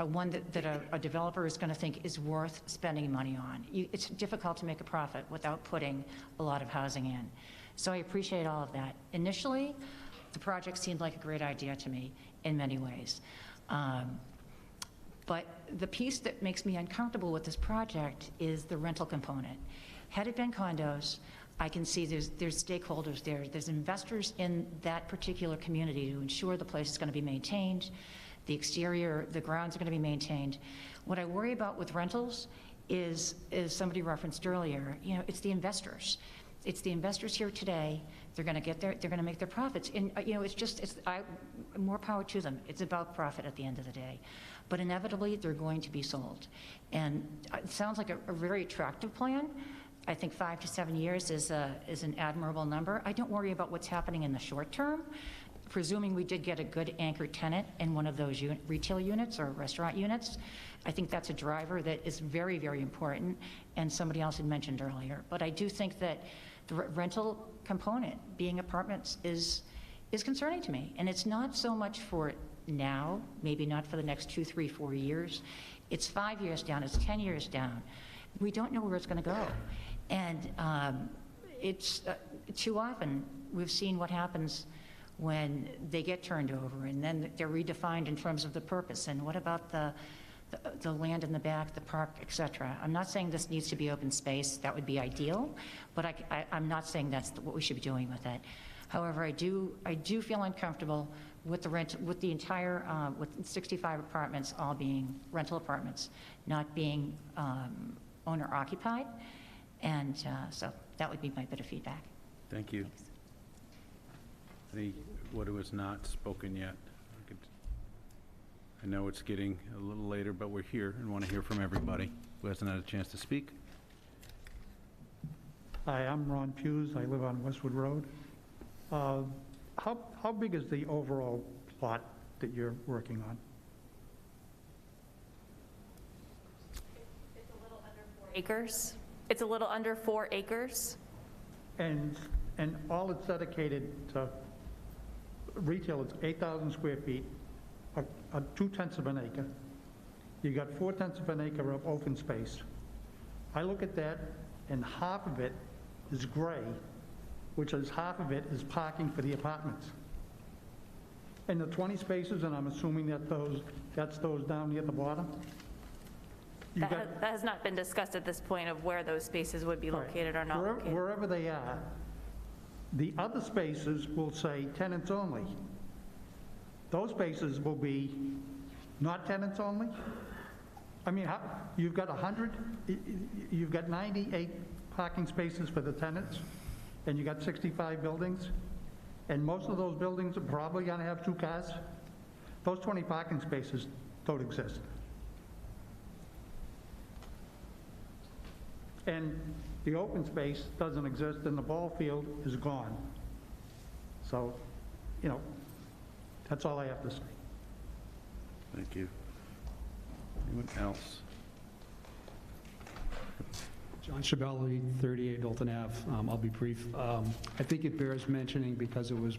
M: one that a developer is going to think is worth spending money on. It's difficult to make a profit without putting a lot of housing in. So I appreciate all of that. Initially, the project seemed like a great idea to me in many ways. But the piece that makes me uncomfortable with this project is the rental component. Had it been condos, I can see there's stakeholders there. There's investors in that particular community to ensure the place is going to be maintained, the exterior, the grounds are going to be maintained. What I worry about with rentals is, as somebody referenced earlier, it's the investors. It's the investors here today. They're going to they're going to make their profits. And more power to them. It's about profit at the end of the day. But inevitably, they're going to be sold. And it sounds like a very attractive plan. I think 5 to 7 years is an admirable number. I don't worry about what's happening in the short term. Presuming we did get a good anchor tenant in one of those retail units or restaurant units, I think that's a driver that is very, very important, and somebody else had mentioned earlier. But I do think that the rental component, being apartments, is concerning to me. And it's not so much for now, maybe not for the next 2, 3, 4 years. It's 5 years down, it's 10 years down. We don't know where it's going to go. And it's too often we've seen what happens when they get turned over, and then they're redefined in terms of the purpose. And what about the land in the back, the park, et cetera? I'm not saying this needs to be open space. That would be ideal, but I'm not saying that's what we should be doing with it. However, I do feel uncomfortable with the entire, with 65 apartments all being rental apartments, not being owner occupied. And so that would be my bit of feedback.
A: Thank you. What was not spoken yet? I know it's getting a little later, but we're here and want to hear from everybody who hasn't had a chance to speak.
N: Hi, I'm Ron Hughes. I live on Westwood Road. How big is the overall plot that you're working on?
B: It's a little under 4 acres. It's a little under 4 acres.
N: And all it's dedicated to retail is 8,000 square feet, 2/10 of an acre. You got 4/10 of an acre of open space. I look at that, and half of it is gray, which is half of it is parking for the apartments. And the 20 spaces, and I'm assuming that that's those down near the bottom?
B: That has not been discussed at this point of where those spaces would be located or not located.
N: Wherever they are, the other spaces will say tenants only. Those spaces will be not tenants only? I mean, you've got 100, you've got 98 parking spaces for the tenants, and you got 65 buildings, and most of those buildings are probably going to have 2 cars. Those 20 parking spaces don't exist. And the open space doesn't exist, and the ball field is gone. So, you know, that's all I have to say.
A: Thank you. Anyone else?
D: John Schiavelli, 38 Dalton Ave. I'll be brief. I think it bears mentioning because it was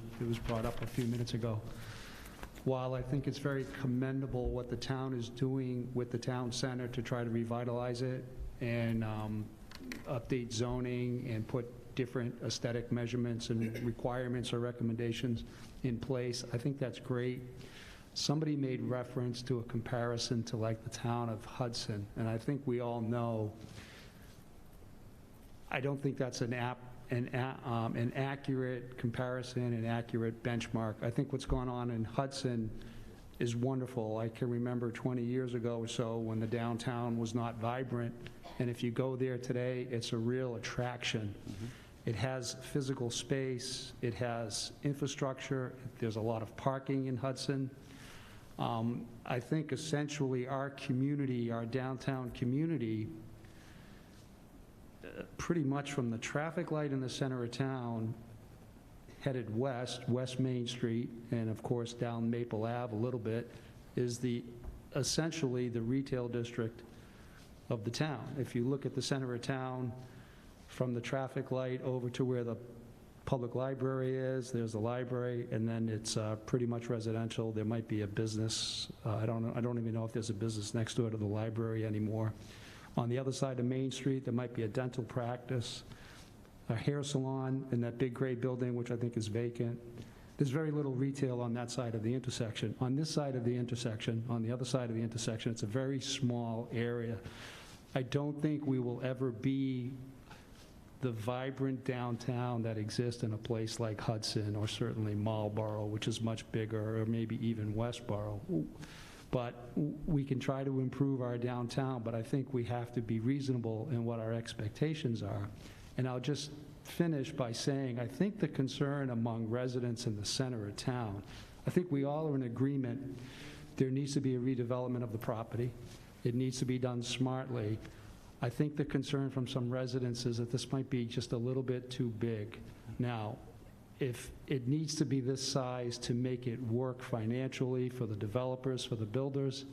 D: brought up a few minutes ago. While I think it's very commendable what the town is doing with the town center to try to revitalize it and update zoning and put different aesthetic measurements and requirements or recommendations in place, I think that's great. Somebody made reference to a comparison to like the town of Hudson, and I think we all know, I don't think that's an accurate comparison, an accurate benchmark. I think what's going on in Hudson is wonderful. I can remember 20 years ago or so when the downtown was not vibrant, and if you go there today, it's a real attraction. Mm-hmm. It has physical space, it has infrastructure, there's a lot of parking in Hudson. I think essentially our community, our downtown community, pretty much from the traffic light in the center of town, headed west, West Main Street, and of course down Maple Ave a little bit, is essentially the retail district of the town. If you look at the center of town, from the traffic light over to where the public library is, there's a library, and then it's pretty much residential. There might be a business. I don't even know if there's a business next door to the library anymore. On the other side of Main Street, there might be a dental practice, a hair salon in that big gray building, which I think is vacant. There's very little retail on that side of the intersection. On this side of the intersection, on the other side of the intersection, it's a very small area. I don't think we will ever be the vibrant downtown that exists in a place like Hudson or certainly Marlboro, which is much bigger, or maybe even Westboro. But we can try to improve our downtown, but I think we have to be reasonable in what our expectations are. And I'll just finish by saying, I think the concern among residents in the center of town, I think we all are in agreement there needs to be a redevelopment of the property. It needs to be done smartly. I think the concern from some residents is that this might be just a little bit too big. Now, if it needs to be this size to make it work financially for the developers, for the builders,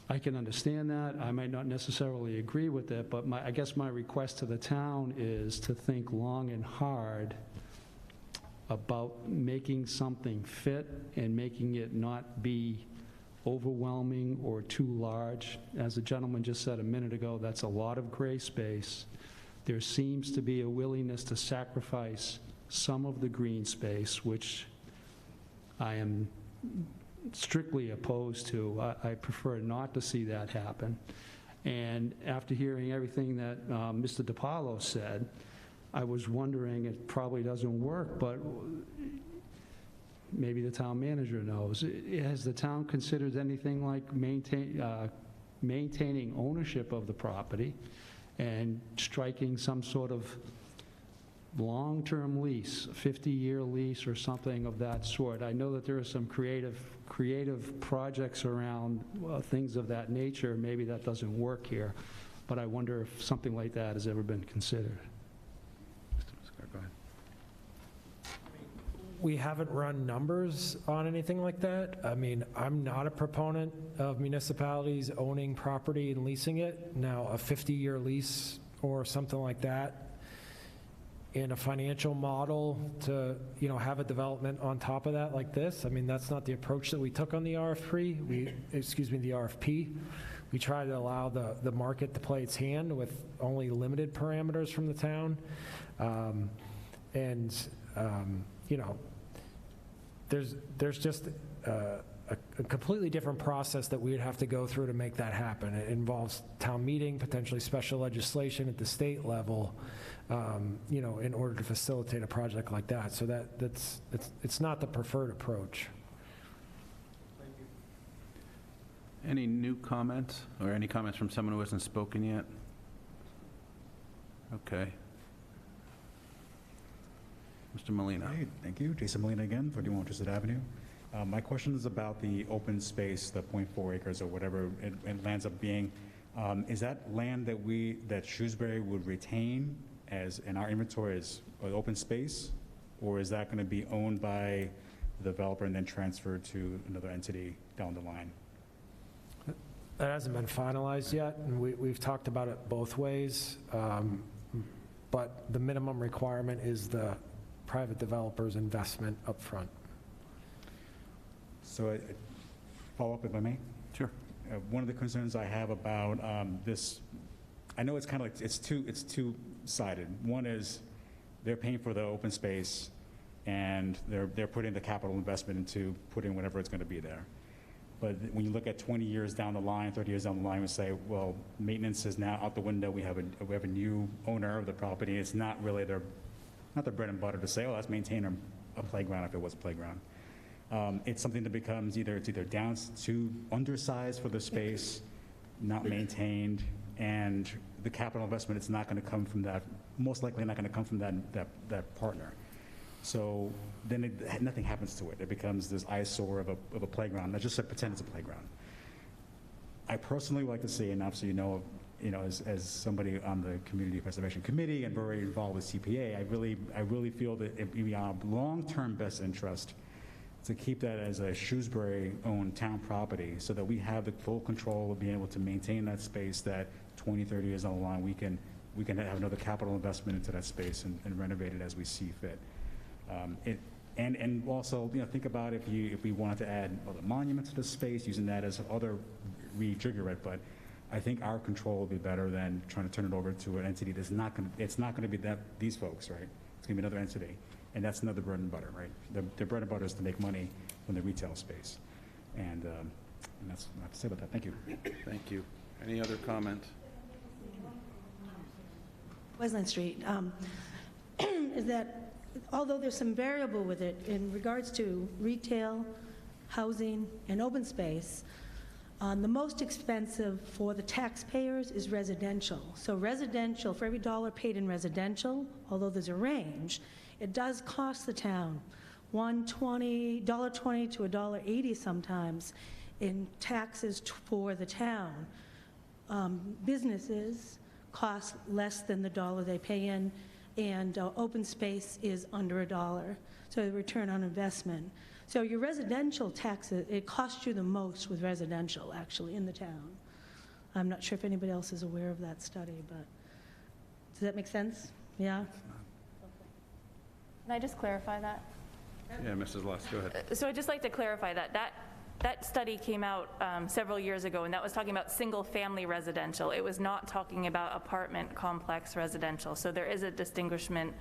D: I can understand that. I might not necessarily agree with it, but I guess my request to the town is to think long and hard about making something fit and making it not be overwhelming or too large. As the gentleman just said a minute ago, that's a lot of gray space. There seems to be a willingness to sacrifice some of the green space, which I am strictly opposed to. I prefer not to see that happen. And after hearing everything that Mr. DiPaolo said, I was wondering, it probably doesn't work, but maybe the town manager knows, has the town considered anything like maintaining ownership of the property and striking some sort of long-term lease, a 50-year lease or something of that sort? I know that there are some creative projects around things of that nature. Maybe that doesn't work here, but I wonder if something like that has ever been considered.
A: Go ahead.
K: We haven't run numbers on anything like that. I mean, I'm not a proponent of municipalities owning property and leasing it. Now, a 50-year lease or something like that in a financial model to, you know, have a development on top of that like this, I mean, that's not the approach that we took on the RFP. The RFP. We tried to allow the market to play its hand with only limited parameters from the town. You know, there's just a completely different process that we would have to go through to make that happen. It involves town meeting, potentially special legislation at the state level, you know, in order to facilitate a project like that. So it's not the preferred approach.
A: Any new comments, or any comments from someone who hasn't spoken yet? Okay. Mr. Molina.
S: Hey, thank you. Jason Molina again, 41 Winchester Avenue. My question is about the open space, the 0.4 acres or whatever it lands up being. Is that land that Shrewsbury would retain as in our inventory as open space, or is that going to be owned by the developer and then transferred to another entity down the line?
K: That hasn't been finalized yet, and we've talked about it both ways, but the minimum requirement is the private developer's investment up front.
S: So, follow up if I may?
A: Sure.
S: One of the concerns I have about this, I know it's kind of like, it's two-sided. One is they're paying for the open space, and they're putting the capital investment into putting whatever it's going to be there. But when you look at 20 years down the line, 30 years down the line, we say, well, maintenance is now out the window. We have a new owner of the property. It's not really their bread and butter to say, oh, let's maintain a playground if it was a playground. It's something that becomes either down to undersized for the space, not maintained, and the capital investment is not going to come from that, most likely not going to come from that partner. So then nothing happens to it. It becomes this eyesore of a playground. I just said pretend it's a playground. I personally like to see, and obviously you know, as somebody on the Community Preservation Committee and very involved with CPA, I really feel that it would be our long-term best interest to keep that as a Shrewsbury-owned town property so that we have the full control of being able to maintain that space that 20, 30 years down the line we can have another capital investment into that space and renovate it as we see fit. And also, think about if we wanted to add other monuments to the space, using that as other rejigger it, but I think our control will be better than trying to turn it over to an entity that's not going to be these folks, right? It's going to be another entity, and that's another bread and butter, right? The bread and butter is to make money from the retail space, and that's what I have to say about that. Thank you.
A: Thank you. Any other comments?
O: Wesleyan Street, is that although there's some variable with it in regards to retail, housing, and open space, the most expensive for the taxpayers is residential. So residential, for every dollar paid in residential, although there's a range, it does cost the town $1.20 to $1.80 sometimes in taxes for the town. Businesses cost less than the dollar they pay in, and open space is under $1, so the return on investment. So your residential taxes, it costs you the most with residential, actually, in the town. I'm not sure if anybody else is aware of that study, but does that make sense? Yeah?
B: Can I just clarify that?
A: Yeah, Mrs. Luss, go ahead.
B: So I'd just like to clarify that study came out several years ago, and that was talking about single-family residential. It was not talking about apartment complex residential. So there is a distinguishment.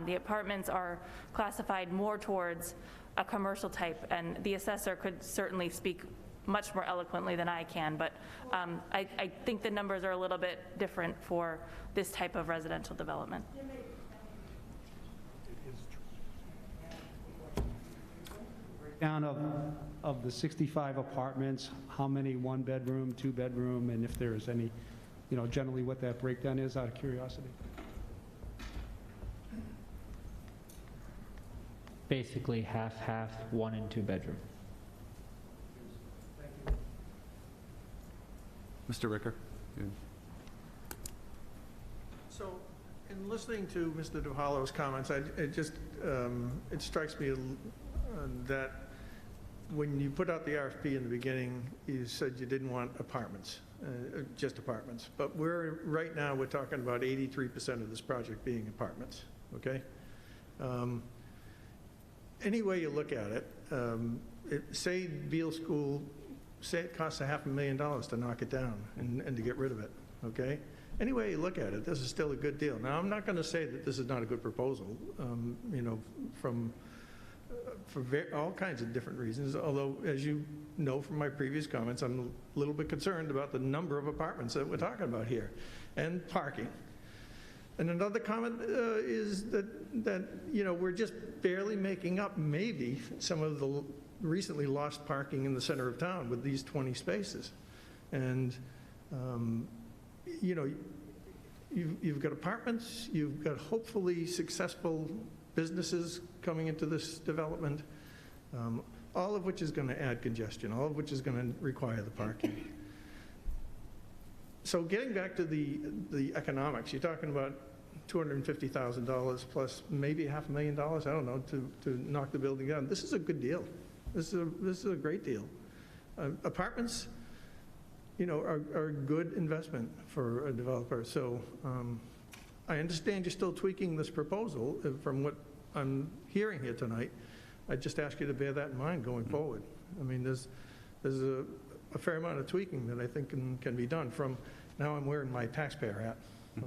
B: The apartments are classified more towards a commercial type, and the assessor could certainly speak much more eloquently than I can, but I think the numbers are a little bit different for this type of residential development.
D: breakdown of the 65 apartments, how many one-bedroom, two-bedroom, and if there's any, generally what that breakdown is, out of curiosity?
I: Basically half, 1 and 2 bedroom.
A: Mr. Ricker?
P: So, in listening to Mr. DeHallo's comments, it strikes me that when you put out the RFP in the beginning, you said you didn't want apartments, just apartments. But right now, we're talking about 83% of this project being apartments, okay? Any way you look at it, say Beale School, say it costs $500,000 to knock it down and to get rid of it, okay? Any way you look at it, this is still a good deal. Now, I'm not going to say that this is not a good proposal, for all kinds of different reasons, although, as you know from my previous comments, I'm a little bit concerned about the number of apartments that we're talking about here, and parking. And another comment is that we're just barely making up maybe some of the recently lost parking in the center of town with these 20 spaces. And, you've got apartments, you've got hopefully successful businesses coming into this development, all of which is going to add congestion, all of which is going to require the parking. So getting back to the economics, you're talking about $250,000 plus maybe $500,000, I don't know, to knock the building down. This is a good deal. This is a great deal. Apartments, are a good investment for a developer. So I understand you're still tweaking this proposal from what I'm hearing here tonight. I just ask you to bear that in mind going forward. I mean, there's a fair amount of tweaking that I think can be done from now I'm wearing my taxpayer hat.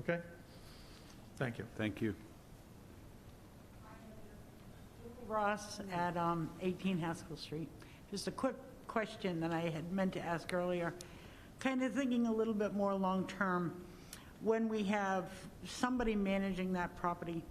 P: Okay? Thank you.
A: Thank you.
T: Ross at 18 Haskell Street. Just a quick question that I had meant to ask earlier. Kind of thinking a little bit more long-term, when we have somebody managing that property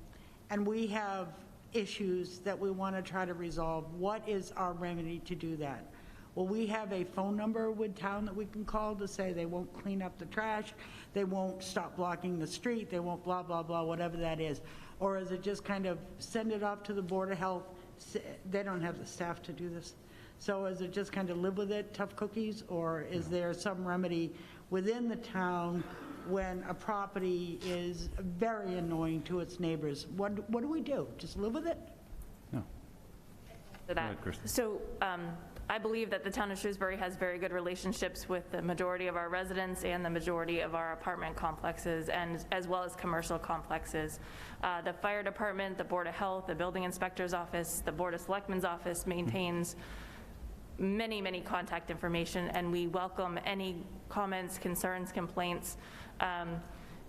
T: and we have issues that we want to try to resolve, what is our remedy to do that? Will we have a phone number with town that we can call to say they won't clean up the trash, they won't stop blocking the street, they won't blah, blah, blah, whatever that is? Or is it just kind of send it off to the Board of Health? They don't have the staff to do this. So is it just kind of live with it, tough cookies? Or is there some remedy within the town when a property is very annoying to its neighbors? What do we do? Just live with it?
A: No.
B: For that. So I believe that the town of Shrewsbury has very good relationships with the majority of our residents and the majority of our apartment complexes, and as well as commercial complexes. The fire department, the Board of Health, the building inspector's office, the Board of Selectmen's office maintains many contact information, and we welcome any comments, concerns, complaints.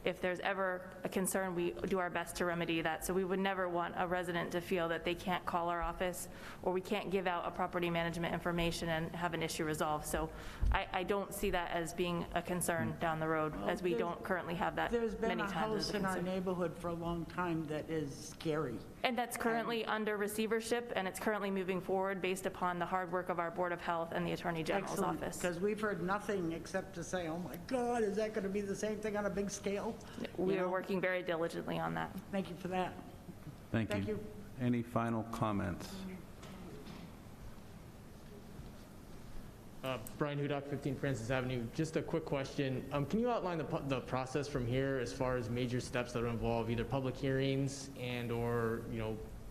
B: If there's ever a concern, we do our best to remedy that. So we would never want a resident to feel that they can't call our office or we can't give out a property management information and have an issue resolved. So I don't see that as being a concern down the road, as we don't currently have that many times.
T: There's been a house in our neighborhood for a long time that is scary.
B: And that's currently under receivership, and it's currently moving forward based upon the hard work of our Board of Health and the Attorney General's office.
T: Because we've heard nothing except to say, oh my God, is that going to be the same thing on a big scale?
B: We are working very diligently on that.
T: Thank you for that.
A: Thank
T: Thank you.
A: Any final comments?
C: Brian Hudak, 15 Francis Avenue. Just a quick question. Can you outline the process from here as far as major steps that will involve either public hearings and or,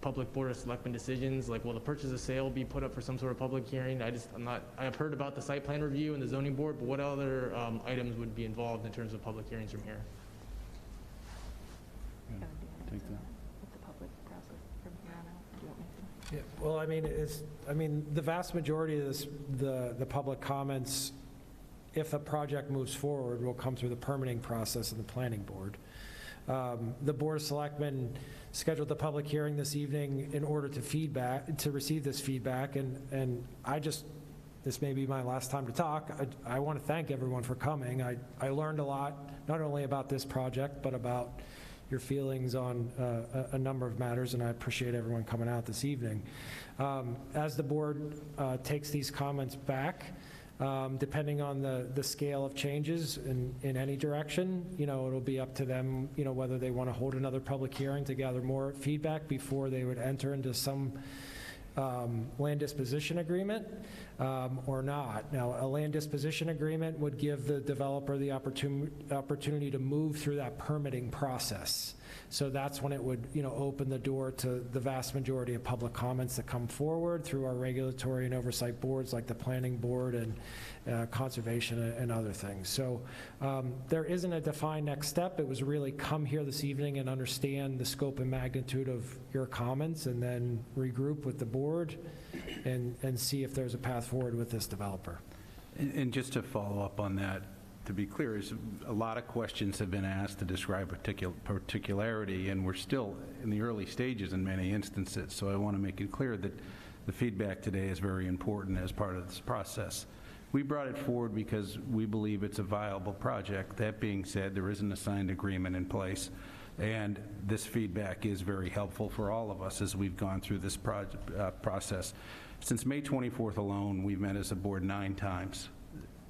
C: public Board of Selectmen decisions? Like, will the purchase of sale be put up for some sort of public hearing? I've heard about the site plan review and the zoning board, but what other items would be involved in terms of public hearings from here?
A: Take that.
K: Yeah, well, the vast majority of this, the public comments, if a project moves forward, will come through the permitting process and the planning board. The Board of Selectmen scheduled the public hearing this evening in order to receive this feedback, and this may be my last time to talk. I want to thank everyone for coming. I learned a lot, not only about this project, but about your feelings on a number of matters, and I appreciate everyone coming out this evening. As the board takes these comments back, depending on the scale of changes in any direction, it'll be up to them, whether they want to hold another public hearing to gather more feedback before they would enter into some land disposition agreement or not. Now, a land disposition agreement would give the developer the opportunity to move through that permitting process. So that's when it would, open the door to the vast majority of public comments that come forward through our regulatory and oversight boards like the Planning Board and Conservation and other things. So there isn't a defined next step. It was really come here this evening and understand the scope and magnitude of your comments and then regroup with the board and see if there's a path forward with this developer.
A: And just to follow up on that, to be clear, is a lot of questions have been asked to describe particularity, and we're still in the early stages in many instances. So I want to make it clear that the feedback today is very important as part of this process. We brought it forward because we believe it's a viable project. That being said, there isn't a signed agreement in place, and this feedback is very helpful for all of us as we've gone through this process. Since May 24th alone, we've met as a board 9 times.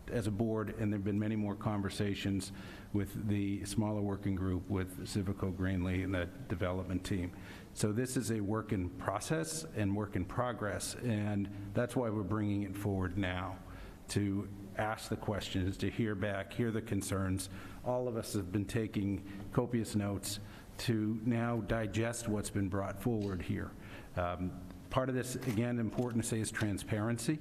A: As a board, and there have been many more conversations with the smaller working group, with Civico Greenlee and the development team. So this is a work in process and work in progress, and that's why we're bringing it forward now, to ask the questions, to hear back, hear the concerns. All of us have been taking copious notes to now digest what's been brought forward here. Part of this, again, important to say, is transparency.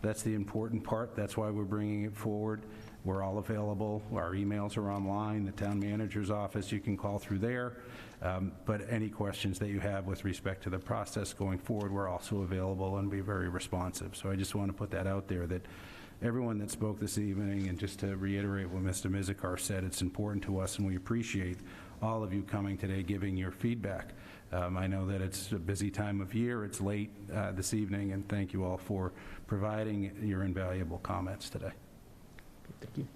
A: That's the important part. That's why we're bringing it forward. We're all available. Our emails are online. The town manager's office, you can call through there. But any questions that you have with respect to the process going forward, we're also available and be very responsive. So I just want to put that out there, that everyone that spoke this evening, and just to reiterate what Mr. Mizikar said, it's important to us, and we appreciate all of you coming today, giving your feedback. I know that it's a busy time of year. It's late this evening, and thank you all for providing your invaluable comments today.
D: Thank you.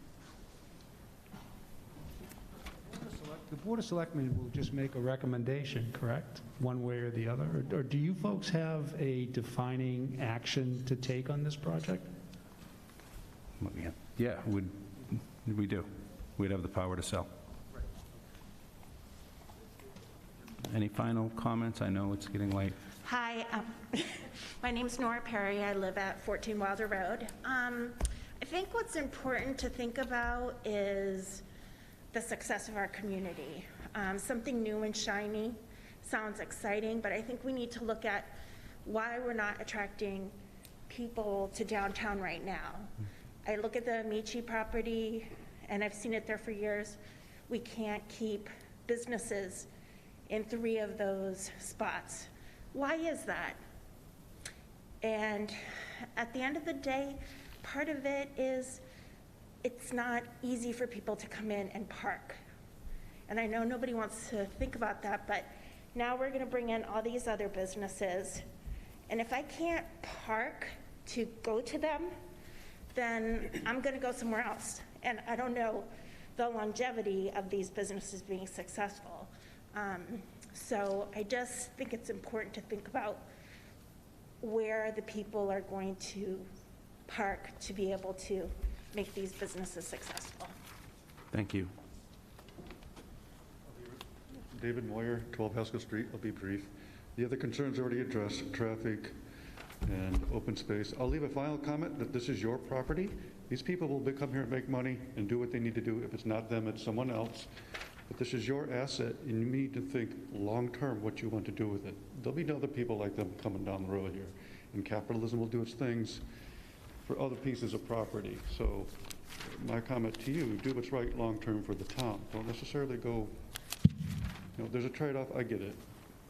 D: The Board of Selectmen will just make a recommendation, correct? One way or the other? Or do you folks have a defining action to take on this project?
A: Yeah, we do. We'd have the power to sell. Any final comments? I know it's getting late.
Q: Hi, my name's Nora Perry. I live at 14 Wilder Road. I think what's important to think about is the success of our community. Something new and shiny sounds exciting, but I think we need to look at why we're not attracting people to downtown right now. I look at the Amici property, and I've seen it there for years. We can't keep businesses in 3 of those spots. Why is that? And at the end of the day, part of it is it's not easy for people to come in and park. And I know nobody wants to think about that, but now we're gonna bring in all these other businesses. And if I can't park to go to them, then I'm gonna go somewhere else. And I don't know the longevity of these businesses being successful. So I just think it's important to think about where the people are going to park to be able to make these businesses successful.
A: Thank you.
R: David Moyer, 12 Haskell Street. I'll be brief. The other concerns already addressed, traffic and open space. I'll leave a final comment that this is your property. These people will come here and make money and do what they need to do. If it's not them, it's someone else. But this is your asset, and you need to think long-term what you want to do with it. There'll be other people like them coming down the road here, and capitalism will do its things for other pieces of property. So my comment to you, do what's right long-term for the town. Don't necessarily go, there's a trade-off, I get it.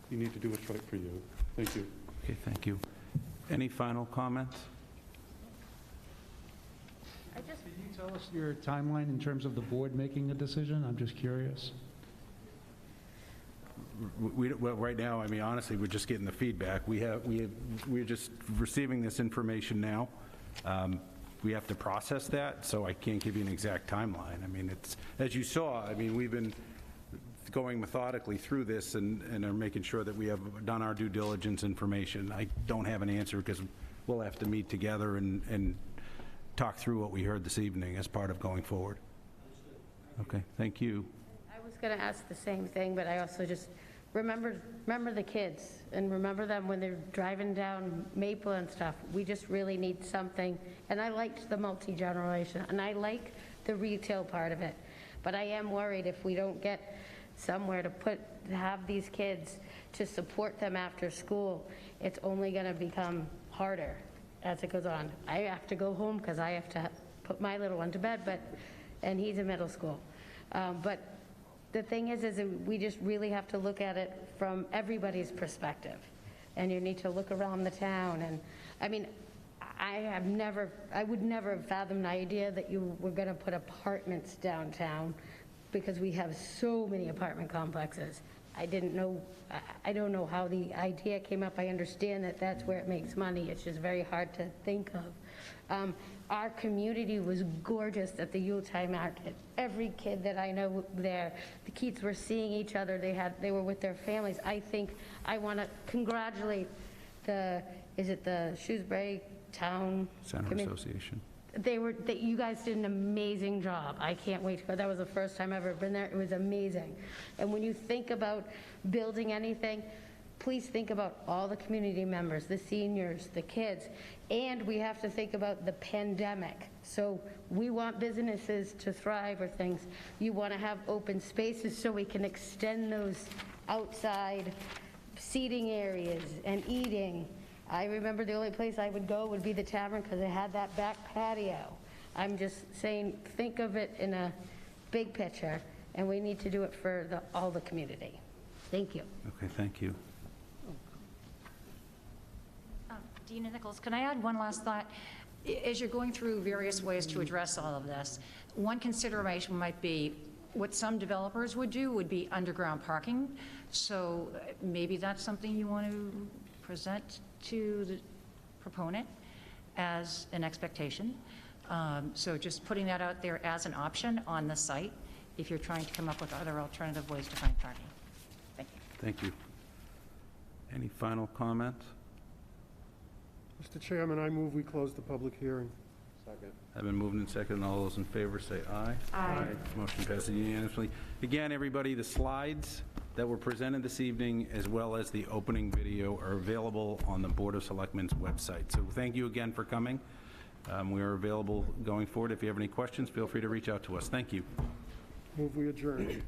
R: You need to do what's right for you. Thank you.
A: Okay, thank you. Any final comments?
D: Can you tell us your timeline in terms of the board making a decision? I'm just curious.
A: Well, right now, I mean, honestly, we're just getting the feedback. We're just receiving this information now. We have to process that, so I can't give you an exact timeline. I mean, it's, as you saw, I mean, we've been going methodically through this and are making sure that we have done our due diligence information. I don't have an answer because we'll have to meet together and talk through what we heard this evening as part of going forward. Okay, thank you.
E: I was going to ask the same thing, but I also just remember the kids and remember them when they're driving down Maple and stuff. We just really need something. And I liked the multi-generation, and I like the retail part of it. But I am worried if we don't get somewhere to have these kids to support them after school, it's only going to become harder as it goes on. I have to go home because I have to put my little one to bed, and he's in middle school. But the thing is we just really have to look at it from everybody's perspective. And you need to look around the town. And I mean, I would never have fathomed the idea that you were going to put apartments downtown because we have so many apartment complexes. I don't know how the idea came up. I understand that that's where it makes money. It's just very hard to think of. Our community was gorgeous at the Yuletide market. Every kid that I know there, the kids were seeing each other. They were with their families. I want to congratulate is it the Shrewsbury Town
A: Center Association.
E: You guys did an amazing job. I can't wait to go. That was the first time I've ever been there. It was amazing. And when you think about building anything, please think about all the community members, the seniors, the kids, and we have to think about the pandemic. So we want businesses to thrive or things. You want to have open spaces so we can extend those outside seating areas and eating. I remember the only place I would go would be the tavern because it had that back patio. I'm just saying, think of it in a big picture, and we need to do it for all the community. Thank you.
A: Okay, thank you.
M: Deana Nichols, can I add one last thought? As you're going through various ways to address all of this, one consideration might be what some developers would do would be underground parking. So maybe that's something you want to present to the proponent as an expectation. So just putting that out there as an option on the site if you're trying to come up with other alternative ways to find parking. Thank you.
A: Thank you. Any final comments?
U: Mr. Chairman, I move we close the public hearing.
A: Second. I've been moved and seconded. All those in favor say aye.
U: Aye.
A: Motion passes unanimously. Again, everybody, the slides that were presented this evening, as well as the opening video, are available on the Board of Selectmen's website. So thank you again for coming. We are available going forward. If you have any questions, feel free to reach out to us. Thank you.
U: Move we adjourn.